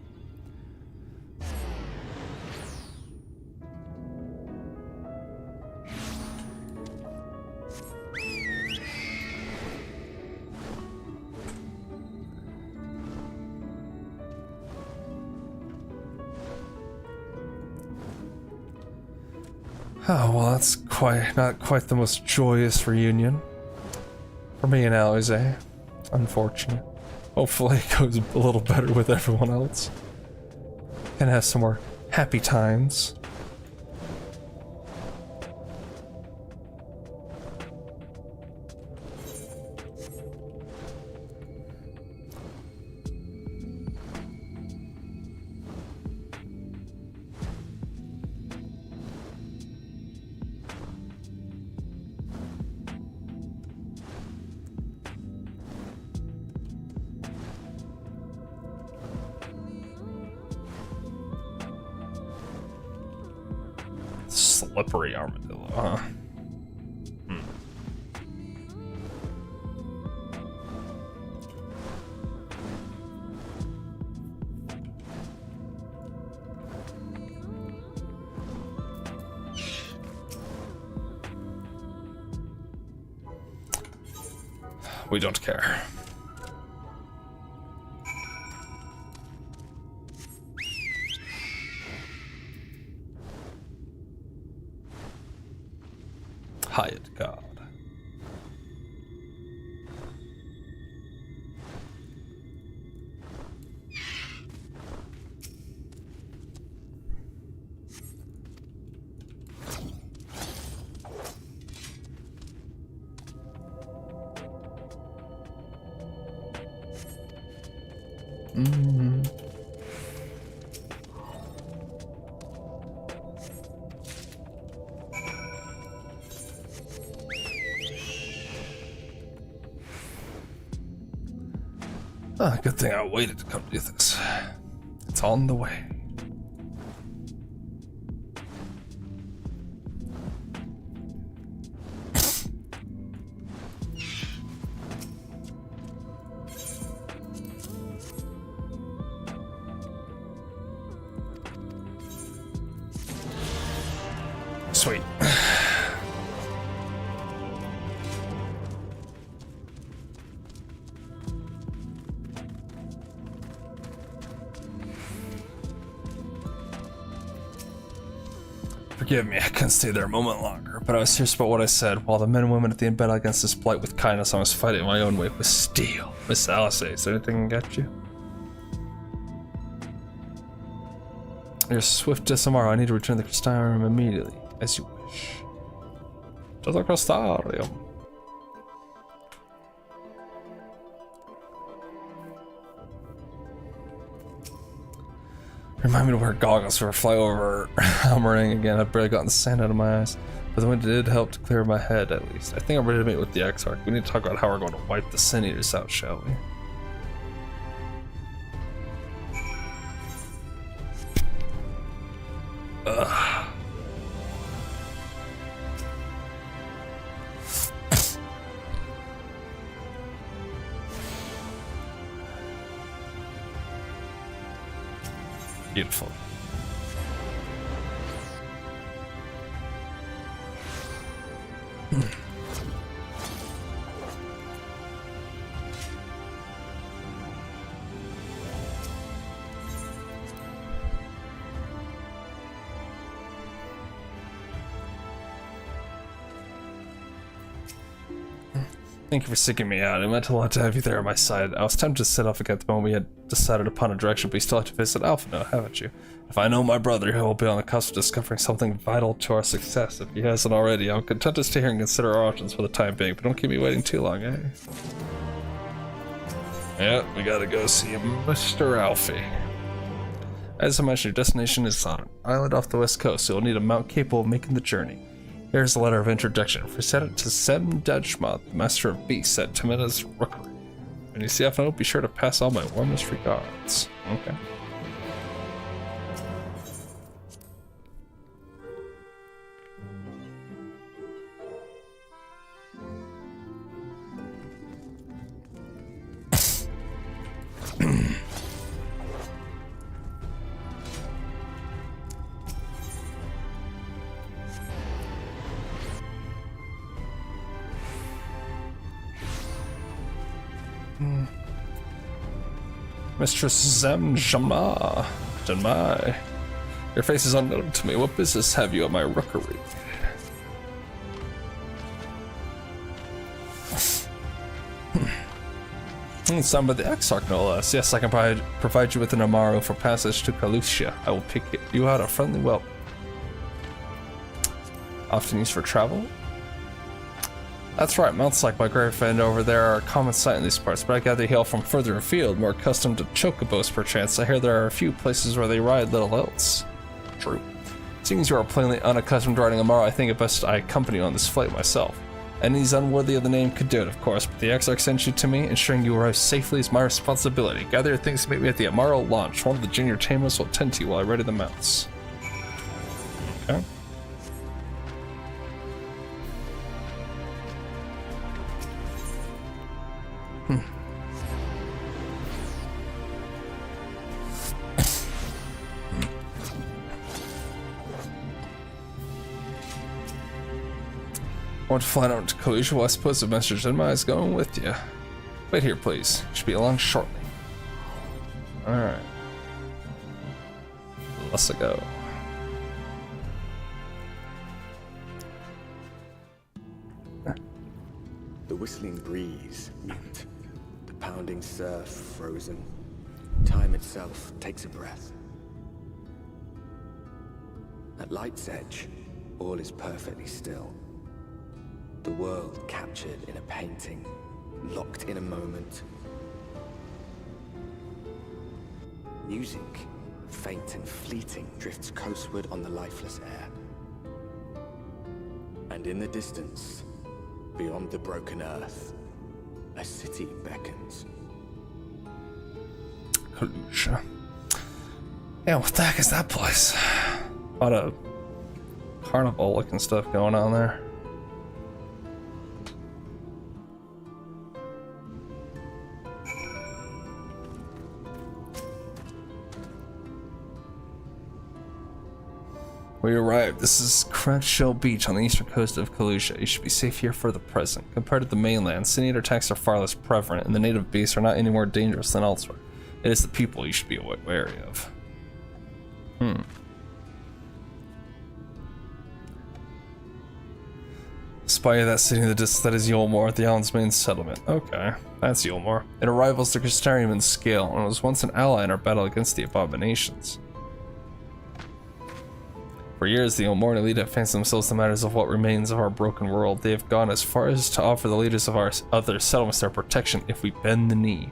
Speaker 1: Oh, well, that's not quite the most joyous reunion for me and Alize. Unfortunate. Hopefully it goes a little better with everyone else. And have some more happy times. Slippery armadillo, huh? We don't care. Hired God. Ah, good thing I waited to come do this. It's on the way. Sweet. Forgive me, I couldn't stay there a moment longer, but I was serious about what I said. While the men and women at the inn battled against this blight with kindness, I was fighting my own way with steel. Miss Alice, is there anything can get you? Your swift tomorrow. I need to return the crystarium immediately, as you wish. To the crystarium. Remind me to wear goggles or fly over Almering again. I've barely gotten the sand out of my eyes, but the wind did help to clear my head at least. I think I'm ready to meet with the Exarch. We need to talk about how we're going to wipe the Sin Eaters out, shall we? Ugh. Beautiful. Thank you for seeking me out. It meant a lot to have you there on my side. I was tempted to set off again at the moment we had decided upon a direction, but you still have to visit Alpha now, haven't you? If I know my brother, he will be on the cusp of discovering something vital to our success. If he hasn't already, I'm content to stay here and consider our options for the time being, but don't keep me waiting too long, eh? Yeah, we gotta go see Mr. Alfie. As I mentioned, your destination is on an island off the west coast, so you'll need a mount capable of making the journey. Here's a letter of introduction. For send it to Sem Dutchmouth, Master of Beasts at Timida's Rookery. When you see F note, be sure to pass all my warmest regards. Okay. Mistress Janmai. Your face is unknown to me. What business have you at my rookery? Some by the Exarch, no less. Yes, I can provide you with an Amaro for passage to Kalusia. I will pick you out a friendly welcome. Often used for travel? That's right, mounts like my grave friend over there are a common sight in these parts, but I gather you hail from further afield, more accustomed to chocobos perchance. I hear there are a few places where they ride little else. True. Seeing as you are plainly unaccustomed to riding Amaro, I think it best I accompany you on this flight myself. Enemies unworthy of the name could do it, of course, but the Exarch sent you to me. Ensuring you arrive safely is my responsibility. Gather your things to meet me at the Amaro launch. One of the junior tamers will tend to you while I ready the mounts. Okay. Want to fly out to Kalusia? Well, I suppose the Master Genma is going with you. Wait here, please. Should be along shortly. Alright. Let's go.
Speaker 8: The whistling breeze, mute. The pounding surf, frozen. Time itself takes a breath. At light's edge, all is perfectly still. The world captured in a painting, locked in a moment. Music, faint and fleeting, drifts coastward on the lifeless air. And in the distance, beyond the broken earth, a city beckons.
Speaker 1: Kalusia. Yeah, what the heck is that place? A lot of carnival looking stuff going on there. We arrived. This is Cracked Shell Beach on the eastern coast of Kalusia. You should be safe here for the present. Compared to the mainland, Sin Eater attacks are far less prevalent, and the native beasts are not any more dangerous than elsewhere. It is the people you should be wary of. Spy of that city in the distance, that is Yulmore, the island's main settlement. Okay, that's Yulmore. It rivals the Crystarium scale, and was once an ally in our battle against the Abominations. For years, the Yulmore elite have fancied themselves the matters of what remains of our broken world. They have gone as far as to offer the leaders of our other settlements their protection if we bend the knee.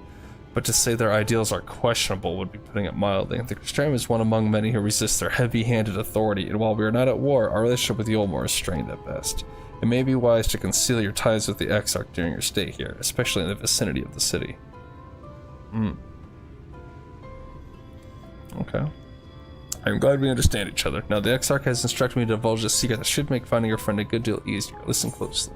Speaker 1: But to say their ideals are questionable would be putting it mildly. The Crystarium is one among many who resist their heavy-handed authority, and while we are not at war, our relationship with Yulmore is strained at best. It may be wise to conceal your ties with the Exarch during your stay here, especially in the vicinity of the city. Okay. I'm glad we understand each other. Now, the Exarch has instructed me to divulge a secret that should make finding your friend a good deal easier. Listen closely.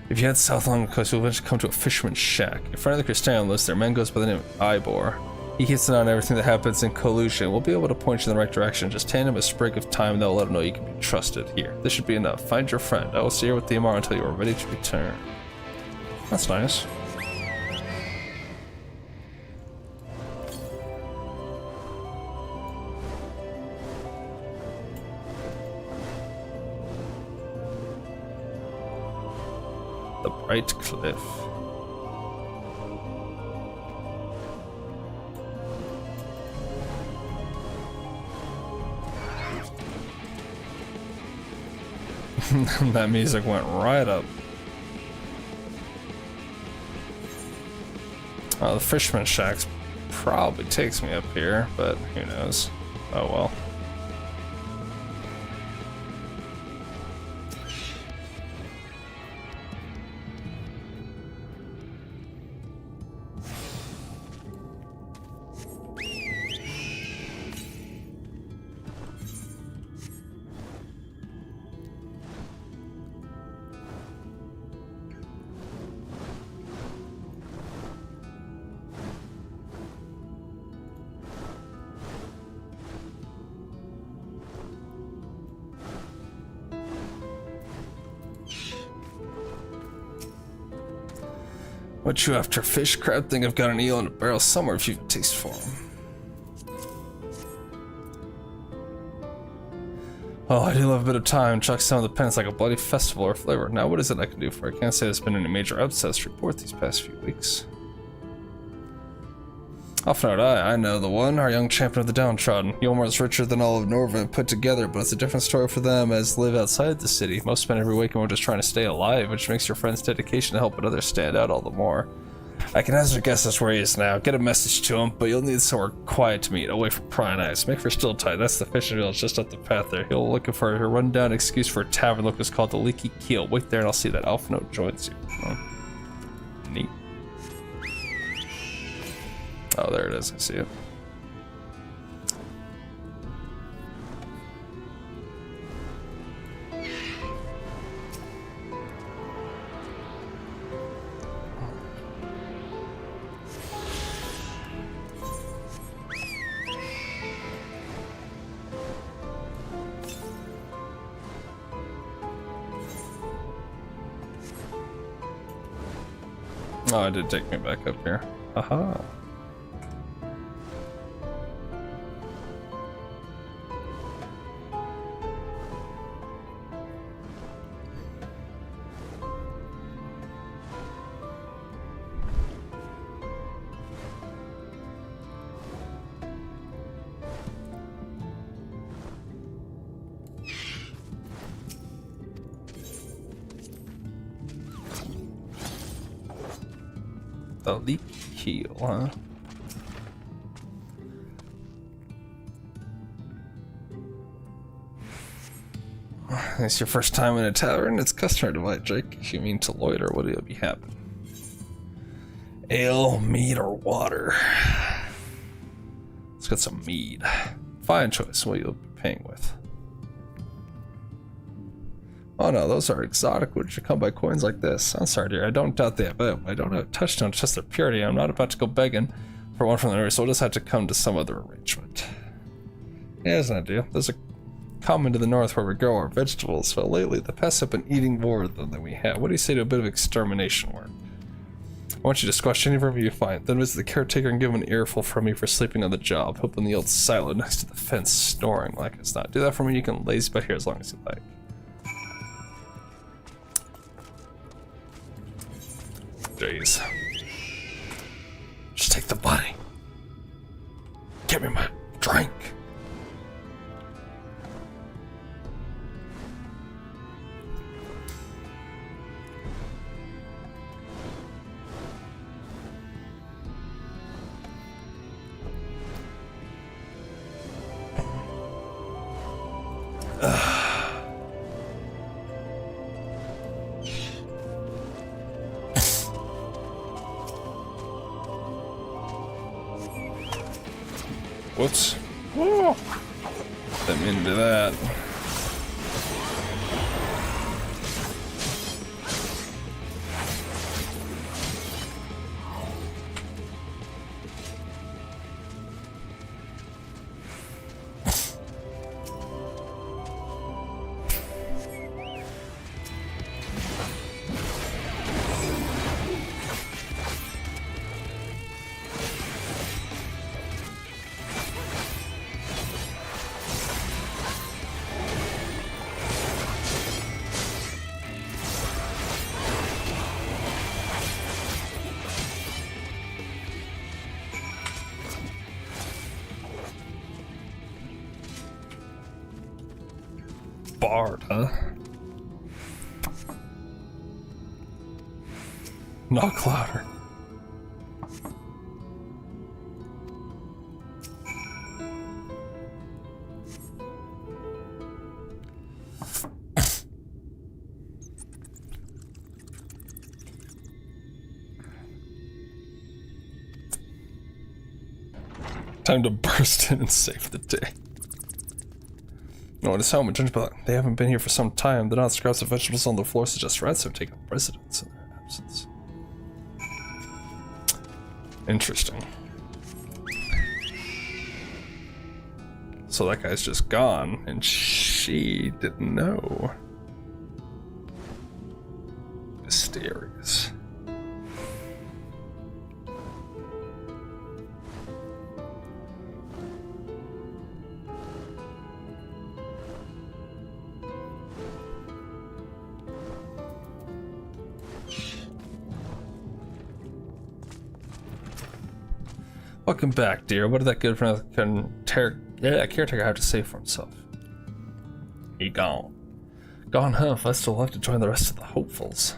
Speaker 1: If you head south along the coast, you'll eventually come to a fisherman's shack. In front of the Crystarium lives there, a man goes by the name of Ivor. He keeps an eye on everything that happens in Kalusia. We'll be able to point you in the right direction. Just hand him a sprig of thyme and they'll let him know you can be trusted. Here, this should be enough. Find your friend. I will stay here with the Amar until you are ready to return. That's nice. The Bright Cliff. That music went right up. The Fisherman's Shack probably takes me up here, but who knows. Oh well. What you after, fish, crab? Think I've got an eel in a barrel somewhere if you've a taste for them. Oh, I do love a bit of time. Chuck some of the pens like a bloody festival or flavor. Now, what is it I can do for it? I can't say there's been any major upsets to report these past few weeks. Off note, I know the one, our young champion of the downtrodden. Yolmar's richer than all of Norvin put together, but it's a different story for them as live outside the city. Most spend every weekend just trying to stay alive, which makes your friend's dedication to helping others stand out all the more. I can hazard a guess that's where he is now. Get a message to him, but you'll need somewhere quiet to meet, away from prying eyes. Make for Stilltide, that's the fishing village just up the path there. He'll looking for a rundown excuse for a tavern look is called the Leaky Keel. Wait there and I'll see that Alpha Note joins you. Oh. Neat. Oh, there it is, I see it. Oh, it did take me back up here. Haha. The leak keel, huh? It's your first time in a tavern. It's customary to invite Drake. If you mean to loiter, what will be happening? Ale, mead, or water? Let's get some mead. Fine choice. What you'll be paying with? Oh no, those are exotic. Would you come by coins like this? I'm sorry, dear. I don't doubt that, but I don't have a touchstone to test their purity. I'm not about to go begging for one from the area, so we'll just have to come to some other arrangement. Yeah, there's an idea. There's a common to the north where we grow our vegetables, but lately the pests have been eating more than we have. What do you say to a bit of extermination work? I want you to squash any river you find, then visit the caretaker and give him an earful from me for sleeping on the job, hoping the old silo next to the fence snoring like it's not. Do that for me, you can laze by here as long as you like. Jeez. Just take the money. Give me my drink. Whoops. Whoa. Let me into that. Bard, huh? Knock louder. Time to burst in and save the day. Notice how much they haven't been here for some time. They're not scraps of vegetables on the floor, suggest rats have taken residence in their absence. Interesting. So that guy's just gone, and she didn't know. Mysterious. Welcome back, dear. What did that good friend caretaker have to say for himself? He gone. Gone, huh? If I still have to join the rest of the hopefuls.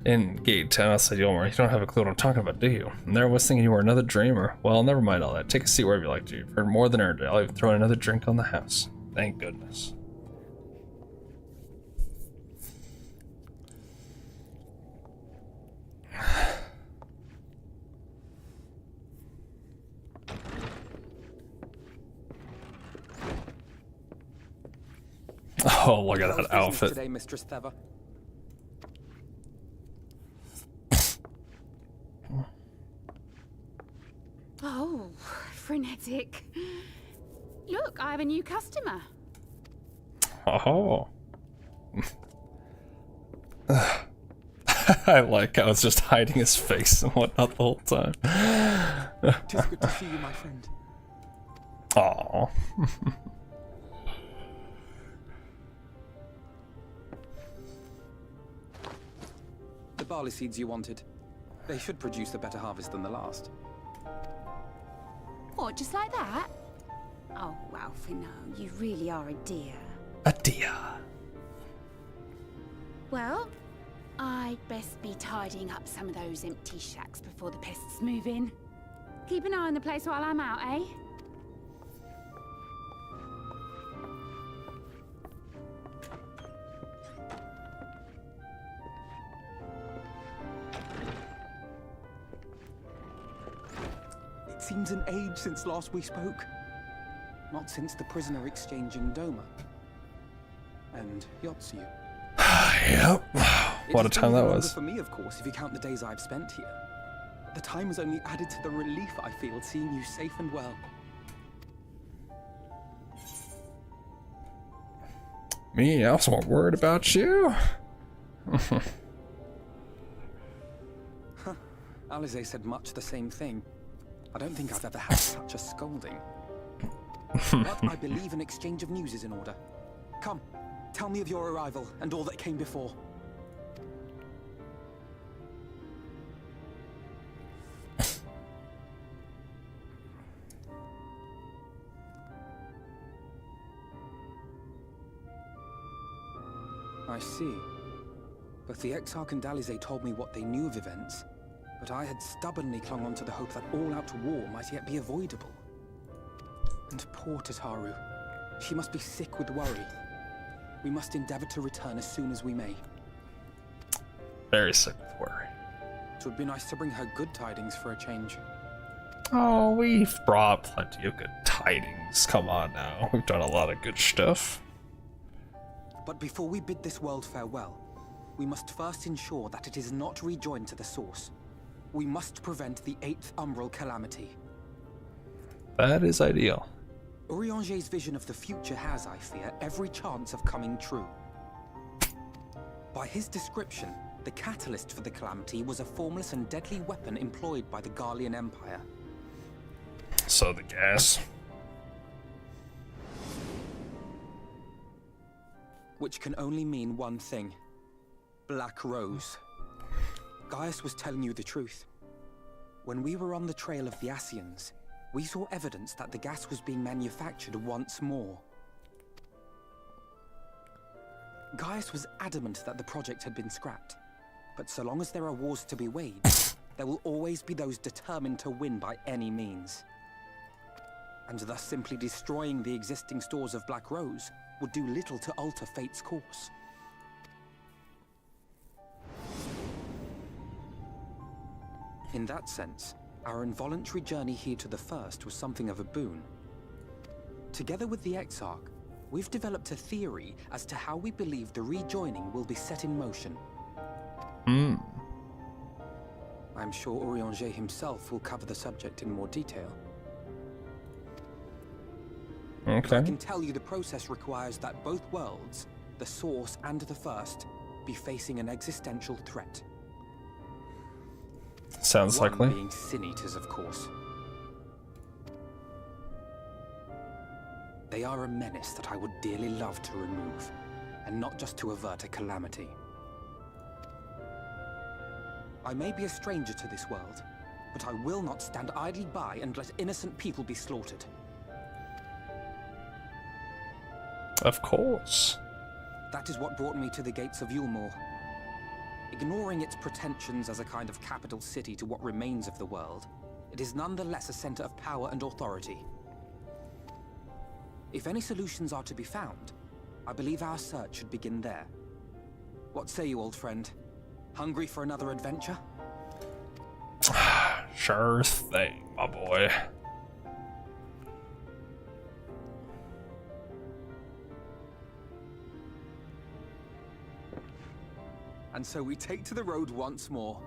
Speaker 1: In Gate 10 outside Yolmer, you don't have a clue what I'm talking about, do you? And there I was thinking you were another dreamer. Well, never mind all that. Take a seat wherever you like to. You've heard more than earned it. I'll even throw in another drink on the house. Thank goodness. Oh, look at that outfit.
Speaker 4: Today, Mistress Theva.
Speaker 7: Oh, frenetic. Look, I have a new customer.
Speaker 1: Oh. I like how it's just hiding his face and whatnot the whole time.
Speaker 4: Tis good to see you, my friend.
Speaker 1: Aww.
Speaker 4: The barley seeds you wanted. They should produce a better harvest than the last.
Speaker 7: What, just like that? Oh, Alfino, you really are a dear.
Speaker 1: A dear.
Speaker 7: Well, I'd best be tidying up some of those empty shacks before the pests move in. Keep an eye on the place while I'm out, eh?
Speaker 4: It seems an age since last we spoke. Not since the prisoner exchange in Doma. And Yotsu.
Speaker 1: Yep. What a time that was.
Speaker 4: For me, of course, if you count the days I've spent here. The time has only added to the relief I feel seeing you safe and well.
Speaker 1: Me, I was more worried about you.
Speaker 4: Alize said much the same thing. I don't think I've ever had such a scolding. But I believe an exchange of news is in order. Come, tell me of your arrival and all that came before. I see. Both the Exarch and Alize told me what they knew of events, but I had stubbornly clung on to the hope that all-out war might yet be avoidable. And poor Tataru. She must be sick with worry. We must endeavor to return as soon as we may.
Speaker 1: Very sick with worry.
Speaker 4: It would be nice to bring her good tidings for a change.
Speaker 1: Oh, we've brought plenty of good tidings. Come on now. We've done a lot of good stuff.
Speaker 4: But before we bid this world farewell, we must first ensure that it is not rejoined to the source. We must prevent the 8th Umbral calamity.
Speaker 1: That is ideal.
Speaker 4: Urianger's vision of the future has, I fear, every chance of coming true. By his description, the catalyst for the calamity was a formless and deadly weapon employed by the Garlean Empire.
Speaker 1: So the gas.
Speaker 4: Which can only mean one thing. Black Rose. Gaius was telling you the truth. When we were on the trail of the Asians, we saw evidence that the gas was being manufactured once more. Gaius was adamant that the project had been scrapped. But so long as there are wars to be waged, there will always be those determined to win by any means. And thus simply destroying the existing stores of Black Rose would do little to alter fate's course. In that sense, our involuntary journey here to the First was something of a boon. Together with the Exarch, we've developed a theory as to how we believe the rejoining will be set in motion. I'm sure Urianger himself will cover the subject in more detail.
Speaker 1: Okay.
Speaker 4: But I can tell you the process requires that both worlds, the Source and the First, be facing an existential threat.
Speaker 1: Sounds
Speaker 4: One
Speaker 1: likely.
Speaker 4: being Sin-Eaters, of course. They are a menace that I would dearly love to remove, and not just to avert a calamity. I may be a stranger to this world,
Speaker 12: but I will not stand idly by and let innocent people be slaughtered.
Speaker 1: Of course.
Speaker 12: That is what brought me to the gates of Yulmore. Ignoring its pretensions as a kind of capital city to what remains of the world, it is nonetheless a center of power and authority. If any solutions are to be found, I believe our search should begin there. What say you, old friend? Hungry for another adventure?
Speaker 1: Sure thing, my boy.
Speaker 12: And so we take to the road once more.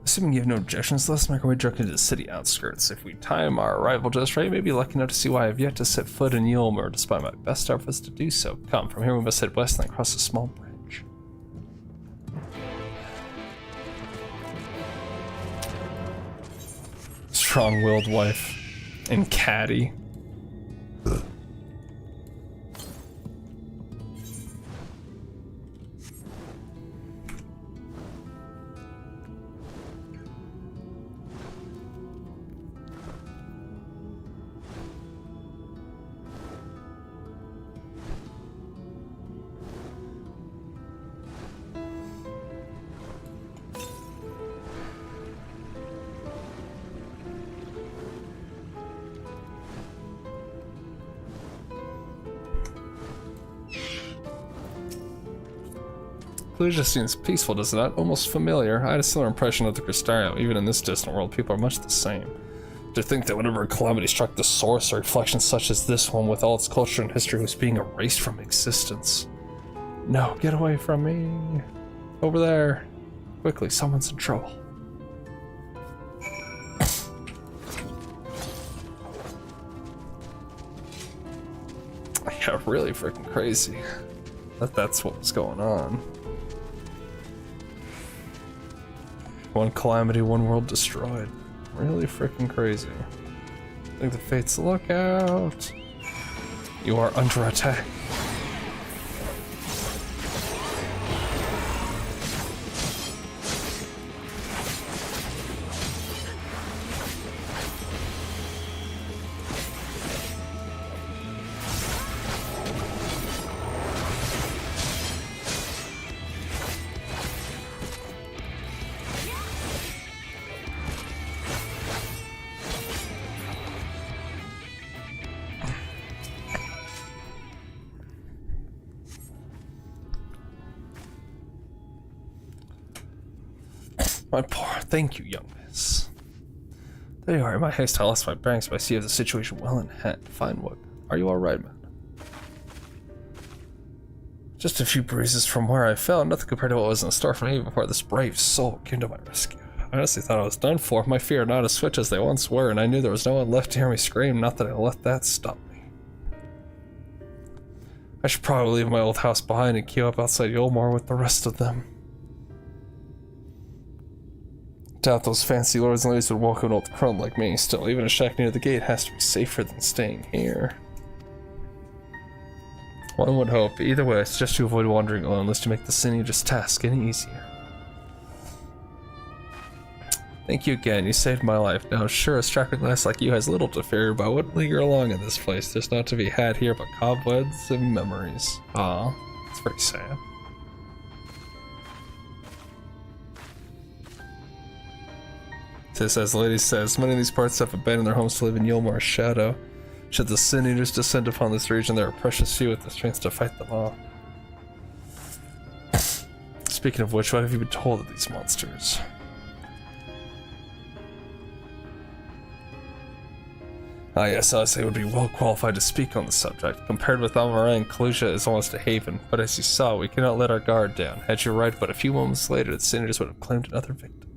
Speaker 1: Assuming you have no objections, let's make our way directly to the city outskirts. If we time our arrival just right, maybe lucky enough to see why I have yet to set foot in Yulmore, despite my best efforts to do so. Come, from here we must head west and then cross a small bridge. Strong-willed wife and caddy. Cluja seems peaceful, does it not? Almost familiar. I had a similar impression of the Cristario. Even in this distant world, people are much the same. To think that whenever a calamity struck the source, a reflection such as this one with all its culture and history was being erased from existence. No, get away from me. Over there. Quickly, someone's in trouble. Yeah, really freaking crazy. That's what was going on. One calamity, one world destroyed. Really freaking crazy. I think the fates look out. You are under attack. My poor, thank you, young miss. There you are. In my haste, I lost my bearings, but I see you have the situation well in hand. Fine work. Are you all right, man? Just a few bruises from where I fell, nothing compared to what was in store for me before this brave soul came to my rescue. I honestly thought I was done for. My fear not as switch as they once were, and I knew there was no one left to hear me scream. Not that I let that stop me. I should probably leave my old house behind and queue up outside Yulmore with the rest of them. Doubt those fancy lords and ladies would welcome an old crone like me. Still, even a shack near the gate has to be safer than staying here. One would hope. Either way, it's just to avoid wandering alone, lest to make the sinistrous task any easier. Thank you again, you saved my life. Now, sure, a strapping lass like you has little to fear, but I wouldn't linger along in this place. There's not to be had here but cobwebs and memories. Aw, it's very sad. This, as the lady says, many of these parts have abandoned their homes to live in Yulmore's shadow. Should the sin eaters descend upon this region, there are precious few with the strength to fight them off. Speaking of which, what have you been told of these monsters? Ah yes, I say would be well qualified to speak on the subject. Compared with Almarang, Cluja is almost a haven, but as you saw, we cannot let our guard down. Had you arrived but a few moments later, the sin eaters would have claimed another victim.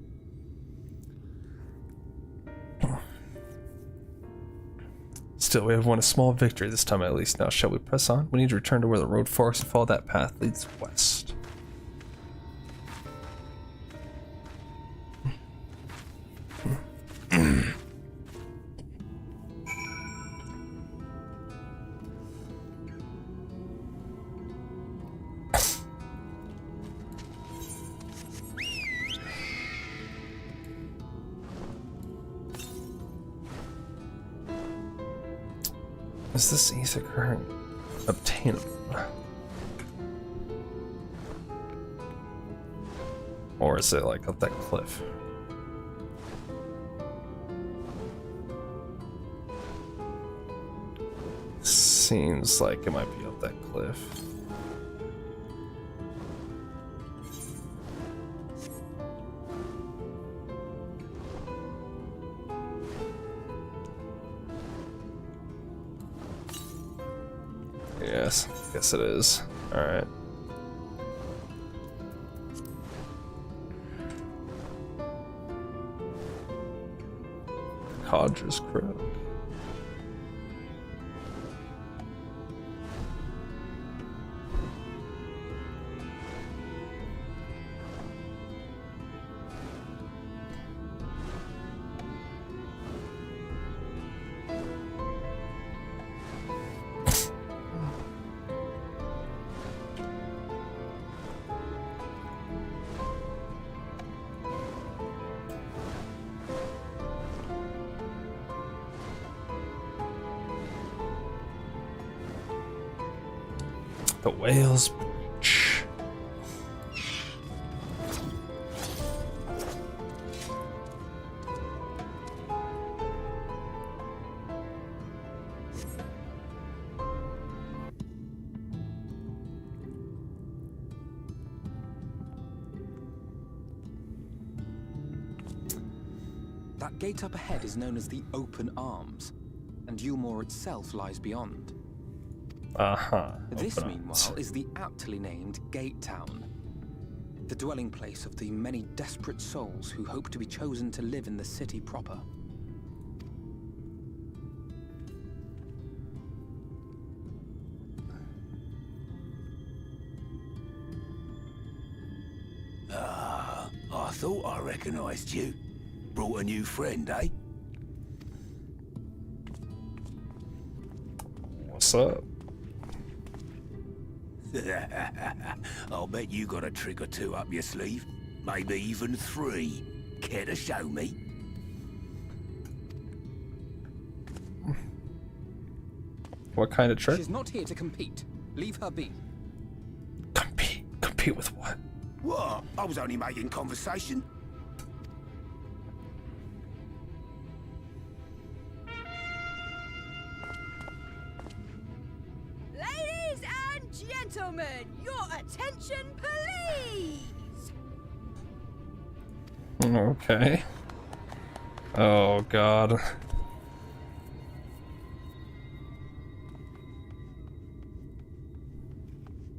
Speaker 1: Still, we have won a small victory this time at least. Now, shall we press on? We need to return to where the road forks and follow that path leads west. Is this ether current obtainable? Or is it like up that cliff? Seems like it might be up that cliff. Yes, guess it is. Alright. Codger's Crook. The Whale's Breach.
Speaker 12: That gate up ahead is known as the Open Arms, and Yulmore itself lies beyond. This, meanwhile, is the aptly named Gate Town, the dwelling place of the many desperate souls who hope to be chosen to live in the city proper.
Speaker 15: I thought I recognized you. Brought a new friend, eh?
Speaker 1: What's up?
Speaker 15: I'll bet you got a trick or two up your sleeve. Maybe even 3. Care to show me?
Speaker 1: What kind of trick?
Speaker 12: She's not here to compete. Leave her be.
Speaker 1: Compete? Compete with what?
Speaker 15: What? I was only making conversation.
Speaker 10: Ladies and gentlemen, your attention, please!
Speaker 1: Okay. Oh, God.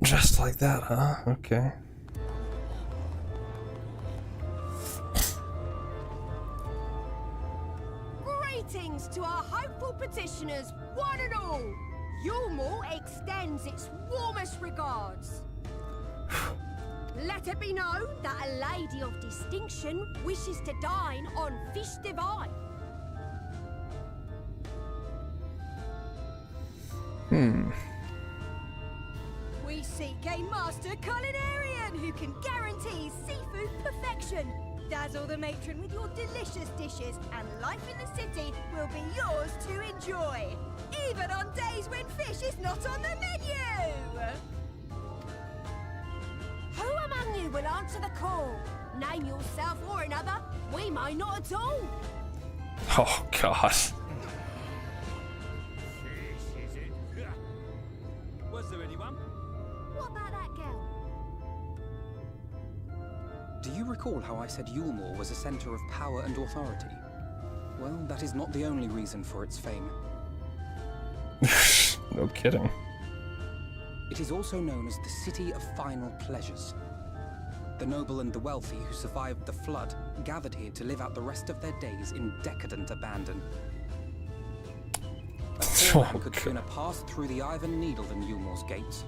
Speaker 1: Just like that, huh? Okay.
Speaker 16: Greetings to our hopeful petitioners, one and all. Yulmore extends its warmest regards. Let it be known that a lady of distinction wishes to dine on fish divine. We seek a master culinarian who can guarantee seafood perfection. Dazzle the matron with your delicious dishes, and life in the city will be yours to enjoy, even on days when fish is not on the menu. Who among you will answer the call? Name yourself or another. We may not at all.
Speaker 1: Oh, God.
Speaker 5: Was there anyone?
Speaker 2: What about that girl?
Speaker 12: Do you recall how I said Yulmore was a center of power and authority? Well, that is not the only reason for its fame.
Speaker 1: No kidding.
Speaker 12: It is also known as the City of Final Pleasures. The noble and the wealthy who survived the flood gathered here to live out the rest of their days in decadent abandon. poor man could sooner pass through the Iron Needle than Yulmore's gates.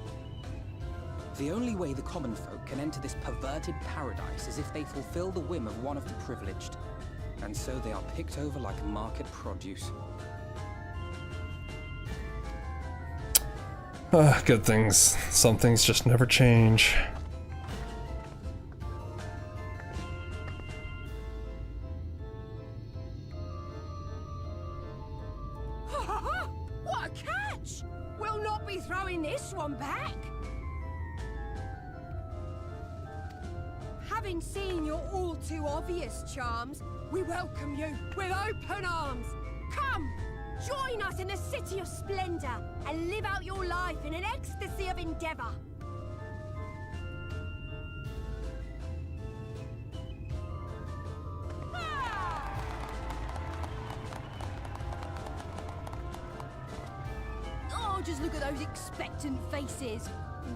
Speaker 12: The only way the common folk can enter this perverted paradise is if they fulfill the whim of one of the privileged. And so they are picked over like market produce.
Speaker 1: Good things. Some things just never change.
Speaker 16: What a catch! We'll not be throwing this one back. Having seen your all too obvious charms, we welcome you with open arms. Come, join us in the city of splendor and live out your life in an ecstasy of endeavor. Oh, just look at those expectant faces.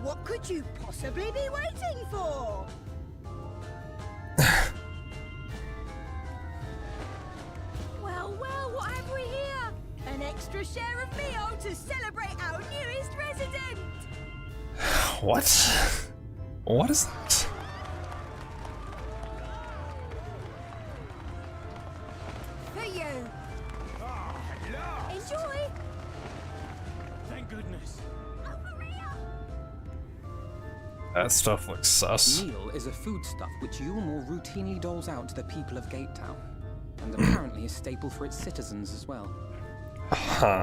Speaker 16: What could you possibly be waiting for? Well, what have we here? An extra share of meal to celebrate our newest resident!
Speaker 1: What? What is that?
Speaker 16: For you! Enjoy!
Speaker 5: Thank goodness.
Speaker 1: That stuff looks sus.
Speaker 12: Meal is a foodstuff which Yulmore routinely doles out to the people of Gate Town, and apparently a staple for its citizens as well.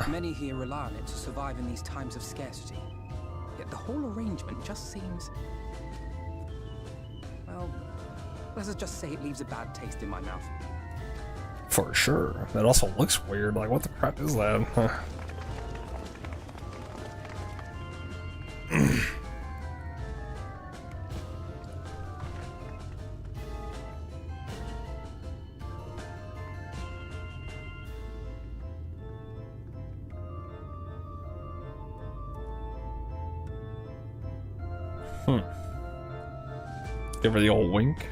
Speaker 12: Many here rely on it to survive in these times of scarcity. Yet the whole arrangement just seems... well, let's just say it leaves a bad taste in my mouth.
Speaker 1: For sure. That also looks weird. Like, what the crap is that? Give her the old wink.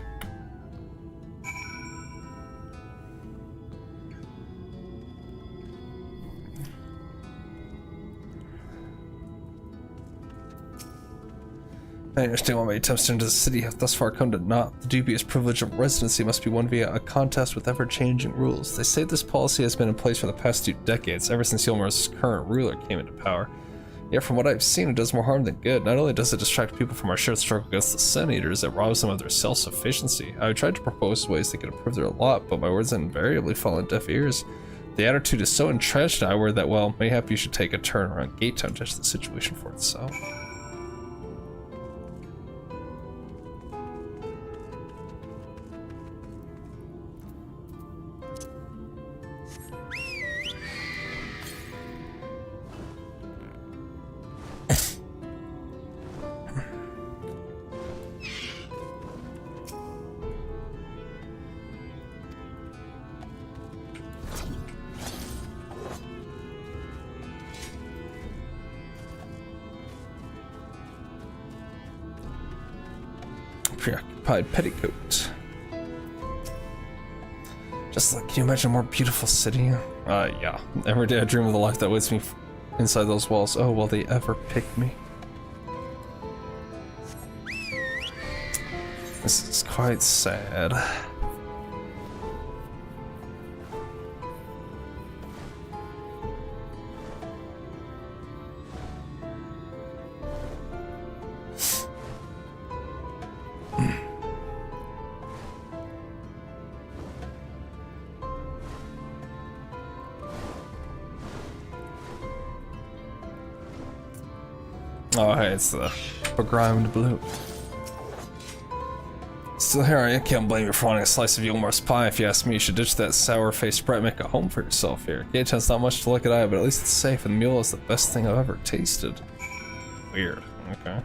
Speaker 1: I understand why my attempts to enter the city have thus far come to naught. The dubious privilege of residency must be won via a contest with ever-changing rules. They say this policy has been in place for the past 2 decades, ever since Yulmore's current ruler came into power. Yet from what I've seen, it does more harm than good. Not only does it distract people from our shared struggle against the Sun Eaters, it robs them of their self-sufficiency. I tried to propose ways they could improve their lot, but my words invariably fall on deaf ears. The attitude is so entrenched now that, well, mayhap you should take a turn around Gate Town to judge the situation for itself. Preoccupied petticoat. Just like, can you imagine a more beautiful city? Yeah. Every day I dream of the life that waits me inside those walls. Oh, will they ever pick me? This is quite sad. Oh, hey, it's the begrimed blue. Still here, I can't blame you for wanting a slice of Yulmore's pie. If you ask me, you should ditch that sour-faced sprite and make a home for yourself here. Gate Town's not much to look at either, but at least it's safe, and the mule is the best thing I've ever tasted. Weird. Okay.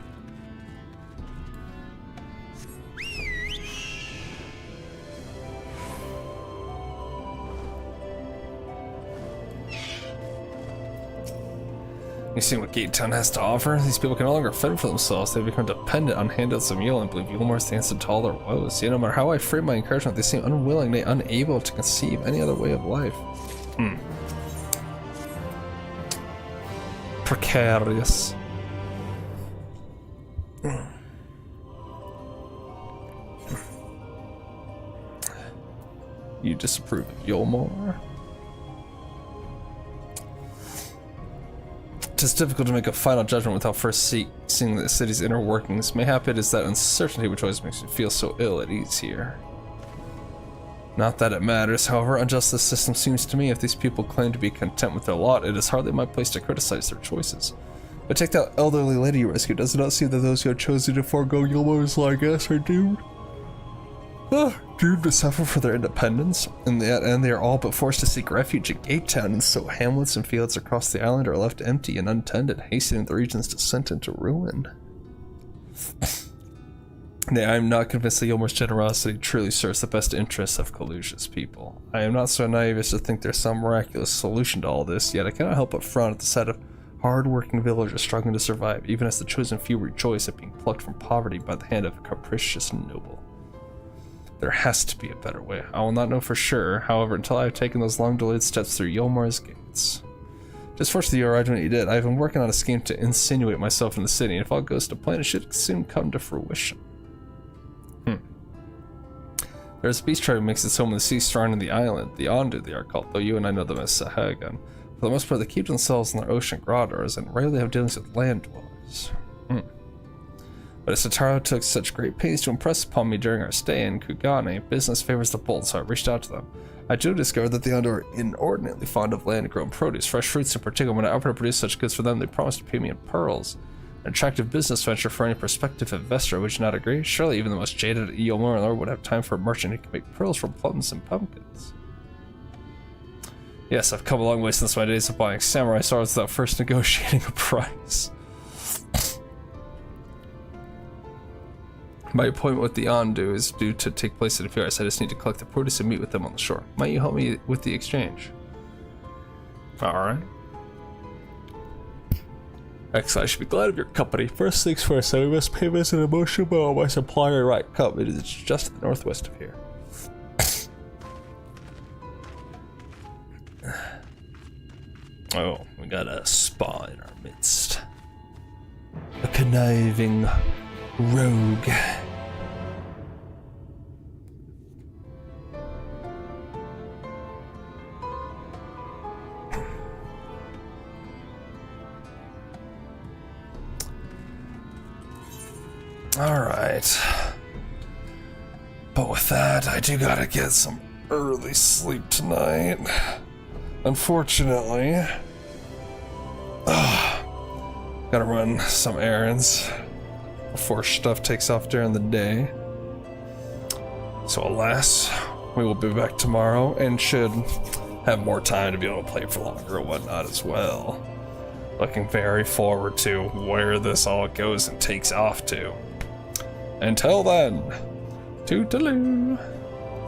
Speaker 1: You see what Gate Town has to offer? These people can no longer fend for themselves. They've become dependent on handouts of meal and believe Yulmore's the answer to all their woes. Yet no matter how I frame my encouragement, they seem unwilling, nay, unable to conceive any other way of life. precarious. You disapprove of Yolmor? It is difficult to make a final judgment without first seeing the city's inner workings. Mayhap it is that uncertainty which always makes me feel so ill at ease here. Not that it matters, however unjust this system seems to me. If these people claim to be content with their lot, it is hardly my place to criticize their choices. But take that elderly lady you rescued. Does it not seem that those who have chosen to forego Yolmor's largesse are doomed? Doomed to suffer for their independence? In the end, they are all but forced to seek refuge in Gate Town, and so hamlets and fields across the island are left empty and untended, hastening the region's descent into ruin. Nay, I am not convinced that Yolmor's generosity truly serves the best interests of Kalusha's people. I am not so naive as to think there's some miraculous solution to all this, yet I cannot help but frown at the sight of hard-working villagers struggling to survive, even as the chosen few rejoice at being plucked from poverty by the hand of a capricious noble. There has to be a better way. I will not know for sure, however, until I have taken those long-delayed steps through Yolmor's gates. Just fortunately you arrived when you did. I have been working on a scheme to insinuate myself in the city, and if all goes to plan, it should soon come to fruition. There's a beast tribe who makes its home in the sea surrounding the island. The Ondu they are called, though you and I know them as Sahagan. For the most part, they keep themselves in their ocean grottos and rarely have dealings with land dwellers. But as Sataro took such great pains to impress upon me during our stay in Kugane, business favors the bold, so I reached out to them. I do discover that the Ondu are inordinately fond of land-grown produce, fresh fruits in particular. When I offer to produce such goods for them, they promise to pay me in pearls. An attractive business venture for any prospective investor, would you not agree? Surely even the most jaded Yolmor Lord would have time for a merchant who can make pearls from plums and pumpkins. Yes, I've come a long way since my days of buying samurai swords without first negotiating a price. My appointment with the Ondu is due to take place in a few hours. I just need to collect the produce and meet with them on the shore. Might you help me with the exchange? Alright. Excellent, I should be glad of your company. First things first, we must pay this an emotional bill on my supplier right cup. It is just to the northwest of here. Oh, we got a spa in our midst. A conniving rogue. Alright. But with that, I do gotta get some early sleep tonight. Unfortunately. Gotta run some errands before stuff takes off during the day. So alas, we will be back tomorrow and should have more time to be able to play for longer and whatnot as well. Looking very forward to where this all goes and takes off to. Until then, toodaloo.